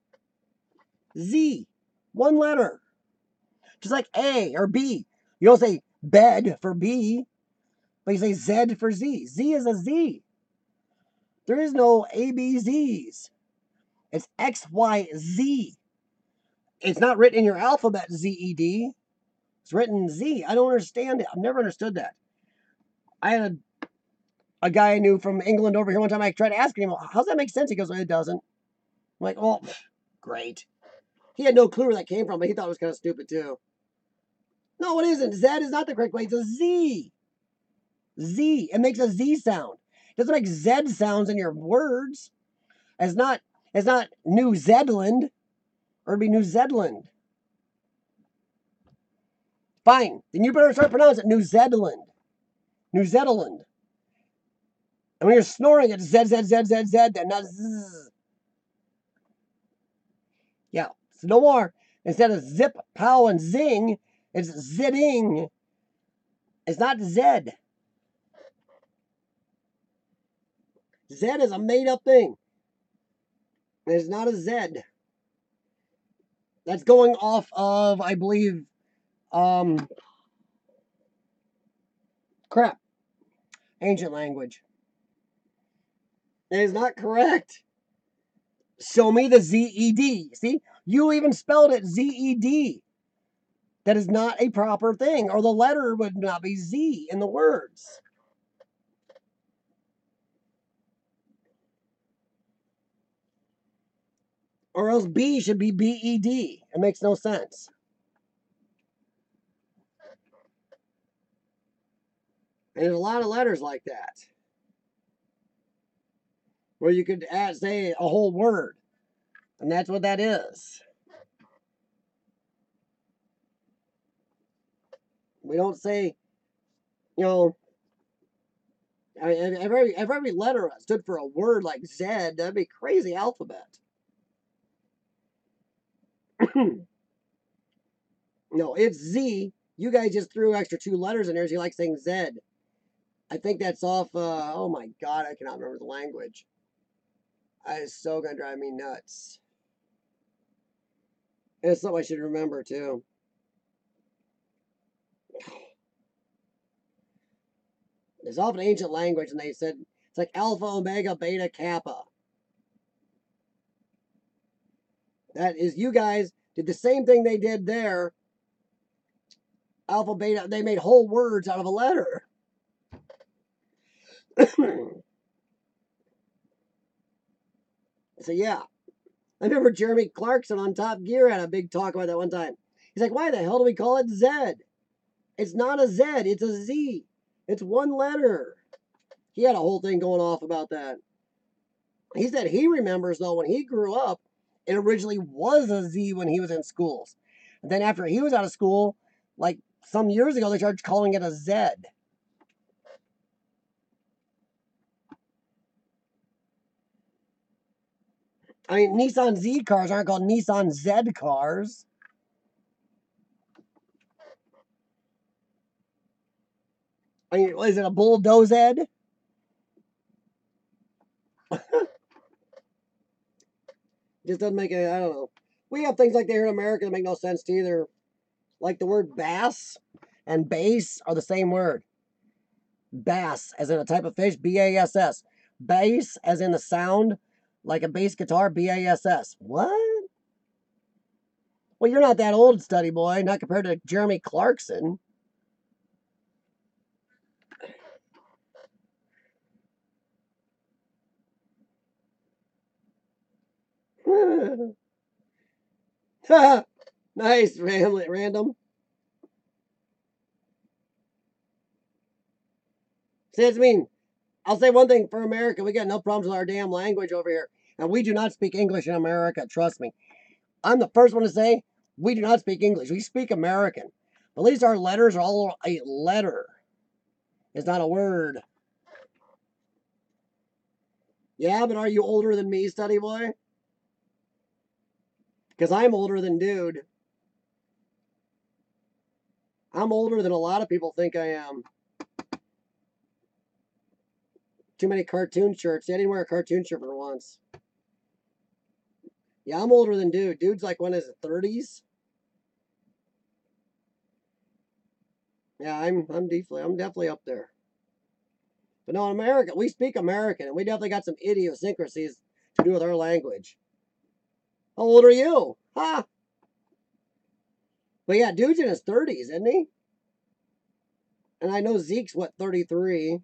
Z. One letter. Just like A or B. You don't say bed for B, but you say Z for Z. Z is a Z. There is no ABZs. It's XYZ. It's not written in your alphabet ZED. It's written Z. I don't understand it. I've never understood that. I had a guy I knew from England over here one time. I tried asking him, how does that make sense? He goes, well, it doesn't. I'm like, well, great. He had no clue where that came from, but he thought it was kind of stupid too. No, it isn't. Z is not the correct way. It's a Z. Z. It makes a Z sound. It doesn't make Z sounds in your words. It's not New Zealand, or it'd be New Zealand. Fine. Then you better start pronouncing it New Zealand. New Zealand. And when you're snoring, it's Z, Z, Z, Z, Z, then not Z. Yeah. So no more. Instead of zip, pow, and zing, it's zidding. It's not Z. Z is a made-up thing. It's not a Z. That's going off of, I believe, crap. Ancient language. It is not correct. Show me the Z-E-D. See? You even spelled it Z-E-D. That is not a proper thing. Or the letter would not be Z in the words. Or else B should be B-E-D. It makes no sense. And there's a lot of letters like that. Where you could say a whole word. And that's what that is. We don't say, you know, I mean, if every letter stood for a word like Z, that'd be crazy alphabet. No, it's Z. You guys just threw extra 2 letters in there. So you like saying Z. I think that's off, oh my God, I cannot remember the language. It's so going to drive me nuts. And it's something I should remember, too. It's off an ancient language, and they said, it's like Alpha, Omega, Beta, Kappa. That is, you guys did the same thing they did there. Alpha, Beta, they made whole words out of a letter. So, yeah. I remember Jeremy Clarkson on Top Gear had a big talk about that one time. He's like, why the hell do we call it Z? It's not a Z, it's a Z. It's one letter. He had a whole thing going off about that. He said he remembers, though, when he grew up, it originally was a Z when he was in schools. And then after he was out of school, like some years ago, they started calling it a Z. I mean, Nissan Z cars aren't called Nissan Z cars. I mean, is it a bulldoze Ed? Just doesn't make any, I don't know. We have things like that here in America that make no sense to either. Like the word bass and bass are the same word. Bass, as in a type of fish, B-A-S-S. Bass, as in the sound, like a bass guitar, B-A-S-S. What? Well, you're not that old, study boy, not compared to Jeremy Clarkson. Nice, random. See, I mean, I'll say one thing for America, we got no problems with our damn language over here. And we do not speak English in America, trust me. I'm the first one to say we do not speak English. We speak American. At least our letters are all a letter. It's not a word. Yeah, but are you older than me, study boy? Because I'm older than dude. I'm older than a lot of people think I am. Too many cartoon shirts. I didn't wear a cartoon shirt for once. Yeah, I'm older than dude. Dude's like when his 30s. Yeah, I'm definitely up there. But no, in America, we speak American, and we definitely got some idiosyncrasies to do with our language. How old are you? Ha! But yeah, dude's in his 30s, isn't he? And I know Zeke's, what, 33?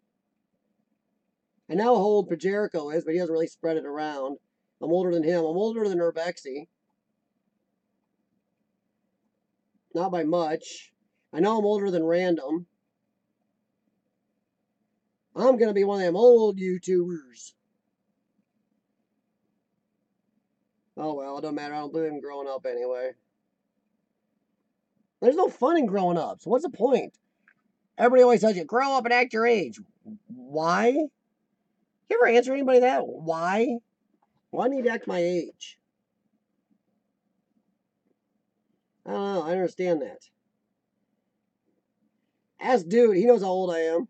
I know how old Pajerico is, but he doesn't really spread it around. I'm older than him. I'm older than Urbexy. Not by much. I know I'm older than Random. I'm going to be one of them old YouTubers. Oh, well, it don't matter. I don't believe in growing up anyway. There's no fun in growing up. So what's the point? Everybody always tells you, grow up and act your age. Why? You ever answer anybody that? Why? Why need to act my age? I don't know. I understand that. Ask dude. He knows how old I am.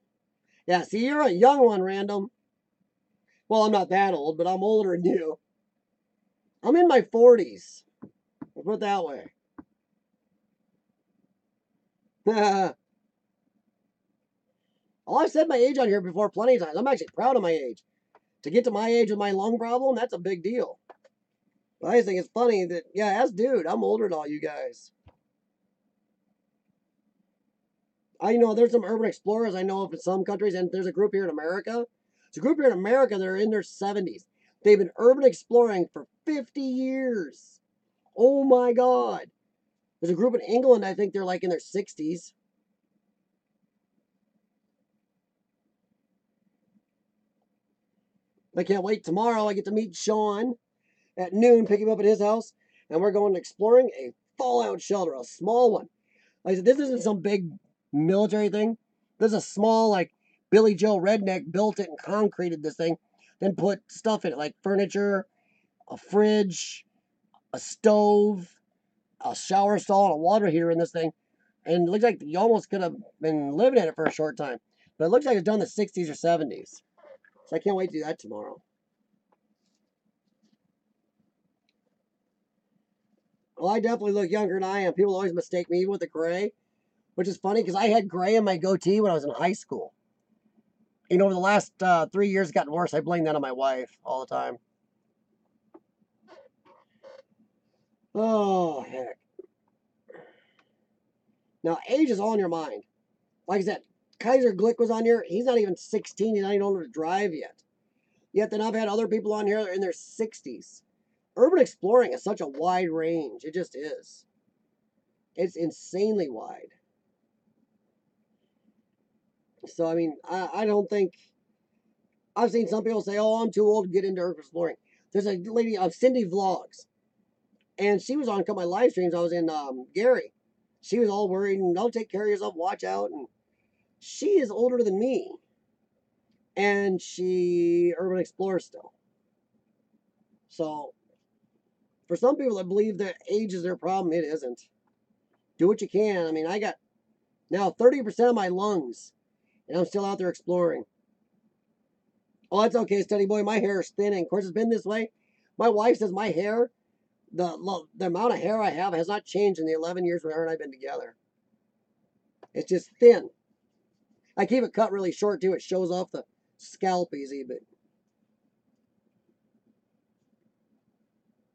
Yeah, see, you're a young one, Random. Well, I'm not that old, but I'm older than you. I'm in my 40s. Let's put it that way. Oh, I've said my age on here before plenty of times. I'm actually proud of my age. To get to my age with my lung problem, that's a big deal. But I just think it's funny that, yeah, as dude, I'm older than all you guys. I know there's some urban explorers I know of in some countries, and there's a group here in America. There's a group here in America that are in their 70s. They've been urban exploring for 50 years. Oh my God. There's a group in England, I think they're like in their 60s. I can't wait. Tomorrow I get to meet Shawn at noon, pick him up at his house, and we're going exploring a fallout shelter, a small one. Like I said, this isn't some big military thing. This is a small, like, Billy Joe redneck built it and concreted this thing, then put stuff in it, like furniture, a fridge, a stove, a shower stall, and a water heater in this thing. And it looks like you almost could have been living in it for a short time. But it looks like it's done in the 60s or 70s. So I can't wait to do that tomorrow. Well, I definitely look younger than I am. People always mistake me with the gray, which is funny because I had gray in my goatee when I was in high school. You know, over the last 3 years, it's gotten worse. I blame that on my wife all the time. Oh, heck. Now, age is all in your mind. Like I said, Kaiser Glick was on here. He's not even 16. He's not even old to drive yet. Yet then I've had other people on here that are in their 60s. Urban exploring is such a wide range. It just is. It's insanely wide. So, I mean, I don't think... I've seen some people say, oh, I'm too old to get into urban exploring. There's a lady, Cindy Vlogs, and she was on a couple of my live streams. I was in Gary. She was all worried, and don't take care of yourself, watch out. And she is older than me. And she urban explores still. So, for some people that believe that age is their problem, it isn't. Do what you can. I mean, I got now 30% of my lungs, and I'm still out there exploring. Oh, that's okay, study boy. My hair is thinning. Of course, it's been this way. My wife says my hair the amount of hair I have has not changed in the 11 years her and I've been together. It's just thin. I keep it cut really short too. It shows off the scalp easy, but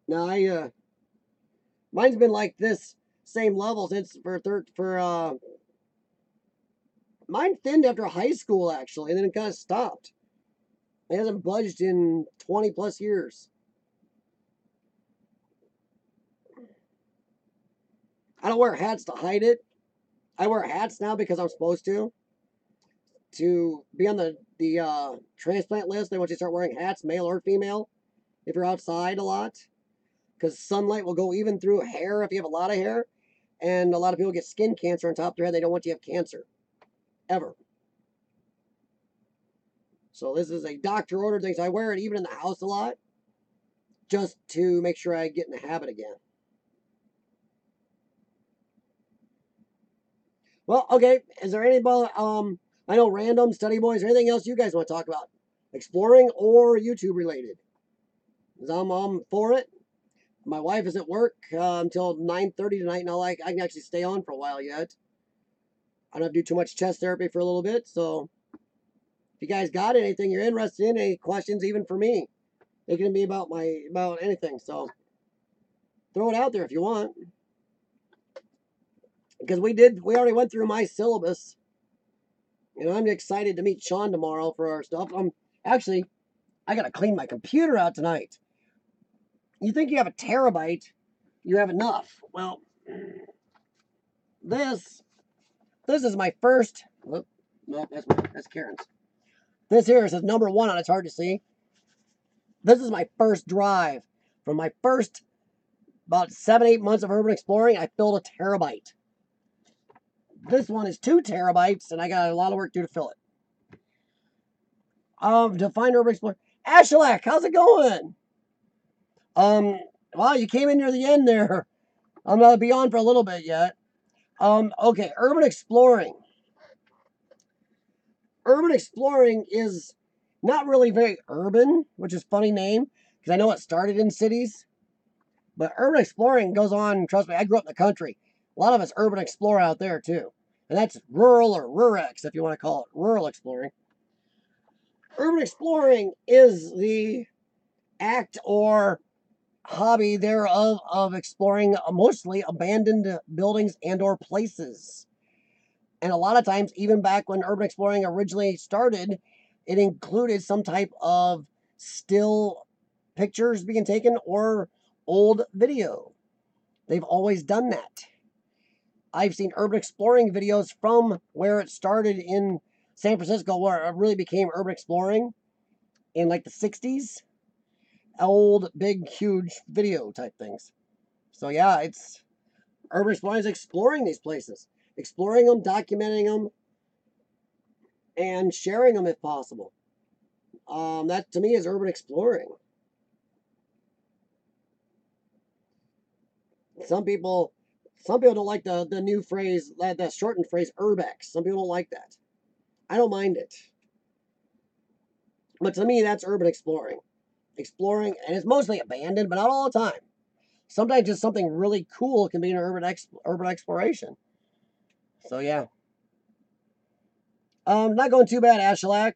no, mine's been like this same level since mine thinned after high school actually, and then it kind of stopped. It hasn't budged in 20 plus years. I don't wear hats to hide it. I wear hats now because I'm supposed to be on the transplant list. They want you to start wearing hats, male or female, if you're outside a lot, because sunlight will go even through hair if you have a lot of hair, and a lot of people get skin cancer on top of their head. They don't want you to have cancer, ever. So this is a doctor ordered thing. So I wear it even in the house a lot, just to make sure I get in the habit again. Well, okay. Is there anybody? I know random study boys or anything else you guys want to talk about, exploring or YouTube related? 'Cause I'm for it. My wife is at work until 9:30 tonight, and I can actually stay on for a while yet. I don't have to do too much chest therapy for a little bit. So if you guys got anything you're interested in, any questions, even for me, it can be about anything. So throw it out there if you want, because we already went through my syllabus. And I'm excited to meet Shawn tomorrow for our stuff. Actually, I gotta clean my computer out tonight. You think you have a terabyte, you have enough. Well, this is my first. Whoop, no, that's Karen's. This here says number 1 on. It's hard to see. This is my first drive. From my first about 7-8 months of urban exploring, I filled a terabyte. This one is 2 terabytes, and I got a lot of work to do to fill it. To find urban exploring. Ashalak, how's it going? Well, you came in near the end there. I'm gonna be on for a little bit yet. Okay, urban exploring. Urban exploring is not really very urban, which is a funny name because I know it started in cities. But urban exploring goes on. Trust me, I grew up in the country. A lot of us urban explore out there too, and that's rural or rurex if you want to call it rural exploring. Urban exploring is the act or hobby thereof of exploring mostly abandoned buildings and or places. And a lot of times, even back when urban exploring originally started, it included some type of still pictures being taken or old video. They've always done that. I've seen urban exploring videos from where it started in San Francisco, where it really became urban exploring in like the 60s. Old, big, huge video type things. So yeah, it's urban exploring is exploring these places, exploring them, documenting them, and sharing them if possible. That to me is urban exploring. Some people, don't like the new phrase, that shortened phrase, urbex. Some people don't like that. I don't mind it, but to me, that's urban exploring. Exploring, and it's mostly abandoned, but not all the time. Sometimes just something really cool can be an urban exploration. So yeah. Not going too bad, Ashalak.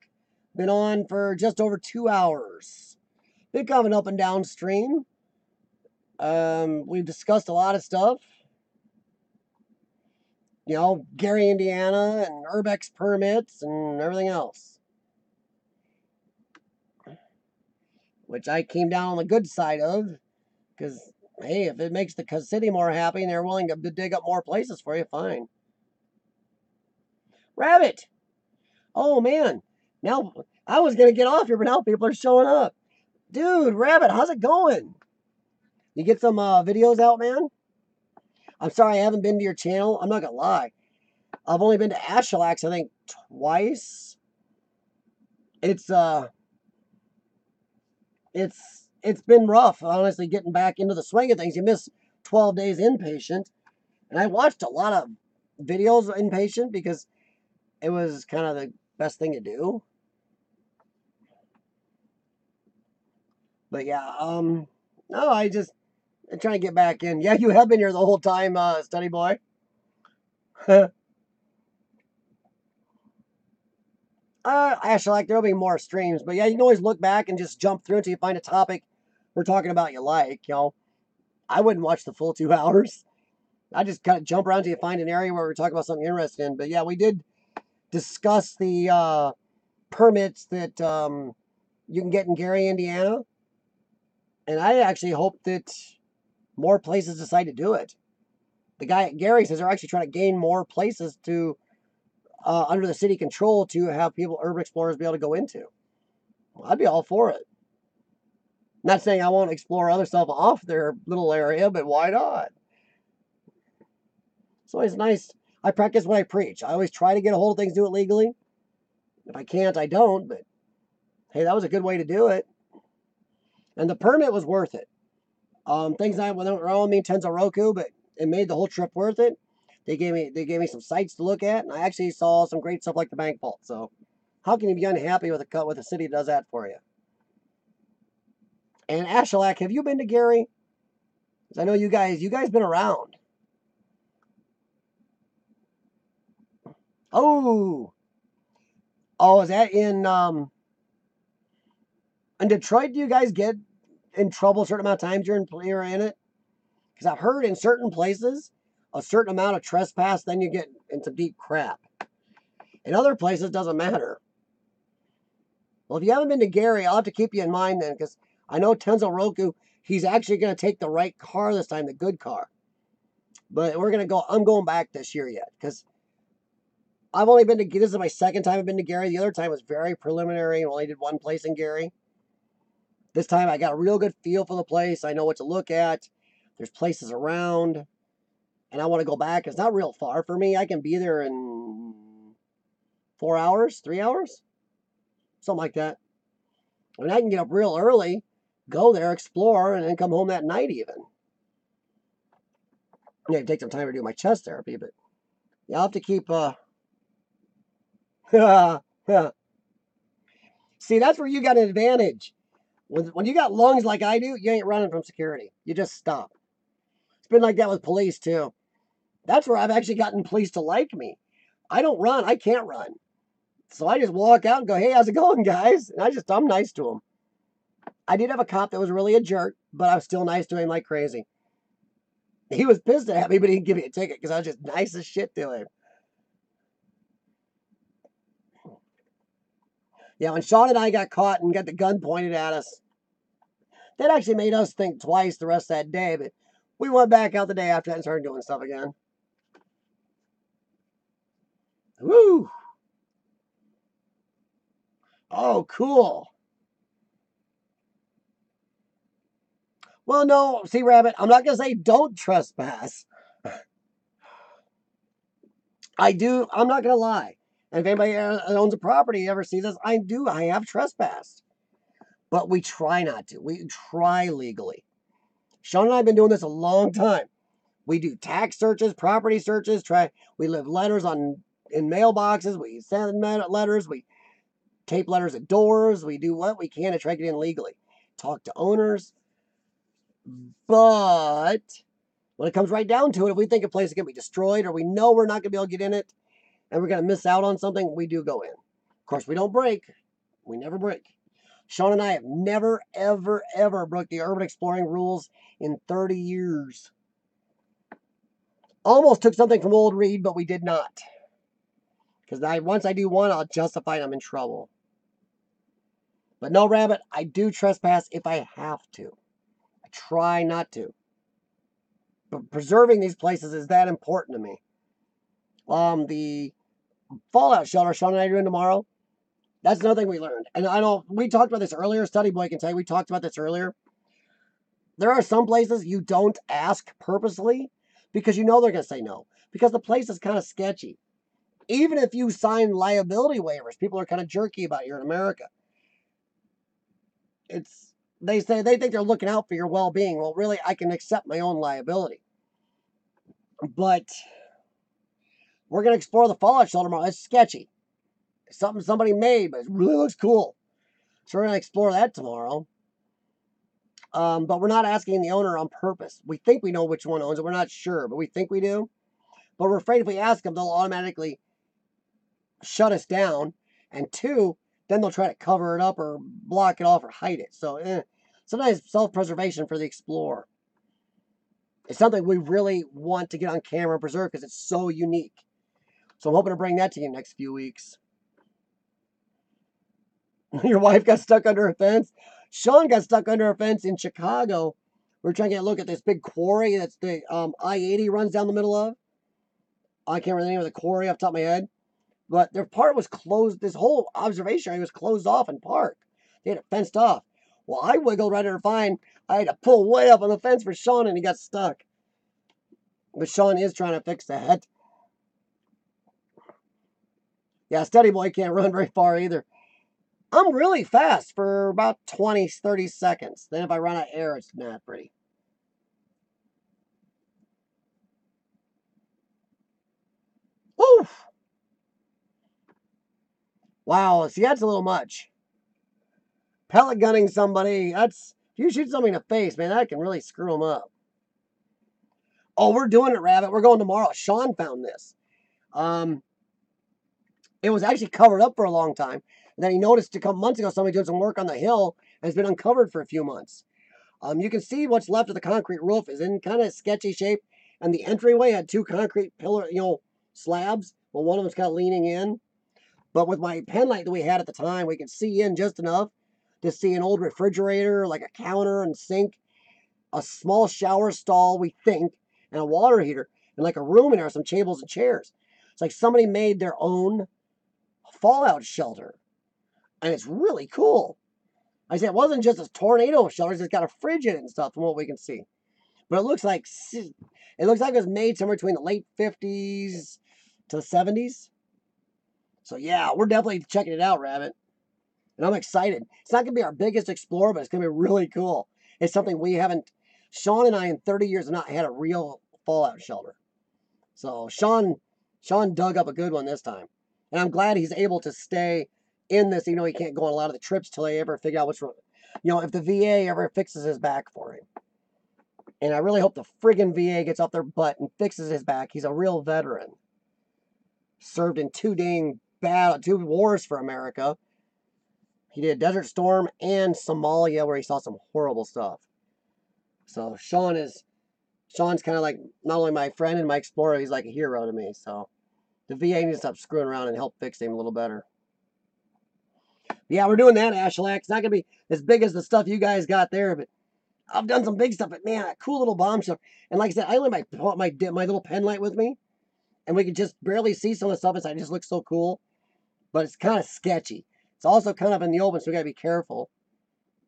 Been on for just over 2 hours. Been coming up and downstream. We've discussed a lot of stuff. You know, Gary, Indiana, and Urbex permits and everything else. Which I came down on the good side of, because, hey, if it makes the city more happy and they're willing to dig up more places for you, fine. Rabbit! Oh, man. Now, I was going to get off here, but now people are showing up. Dude, Rabbit, how's it going? You get some videos out, man? I'm sorry I haven't been to your channel. I'm not going to lie. I've only been to Ashalak's, I think, twice. It's been rough, honestly, getting back into the swing of things. You miss 12 days inpatient. And I watched a lot of videos inpatient because it was kind of the best thing to do. But yeah, no, I'm trying to get back in. Yeah, you have been here the whole time, study boy. Actually, like there'll be more streams, but yeah, you can always look back and just jump through until you find a topic we're talking about you like. I wouldn't watch the full 2 hours. I just kind of jump around till you find an area where we're talking about something you're interested in. But yeah, we did discuss the permits that you can get in Gary, Indiana, and I actually hope that more places decide to do it. The guy at Gary says they're actually trying to gain more places to under the city control to have urban explorers, be able to go into. Well, I'd be all for it. Not saying I won't explore other stuff off their little area, but why not? It's always nice. I practice what I preach. I always try to get a hold of things, do it legally. If I can't, I don't. But hey, that was a good way to do it. And the permit was worth it. Things I were on me Tenzo-Roku, but it made the whole trip worth it. They gave me some sites to look at, and I actually saw some great stuff like the bank vault. So, how can you be unhappy with a city that does that for you? And Ashalak, have you been to Gary? Because I know you guys been around. Oh, is that in Detroit? Do you guys get in trouble a certain amount of times you're in it? Because I've heard in certain places, a certain amount of trespass, then you get in some deep crap. In other places, it doesn't matter. Well, if you haven't been to Gary, I'll have to keep you in mind then, because I know Tenzo-Roku, he's actually going to take the right car this time, the good car. But I'm going back this year yet, because I've only been to, this is my second time I've been to Gary. The other time was very preliminary and only did one place in Gary. This time I got a real good feel for the place. I know what to look at. There's places around. And I want to go back. It's not real far for me. I can be there in 4 hours, 3 hours, something like that. I mean, I can get up real early, go there, explore, and then come home that night even. I need to take some time to do my chest therapy, but yeah, I'll have to keep, see, that's where you got an advantage. When you got lungs like I do, you ain't running from security. You just stop. It's been like that with police, too. That's where I've actually gotten police to like me. I don't run. I can't run. So I just walk out and go, hey, how's it going, guys? And I'm nice to them. I did have a cop that was really a jerk, but I was still nice to him like crazy. He was pissed at me, but he didn't give me a ticket because I was just nice as shit to him. Yeah, when Shawn and I got caught and got the gun pointed at us, that actually made us think twice the rest of that day, but we went back out the day after that and started doing stuff again. Woo! Oh, cool. Well, no, see, Rabbit, I'm not going to say don't trespass. I'm not going to lie. And if anybody owns a property ever sees this, I have trespassed. But we try not to. We try legally. Shawn and I have been doing this a long time. We do tax searches, property searches, we leave letters in mailboxes, we send letters, we tape letters at doors, we do what we can to try to get in legally. Talk to owners. But when it comes right down to it, if we think a place is going to be destroyed or we know we're not going to be able to get in it and we're going to miss out on something, we do go in. Of course, we don't break. We never break. Shawn and I have never, ever, ever broke the urban exploring rules in 30 years. Almost took something from Old Reed, but we did not. Because once I do one, I'll justify it, I'm in trouble. But no, Rabbit, I do trespass if I have to. I try not to. But preserving these places is that important to me. The fallout shelter Shawn and I are doing tomorrow, that's another thing we learned. And I know we talked about this earlier. Study Boy can tell you we talked about this earlier. There are some places you don't ask purposely because you know they're going to say no. Because the place is kind of sketchy. Even if you sign liability waivers, people are kind of jerky about it here in America. They think they're looking out for your well-being. Well, really, I can accept my own liability. But we're going to explore the fallout shelter tomorrow. It's sketchy. It's something somebody made, but it really looks cool. So we're going to explore that tomorrow. But we're not asking the owner on purpose. We think we know which one owns it. We're not sure, but we think we do. But we're afraid if we ask them, they'll automatically shut us down. And two, then they'll try to cover it up or block it off or hide it. So sometimes self-preservation for the explorer. It's something we really want to get on camera and preserve because it's so unique. So I'm hoping to bring that to you next few weeks. Your wife got stuck under a fence? Shawn got stuck under a fence in Chicago. We're trying to get a look at this big quarry that's the I-80 runs down the middle of. I can't remember the name of the quarry off the top of my head. But their part was closed. This whole observation area was closed off and parked. They had it fenced off. Well, I wiggled right under fine. I had to pull way up on the fence for Shawn, and he got stuck. But Shawn is trying to fix that. Yeah, Steady Boy can't run very far either. I'm really fast for about 20, 30 seconds. Then if I run out of air, it's not pretty. Oof! Wow, see, that's a little much. Pellet gunning somebody, that's... If you shoot somebody in the face, man, that can really screw them up. Oh, we're doing it, Rabbit. We're going tomorrow. Shawn found this. It was actually covered up for a long time. And then he noticed a couple months ago somebody doing some work on the hill, and it's been uncovered for a few months. You can see what's left of the concrete roof is in kind of sketchy shape, and the entryway had two concrete pillar, slabs. Well, one of them's kind of leaning in. But with my pen light that we had at the time, we could see in just enough to see an old refrigerator, like a counter and sink, a small shower stall, we think, and a water heater, and like a room in there, some tables and chairs. It's like somebody made their own fallout shelter, and it's really cool. I said it wasn't just a tornado shelter; it's got a fridge in it and stuff, from what we can see. But it looks like it was made somewhere between the late 50s to the 70s. So yeah, we're definitely checking it out, Rabbit. And I'm excited. It's not going to be our biggest explorer, but it's going to be really cool. It's something we haven't... Shawn and I in 30 years have not had a real fallout shelter. So Shawn dug up a good one this time. And I'm glad he's able to stay in this. He can't go on a lot of the trips till they ever figure out what's wrong. If the VA ever fixes his back for him. And I really hope the friggin' VA gets off their butt and fixes his back. He's a real veteran. Served in two wars for America. He did Desert Storm and Somalia, where he saw some horrible stuff. So Shawn's kind of like not only my friend and my explorer, he's like a hero to me. So the VA needs to stop screwing around and help fix him a little better. Yeah, we're doing that, Ashlack. It's not going to be as big as the stuff you guys got there, but I've done some big stuff. But man, a cool little bomb shelter. And like I said, I only my little pen light with me, and we could just barely see some of the stuff inside. It just looks so cool, but it's kind of sketchy. It's also kind of in the open, so we got to be careful.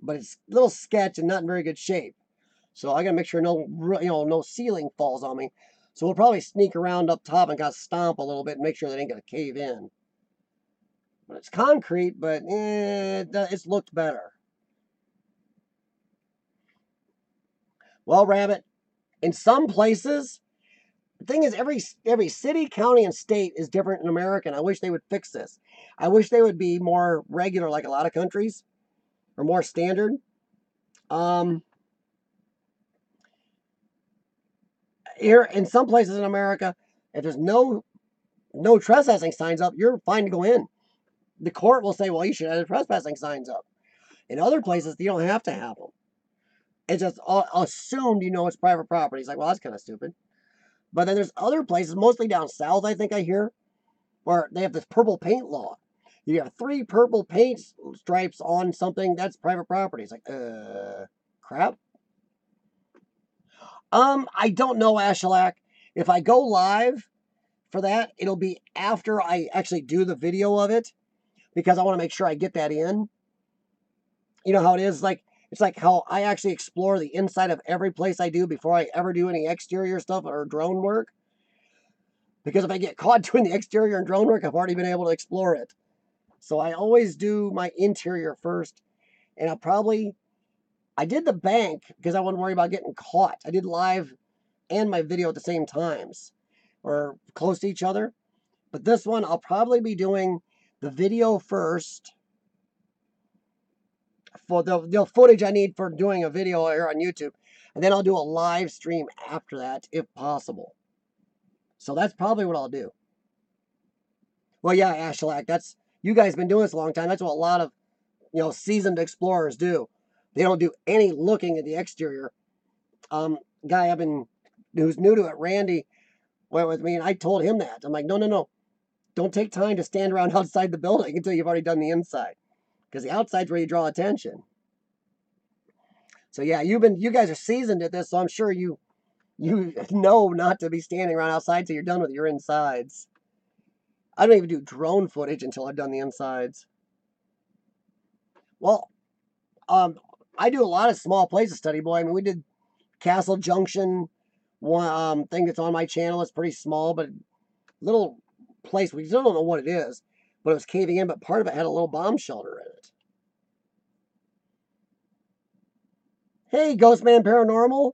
But it's a little sketch and not in very good shape. So I got to make sure no ceiling falls on me. So we'll probably sneak around up top and kind of stomp a little bit and make sure that ain't going to cave in. But it's concrete, but it's looked better. Well, Rabbit, in some places, the thing is every city, county, and state is different in America, and I wish they would fix this. I wish they would be more regular like a lot of countries, or more standard. Here, in some places in America, if there's no trespassing signs up, you're fine to go in. The court will say, well, you should have the trespassing signs up. In other places, you don't have to have them. It's just assumed it's private property. It's like, well, that's kind of stupid. But then there's other places, mostly down south, I think I hear, where they have this purple paint law. You have 3 purple paint stripes on something, that's private property. It's like, crap. I don't know, Ashalak. If I go live for that, it'll be after I actually do the video of it, because I want to make sure I get that in. You know how it is? It's like how I actually explore the inside of every place I do before I ever do any exterior stuff or drone work. Because if I get caught doing the exterior and drone work, I've already been able to explore it. So I always do my interior first. And I did the bank because I wasn't worried about getting caught. I did live and my video at the same times, or close to each other. But this one, I'll probably be doing the video first, for the footage I need for doing a video here on YouTube. And then I'll do a live stream after that, if possible. So that's probably what I'll do. Well, yeah, Ashlak, that's, you guys been doing this a long time. That's what a lot of, seasoned explorers do. They don't do any looking at the exterior. Guy who's new to it, Randy, went with me, and I told him that. I'm like, no. Don't take time to stand around outside the building until you've already done the inside. Because the outside's where you draw attention. So yeah, you guys are seasoned at this, so I'm sure you know not to be standing around outside till you're done with your insides. I don't even do drone footage until I've done the insides. Well, I do a lot of small places study, boy. I mean, we did Castle Junction, one thing that's on my channel. It's pretty small, but little place. We still don't know what it is, but it was caving in. But part of it had a little bomb shelter in it. Hey, Ghostman Paranormal.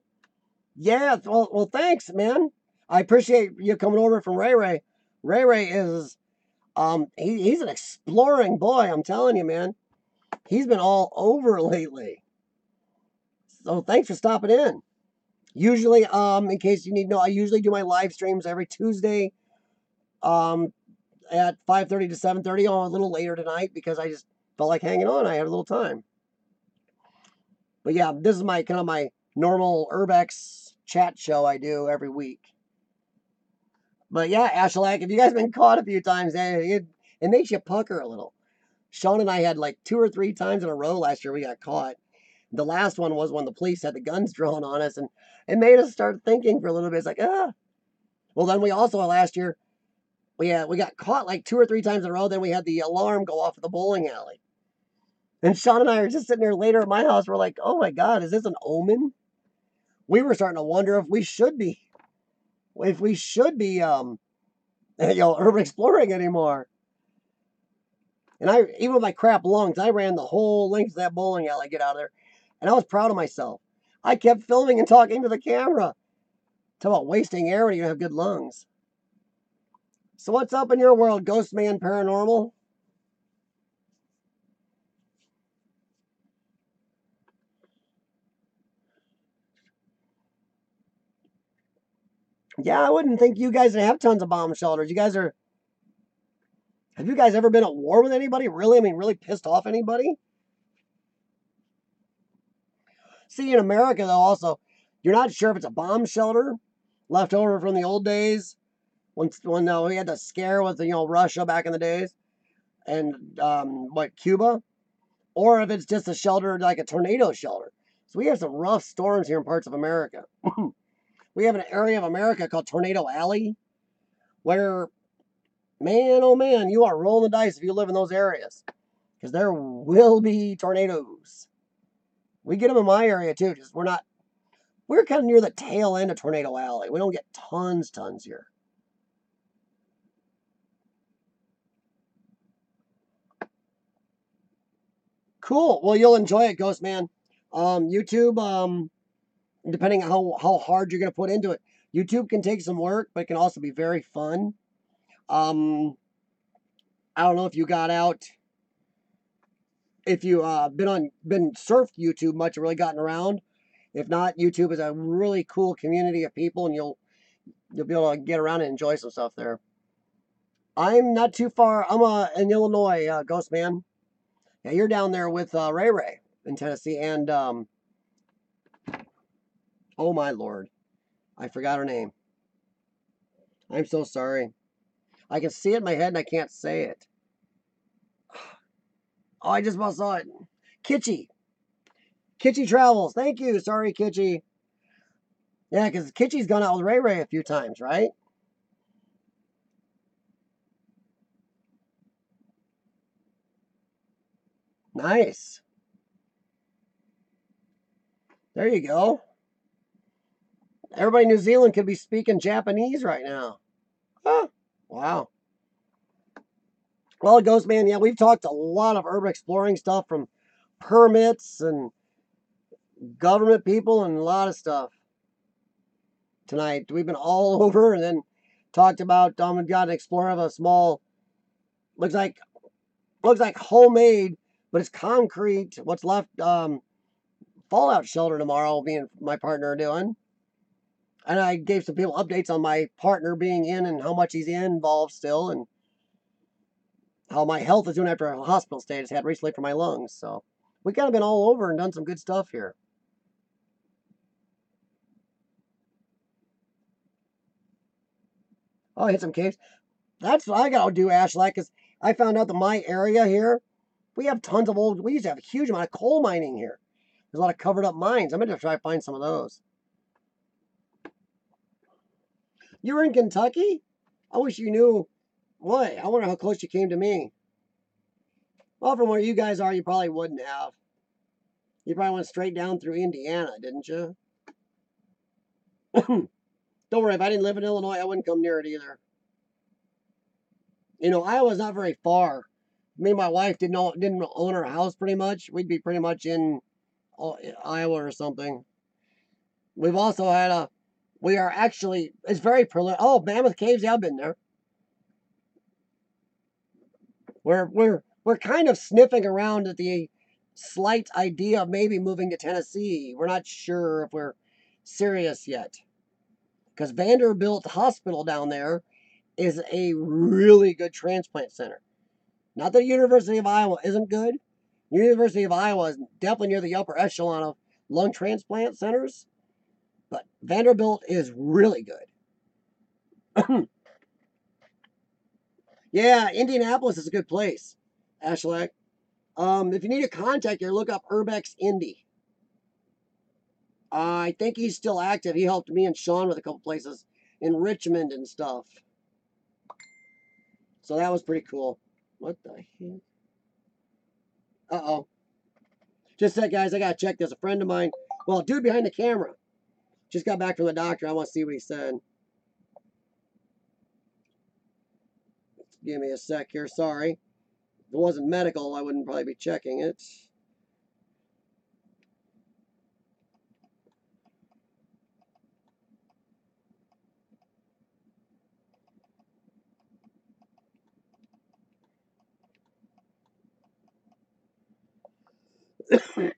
Yeah, well, thanks, man. I appreciate you coming over from Ray Ray. Ray Ray is, he's an exploring boy. I'm telling you, man. He's been all over lately. So thanks for stopping in. Usually, in case you need to know, I usually do my live streams every Tuesday, at 5:30 to 7:30. A little later tonight because I just felt like hanging on. I had a little time. But yeah, this is my kind of my normal Urbex chat show I do every week. But yeah, Ashlak, if you guys been caught a few times, it makes you pucker a little. Shawn and I had like 2 or 3 times in a row last year we got caught. The last one was when the police had the guns drawn on us, and it made us start thinking for a little bit. It's like, ah. Well, then we also last year, we got caught like 2 or 3 times in a row. Then we had the alarm go off at the bowling alley. And Shawn and I are just sitting there later at my house. We're like, oh my God, is this an omen? We were starting to wonder if we should be urban exploring anymore. And even with my crap lungs, I ran the whole length of that bowling alley to get out of there. And I was proud of myself. I kept filming and talking to the camera. Talk about wasting air when you have good lungs. So what's up in your world, Ghostman Paranormal? Yeah, I wouldn't think you guys have tons of bomb shelters. Have you guys ever been at war with anybody? Really? I mean, really pissed off anybody? See, in America, though, also, you're not sure if it's a bomb shelter left over from the old days when we had the scare with Russia back in the days and Cuba, or if it's just a shelter like a tornado shelter. So we have some rough storms here in parts of America. We have an area of America called Tornado Alley, where, man, oh man, you are rolling the dice if you live in those areas, because there will be tornadoes. We get them in my area too. We're kind of near the tail end of Tornado Alley. We don't get tons here. Cool. Well, you'll enjoy it, Ghost Man. YouTube, depending on how hard you're going to put into it, YouTube can take some work, but it can also be very fun. I don't know if you got out, if you been surfed YouTube much or really gotten around. If not, YouTube is a really cool community of people, and you'll be able to get around and enjoy some stuff there. I'm not too far. I'm in Illinois, Ghost Man. Yeah, you're down there with Ray Ray in Tennessee, and oh my Lord, I forgot her name. I'm so sorry. I can see it in my head and I can't say it. Oh, I just about saw it. Kitschy. Kitschy Travels. Thank you. Sorry, Kitschy. Yeah, because Kitschy's gone out with Ray Ray a few times, right? Nice. There you go. Everybody in New Zealand could be speaking Japanese right now. Huh. Wow. Well, Ghost Man, yeah, we've talked a lot of urban exploring stuff, from permits and government people and a lot of stuff tonight. We've been all over, and then talked about we got an explorer of a small, looks like homemade, but it's concrete. What's left, fallout shelter tomorrow, me and my partner are doing. And I gave some people updates on my partner being in and how much he's involved still, and how my health is doing after a hospital stay I just had recently for my lungs. So we kind of been all over and done some good stuff here. Oh, I hit some caves. That's what I gotta do, Ashley, because I found out that my area here, we have tons of we used to have a huge amount of coal mining here. There's a lot of covered up mines. I'm gonna try to find some of those. You were in Kentucky? I wish you knew. What? I wonder how close you came to me. Well, from where you guys are, you probably wouldn't have. You probably went straight down through Indiana, didn't you? Don't worry, if I didn't live in Illinois, I wouldn't come near it either. You know, Iowa's not very far. Me and my wife didn't own our house pretty much. We'd be pretty much in Iowa or something. We've also had we are actually, it's very preliminary. Oh, Mammoth Caves, yeah, I've been there. We're kind of sniffing around at the slight idea of maybe moving to Tennessee. We're not sure if we're serious yet. Because Vanderbilt Hospital down there is a really good transplant center. Not that University of Iowa isn't good. University of Iowa is definitely near the upper echelon of lung transplant centers. But Vanderbilt is really good. Yeah, Indianapolis is a good place, Ashley. If you need a contact here, look up Urbex Indy. I think he's still active. He helped me and Shawn with a couple places in Richmond and stuff. So that was pretty cool. What the heck? Uh-oh. Just a sec, guys. I got to check this. A friend of mine, well, dude behind the camera, just got back from the doctor. I want to see what he said. Give me a sec here. Sorry. If it wasn't medical, I wouldn't probably be checking it.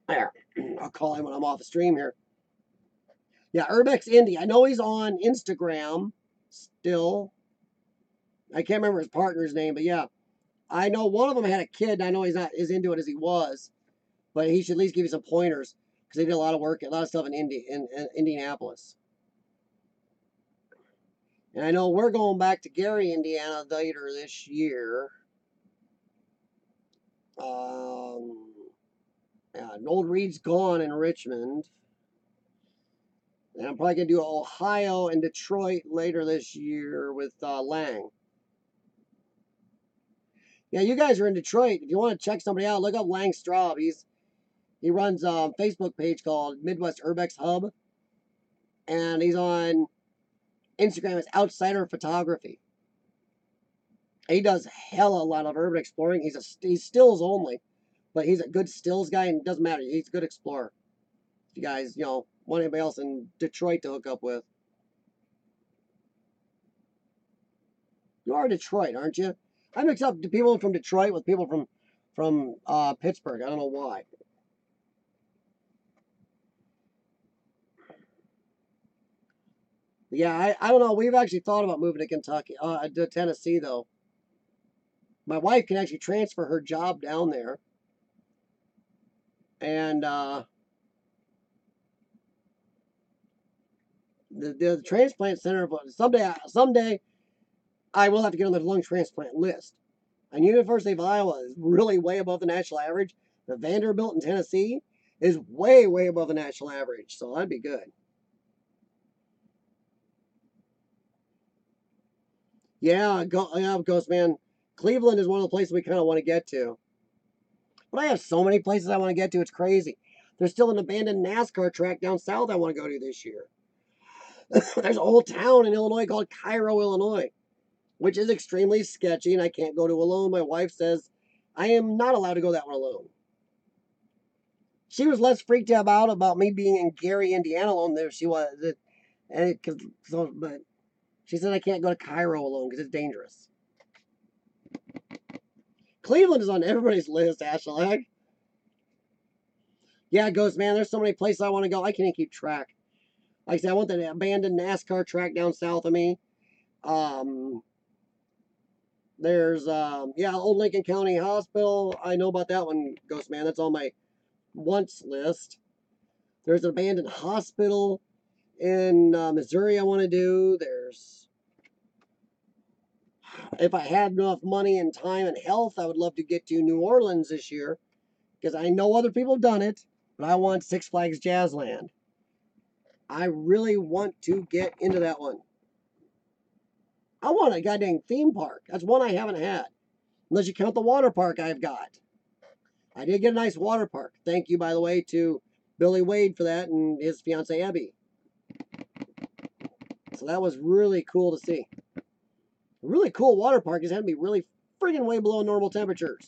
There. I'll call him when I'm off the stream here. Yeah, Urbex Indy. I know he's on Instagram still. I can't remember his partner's name, but yeah. I know one of them had a kid, and I know he's not as into it as he was, but he should at least give you some pointers because they did a lot of work, a lot of stuff in Indianapolis. And I know we're going back to Gary, Indiana later this year. Yeah, Old Reed's gone in Richmond. And I'm probably going to do Ohio and Detroit later this year with Lang. Yeah, you guys are in Detroit. If you want to check somebody out, look up Lang Straub. He runs a Facebook page called Midwest Urbex Hub. And he's on Instagram as Outsider Photography. He does hella a lot of urban exploring. He's stills only, but he's a good stills guy, and it doesn't matter. He's a good explorer. If you guys, want anybody else in Detroit to hook up with. You are Detroit, aren't you? I mix up the people from Detroit with people from Pittsburgh. I don't know why. Yeah, I don't know. We've actually thought about moving to Kentucky, to Tennessee, though. My wife can actually transfer her job down there. And the transplant center, someday I will have to get on the lung transplant list. And University of Iowa is really way above the national average. The Vanderbilt in Tennessee is way, way above the national average. So that'd be good. Yeah, Ghost Man. Cleveland is one of the places we kind of want to get to. But I have so many places I want to get to. It's crazy. There's still an abandoned NASCAR track down south I want to go to this year. There's a whole town in Illinois called Cairo, Illinois, which is extremely sketchy, and I can't go to alone. My wife says I am not allowed to go that one alone. She was less freaked out about me being in Gary, Indiana alone than she was. But she said I can't go to Cairo alone because it's dangerous. Cleveland is on everybody's list, Ashley. Yeah, Ghost Man, there's so many places I want to go. I can't keep track. Like I said, I want the abandoned NASCAR track down south of me. Um, there's yeah, Old Lincoln County Hospital. I know about that one, Ghost Man. That's on my wants list. There's an abandoned hospital in Missouri I want to do. There's, if I had enough money and time and health, I would love to get to New Orleans this year because I know other people have done it, but I want Six Flags Jazzland. I really want to get into that one. I want a goddamn theme park. That's one I haven't had. Unless you count the water park I've got. I did get a nice water park. Thank you, by the way, to Billy Wade for that and his fiancee Abby. So that was really cool to see. A really cool water park is having to be really friggin' way below normal temperatures.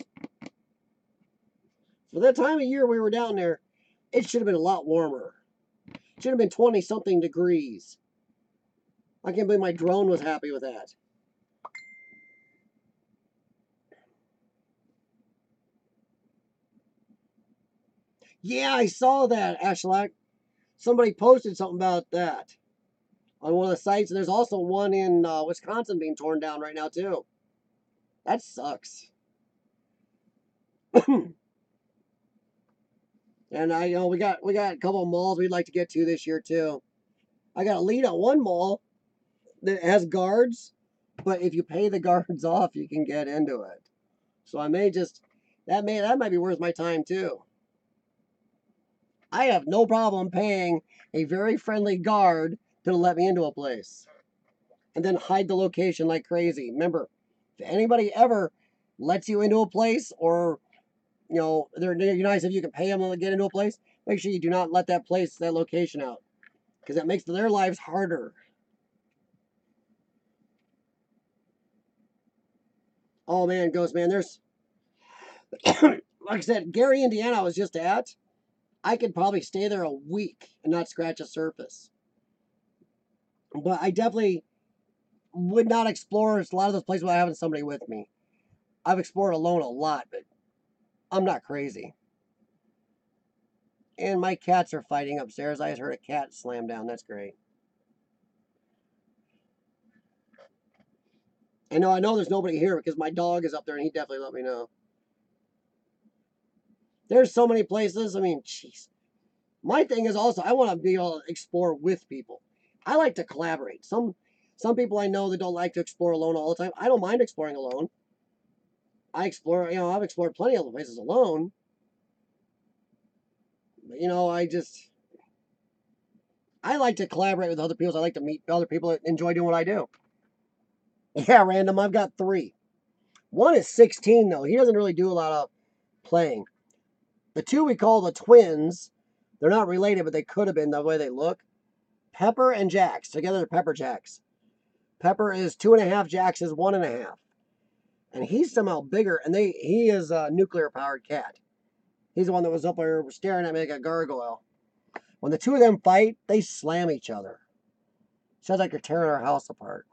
For that time of year we were down there, it should have been a lot warmer. It should have been 20 something degrees. I can't believe my drone was happy with that. Yeah, I saw that, Ashlak. Somebody posted something about that on one of the sites, and there's also one in Wisconsin being torn down right now too. That sucks. And I know we got a couple of malls we'd like to get to this year too. I got a lead on one mall that has guards, but if you pay the guards off, you can get into it. So I may just that might be worth my time too. I have no problem paying a very friendly guard to let me into a place and then hide the location like crazy. Remember, if anybody ever lets you into a place, or they're nice if you can pay them to get into a place, make sure you do not let that location out, because that makes their lives harder. Oh man, Ghost Man, there's like I said, Gary, Indiana, I was just at. I could probably stay there a week and not scratch a surface. But I definitely would not explore a lot of those places without having somebody with me. I've explored alone a lot, but I'm not crazy. And my cats are fighting upstairs. I just heard a cat slam down. That's great. And I know there's nobody here because my dog is up there and he definitely let me know. There's so many places. I mean, jeez. My thing is also I want to be able to explore with people. I like to collaborate. Some people I know that don't like to explore alone all the time. I don't mind exploring alone. I've explored plenty of places alone. But I like to collaborate with other people. I like to meet other people that enjoy doing what I do. Yeah, random. I've got 3. One is 16 though. He doesn't really do a lot of playing. The 2 we call the twins. They're not related, but they could have been the way they look. Pepper and Jax. Together they're Pepper Jax. Pepper is 2.5. Jax is 1.5. And he's somehow bigger. And he is a nuclear powered cat. He's the one that was up there staring at me like a gargoyle. When the 2 of them fight, they slam each other. Sounds like they're tearing our house apart.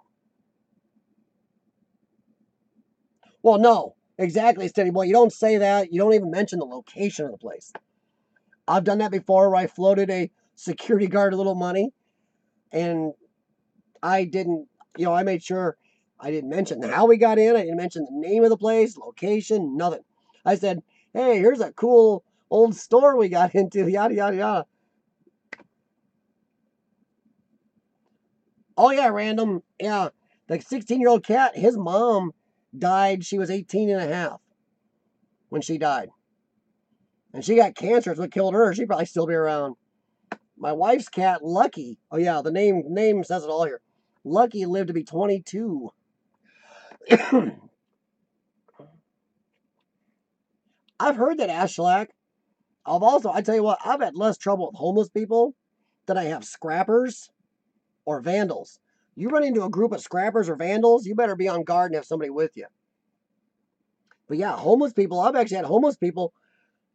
Well, no, exactly, Steady Boy. You don't say that. You don't even mention the location of the place. I've done that before where I floated a security guard a little money, and I didn't, I made sure I didn't mention how we got in. I didn't mention the name of the place, location, nothing. I said, hey, here's a cool old store we got into, yada, yada, yada. Oh, yeah, random. Yeah, the 16-year-old cat, his mom died. She was 18 and a half when she died. And she got cancer. It's what killed her. She'd probably still be around. My wife's cat, Lucky. Oh, yeah, the name says it all here. Lucky lived to be 22. I've heard that, Ashlak. I tell you what, I've had less trouble with homeless people than I have scrappers or vandals. You run into a group of scrappers or vandals, you better be on guard and have somebody with you. But yeah, homeless people, I've actually had homeless people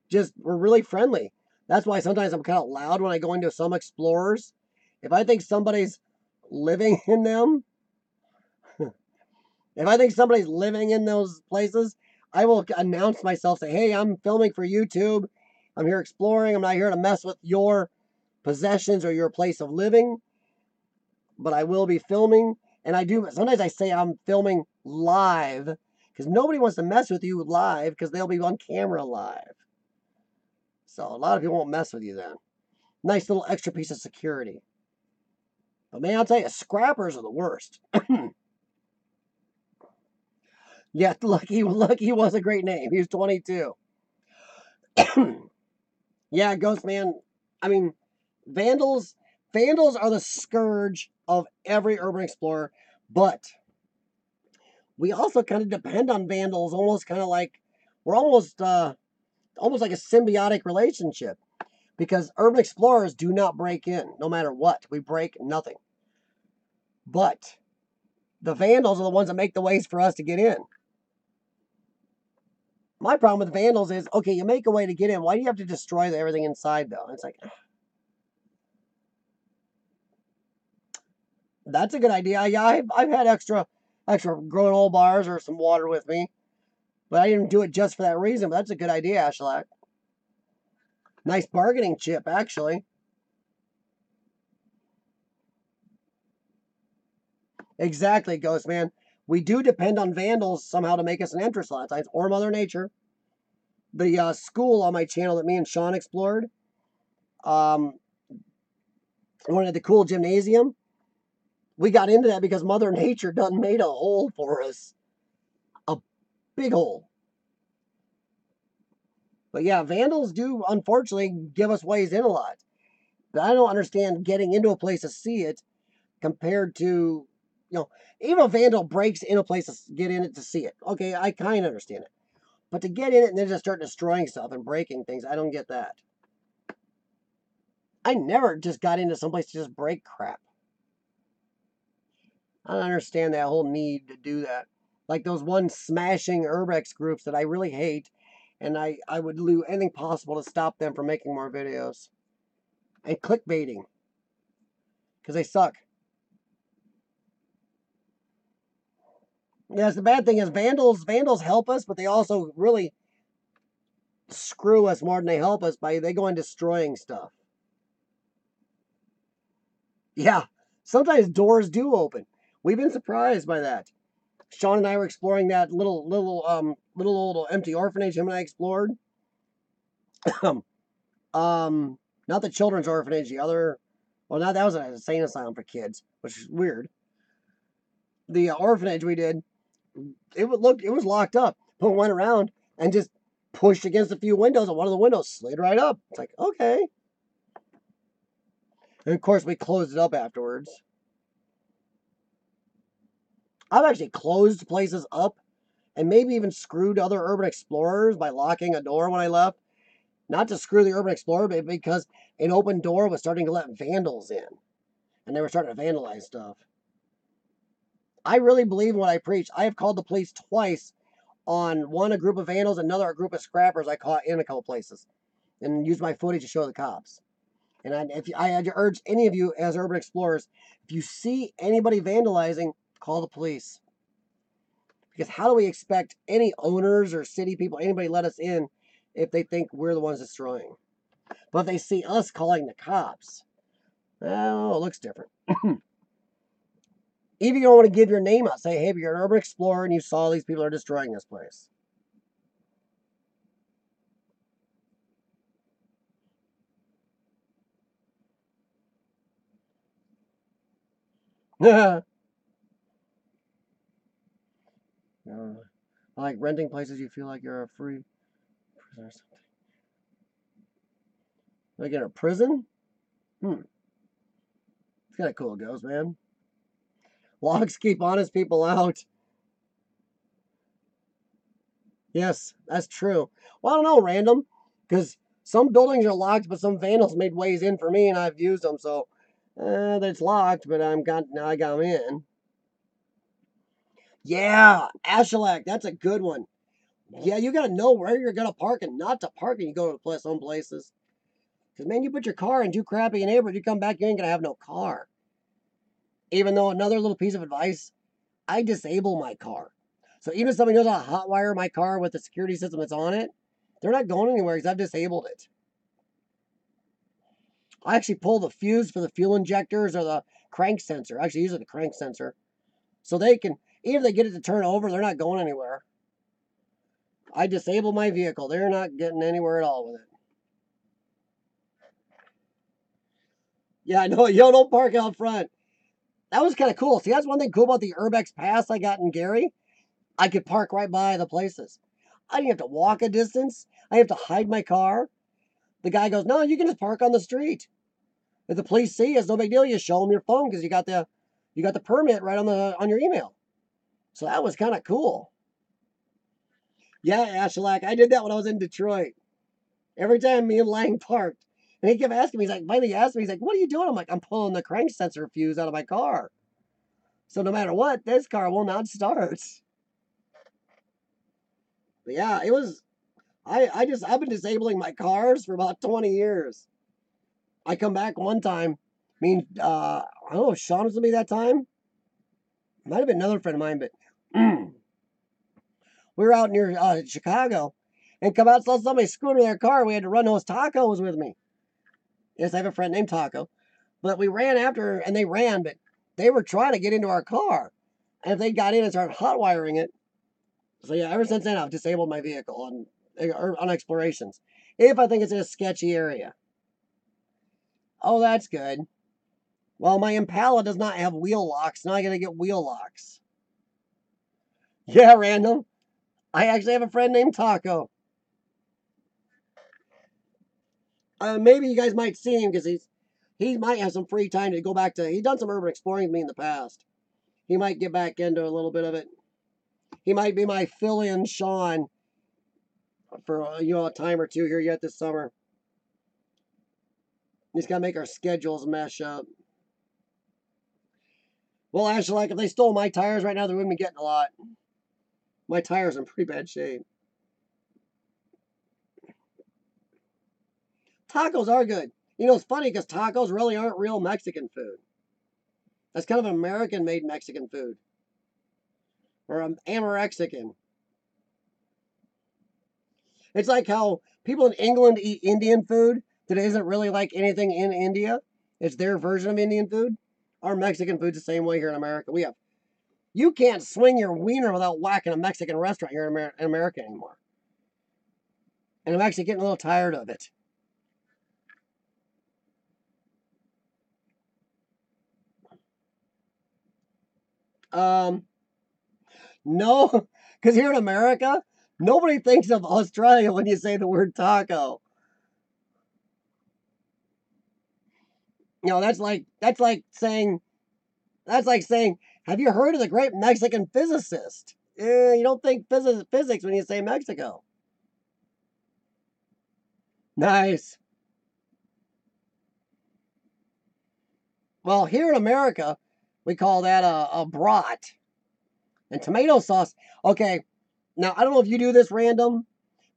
just were really friendly. That's why sometimes I'm kind of loud when I go into some explorers. If I think somebody's living in them, if I think somebody's living in those places, I will announce myself, say, hey, I'm filming for YouTube. I'm here exploring. I'm not here to mess with your possessions or your place of living, but I will be filming. And I do, sometimes I say I'm filming live because nobody wants to mess with you live because they'll be on camera live. So a lot of people won't mess with you then. Nice little extra piece of security. But man, I'll tell you, scrappers are the worst. Yeah, Lucky was a great name. He was 22. Yeah, Ghost Man. I mean, vandals are the scourge of every urban explorer, but we also kind of depend on vandals, almost kind of like we're almost like a symbiotic relationship because urban explorers do not break in no matter what. We break nothing. But the vandals are the ones that make the ways for us to get in. My problem with vandals is, okay, you make a way to get in. Why do you have to destroy everything inside, though? It's like, that's a good idea. Yeah, I've had extra granola bars or some water with me, but I didn't do it just for that reason. But that's a good idea, Ashlak. Nice bargaining chip, actually. Exactly, Ghost Man. We do depend on vandals somehow to make us an entrance a lot of times, or Mother Nature. The school on my channel that me and Shawn explored, um, one of the cool gymnasium, we got into that because Mother Nature done made a hole for us. A big hole. But yeah, vandals do unfortunately give us ways in a lot. But I don't understand getting into a place to see it compared to, even a vandal breaks in a place to get in it to see it. Okay, I kind of understand it. But to get in it and then just start destroying stuff and breaking things, I don't get that. I never just got into someplace to just break crap. I don't understand that whole need to do that. Like those one smashing urbex groups that I really hate, and I would do anything possible to stop them from making more videos. And clickbaiting. Because they suck. Yes, the bad thing is vandals help us, but they also really screw us more than they help us by they go on destroying stuff. Yeah, sometimes doors do open. We've been surprised by that. Shawn and I were exploring that little old empty orphanage him and I explored. Not the children's orphanage, the other. Well, not that was an insane asylum for kids, which is weird. The orphanage we did, it was locked up. But we went around and just pushed against a few windows, and one of the windows slid right up. It's like, okay. And of course, we closed it up afterwards. I've actually closed places up and maybe even screwed other urban explorers by locking a door when I left. Not to screw the urban explorer, but because an open door was starting to let vandals in. And they were starting to vandalize stuff. I really believe in what I preach. I have called the police twice on one a group of vandals, another a group of scrappers I caught in a couple places, and used my footage to show the cops. And I urge any of you as urban explorers, if you see anybody vandalizing, call the police. Because how do we expect any owners or city people, anybody let us in if they think we're the ones destroying? But if they see us calling the cops, well, it looks different. Even if you don't want to give your name out, say, hey, but you're an urban explorer and you saw these people are destroying this place. I like renting places you feel like you're a free prisoner or something. Like in a prison? It's kind of cool, Ghost Man. Locks keep honest people out. Yes, that's true. Well, I don't know, random, because some buildings are locked, but some vandals made ways in for me, and I've used them. So it's locked, but now I got them in. Yeah, Ashalak, that's a good one. Yeah, you gotta know where you're gonna park and not to park, and you go to some places. Because man, you put your car in too crappy a neighborhood, you come back, you ain't gonna have no car. Even though another little piece of advice, I disable my car. So even if somebody knows how to hotwire my car with the security system that's on it, they're not going anywhere because I've disabled it. I actually pull the fuse for the fuel injectors or the crank sensor. Actually, usually the crank sensor. So they can, even if they get it to turn over, they're not going anywhere. I disable my vehicle. They're not getting anywhere at all with it. Yeah, no, yo, don't park out front. That was kind of cool. See, that's one thing cool about the Urbex Pass I got in Gary. I could park right by the places. I didn't have to walk a distance. I have to hide my car. The guy goes, no, you can just park on the street. If the police see you, it's no big deal. You show them your phone because you got the permit right on your email. So that was kind of cool. Yeah, Ashalak, I did that when I was in Detroit. Every time me and Lang parked, and he kept asking me, finally he asked me, he's like, what are you doing? I'm like, I'm pulling the crank sensor fuse out of my car. So no matter what, this car will not start. But yeah, it was, I've been disabling my cars for about 20 years. I come back one time, I don't know if Shawn was with me that time. Might have been another friend of mine, but we were out near Chicago and come out, saw somebody scooter their car. We had to run. Those Taco was with me. Yes, I have a friend named Taco. But we ran after, and they ran, but they were trying to get into our car. And if they got in and started hot wiring it. So yeah, ever since then, I've disabled my vehicle on explorations. If I think it's in a sketchy area. Oh, that's good. Well, my Impala does not have wheel locks. Now I gotta get wheel locks. Yeah, random. I actually have a friend named Taco. Maybe you guys might see him because he might have some free time to go back to. He's done some urban exploring with me in the past. He might get back into a little bit of it. He might be my fill-in Shawn for a time or two here yet this summer. Just gotta make our schedules mesh up. Well, actually, like if they stole my tires right now, they wouldn't be getting a lot. My tires are in pretty bad shape. Tacos are good. You know, it's funny because tacos really aren't real Mexican food. That's kind of an American-made Mexican food. Or Amexican. It's like how people in England eat Indian food that isn't really like anything in India. It's their version of Indian food. Our Mexican food's the same way here in America. You can't swing your wiener without whacking a Mexican restaurant here in America anymore. And I'm actually getting a little tired of it. No, because here in America, nobody thinks of Australia when you say the word taco. You know, that's like saying, have you heard of the great Mexican physicist? You don't think physics when you say Mexico. Nice. Well, here in America, we call that a brat. And tomato sauce. Okay, now I don't know if you do this random,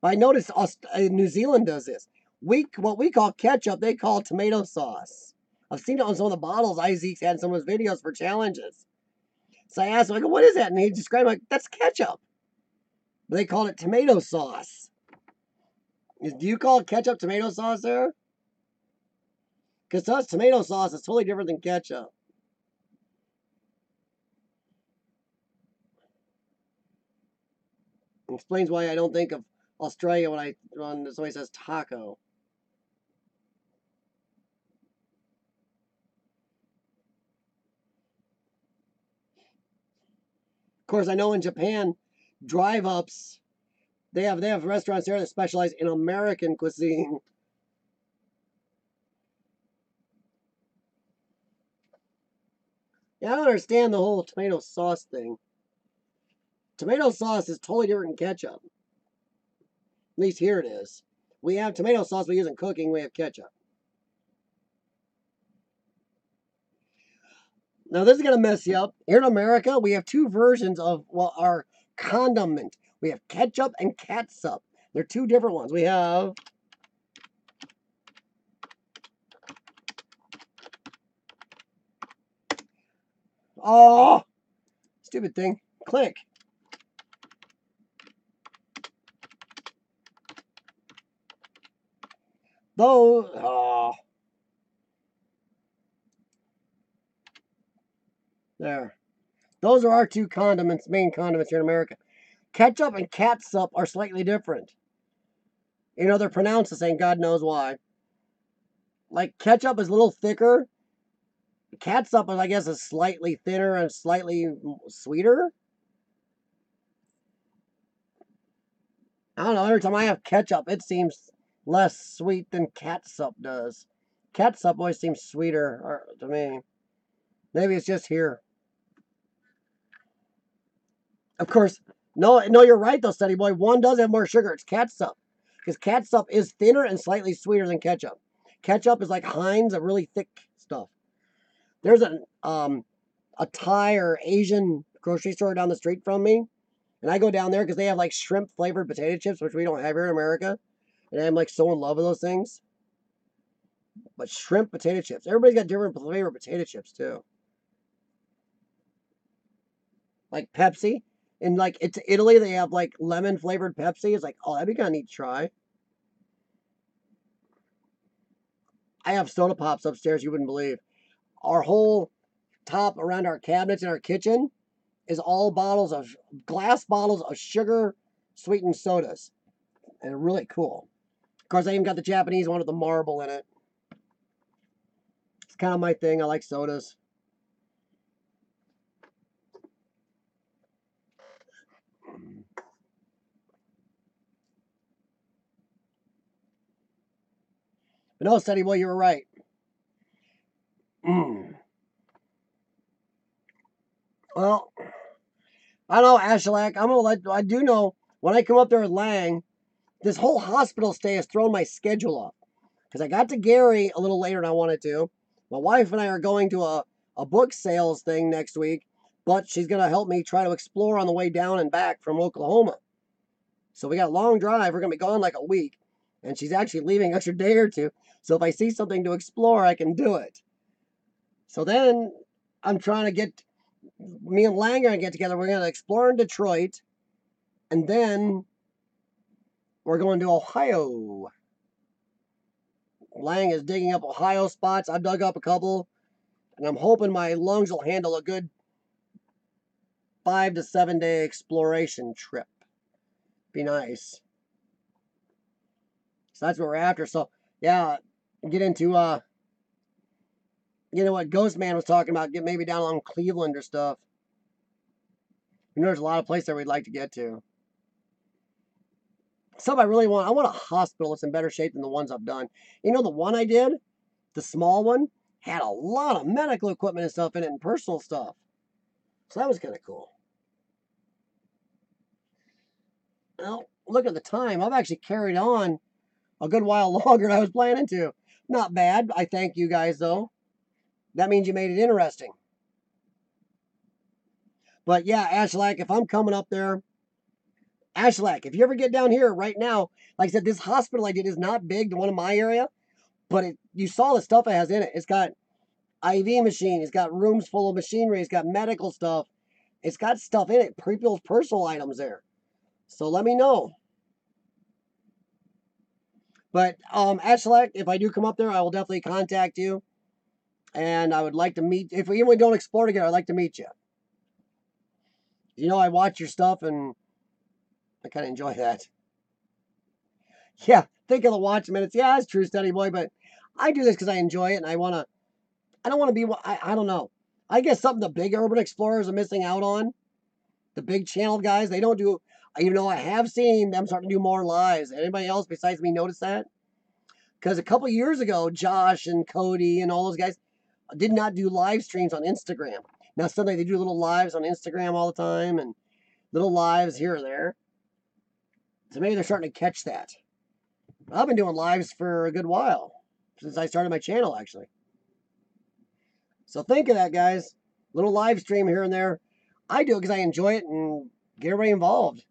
but I noticed New Zealand does this. What we call ketchup, they call tomato sauce. I've seen it on some of the bottles Isaac's had in some of his videos for challenges. So I asked him, I go, what is that? And he described it like, that's ketchup. But they called it tomato sauce. Do you call it ketchup tomato sauce there? Because to us, tomato sauce is totally different than ketchup. It explains why I don't think of Australia when somebody says taco. Of course, I know in Japan, drive-ups, they have restaurants there that specialize in American cuisine. Yeah, I don't understand the whole tomato sauce thing. Tomato sauce is totally different than ketchup. At least here it is. We have tomato sauce we use in cooking, we have ketchup. Now this is gonna mess you up. Here in America, we have two versions of our condiment. We have ketchup and catsup. They're two different ones. We have oh stupid thing. Click. Though There. Those are our two condiments, main condiments here in America. Ketchup and catsup are slightly different. You know, they're pronounced the same, God knows why. Like, ketchup is a little thicker. Catsup, I guess, is slightly thinner and slightly sweeter. I don't know, every time I have ketchup, it seems less sweet than catsup does. Catsup always seems sweeter to me. Maybe it's just here. Of course, no, you're right though, Steady Boy. One does have more sugar. It's catsup. Because catsup is thinner and slightly sweeter than ketchup. Ketchup is like Heinz, a really thick stuff. There's a Thai or Asian grocery store down the street from me. And I go down there because they have like shrimp flavored potato chips, which we don't have here in America. And I'm like so in love with those things. But shrimp potato chips. Everybody's got different flavored potato chips too. Like Pepsi. And like it's Italy, they have like lemon flavored Pepsi. It's like, oh, that'd be kind of neat to try. I have soda pops upstairs, you wouldn't believe. Our whole top around our cabinets in our kitchen is all glass bottles of sugar sweetened sodas. And they're really cool. Of course, I even got the Japanese one with the marble in it. It's kind of my thing. I like sodas. But no, Steady Boy, you were right. Well, I don't know, Ashalak. I do know when I come up there with Lang, this whole hospital stay has thrown my schedule off. Because I got to Gary a little later than I wanted to. My wife and I are going to a book sales thing next week, but she's going to help me try to explore on the way down and back from Oklahoma. So we got a long drive. We're going to be gone like a week. And she's actually leaving an extra day or two. So if I see something to explore, I can do it. So then I'm trying to get, me and Lang are going to get together. We're going to explore in Detroit. And then we're going to Ohio. Lang is digging up Ohio spots. I've dug up a couple. And I'm hoping my lungs will handle a good 5 to 7 day exploration trip. Be nice. So that's what we're after. So yeah, get into you know what Ghost Man was talking about, get maybe down along Cleveland or stuff. You know, there's a lot of places that we'd like to get to. Stuff I really want. I want a hospital that's in better shape than the ones I've done. You know, the one I did, the small one, had a lot of medical equipment and stuff in it and personal stuff. So that was kind of cool. Well, look at the time. I've actually carried on a good while longer than I was planning to. Not bad. I thank you guys, though. That means you made it interesting. But yeah, Ashlak, if I'm coming up there, Ashlak, if you ever get down here right now, like I said, this hospital I did is not big, the one in my area, but you saw the stuff it has in it. It's got IV machine, it's got rooms full of machinery, it's got medical stuff, it's got stuff in it, people's personal items there. So let me know. But Ashlak, if I do come up there, I will definitely contact you. And I would like to meet, if we even don't explore together, I'd like to meet you. You know, I watch your stuff and I kind of enjoy that. Yeah, think of the watch minutes. Yeah, that's true, Steady Boy, but I do this because I enjoy it and I don't want to be, I don't know. I guess something the big urban explorers are missing out on. The big channel guys, they don't do, even though I have seen them starting to do more lives. Anybody else besides me notice that? Because a couple years ago, Josh and Cody and all those guys did not do live streams on Instagram. Now suddenly they do little lives on Instagram all the time and little lives here or there. So maybe they're starting to catch that. I've been doing lives for a good while. Since I started my channel, actually. So think of that, guys. Little live stream here and there. I do it because I enjoy it and get everybody involved.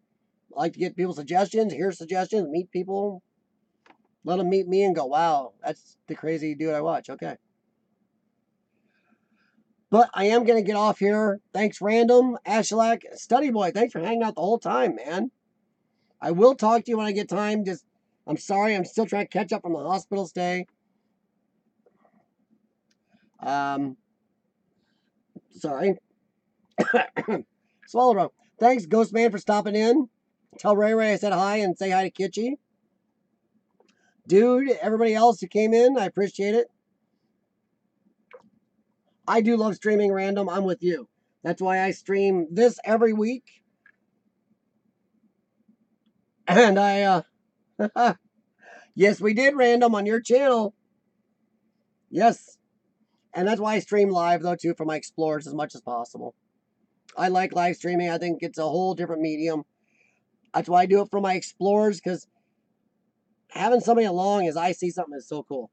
I like to get people's suggestions, hear suggestions, meet people. Let them meet me and go, wow, that's the crazy dude I watch. Okay. But I am going to get off here. Thanks, Random, Ashlak, Study Boy. Thanks for hanging out the whole time, man. I will talk to you when I get time. I'm sorry, I'm still trying to catch up from the hospital stay. Sorry. Swallowed wrong. Thanks, Ghost Man, for stopping in. Tell Ray Ray I said hi and say hi to Kitschy. Dude, everybody else who came in, I appreciate it. I do love streaming random. I'm with you. That's why I stream this every week. And yes, we did random on your channel. Yes. And that's why I stream live, though, too, for my explorers as much as possible. I like live streaming. I think it's a whole different medium. That's why I do it for my explorers, because having somebody along as I see something is so cool.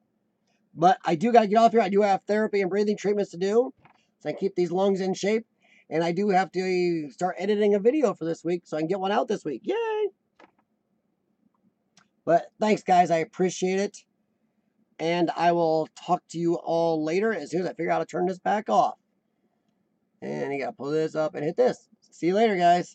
But I do got to get off here. I do have therapy and breathing treatments to do, so I keep these lungs in shape. And I do have to start editing a video for this week, so I can get one out this week. Yay! But thanks, guys. I appreciate it. And I will talk to you all later as soon as I figure out how to turn this back off. And you got to pull this up and hit this. See you later, guys.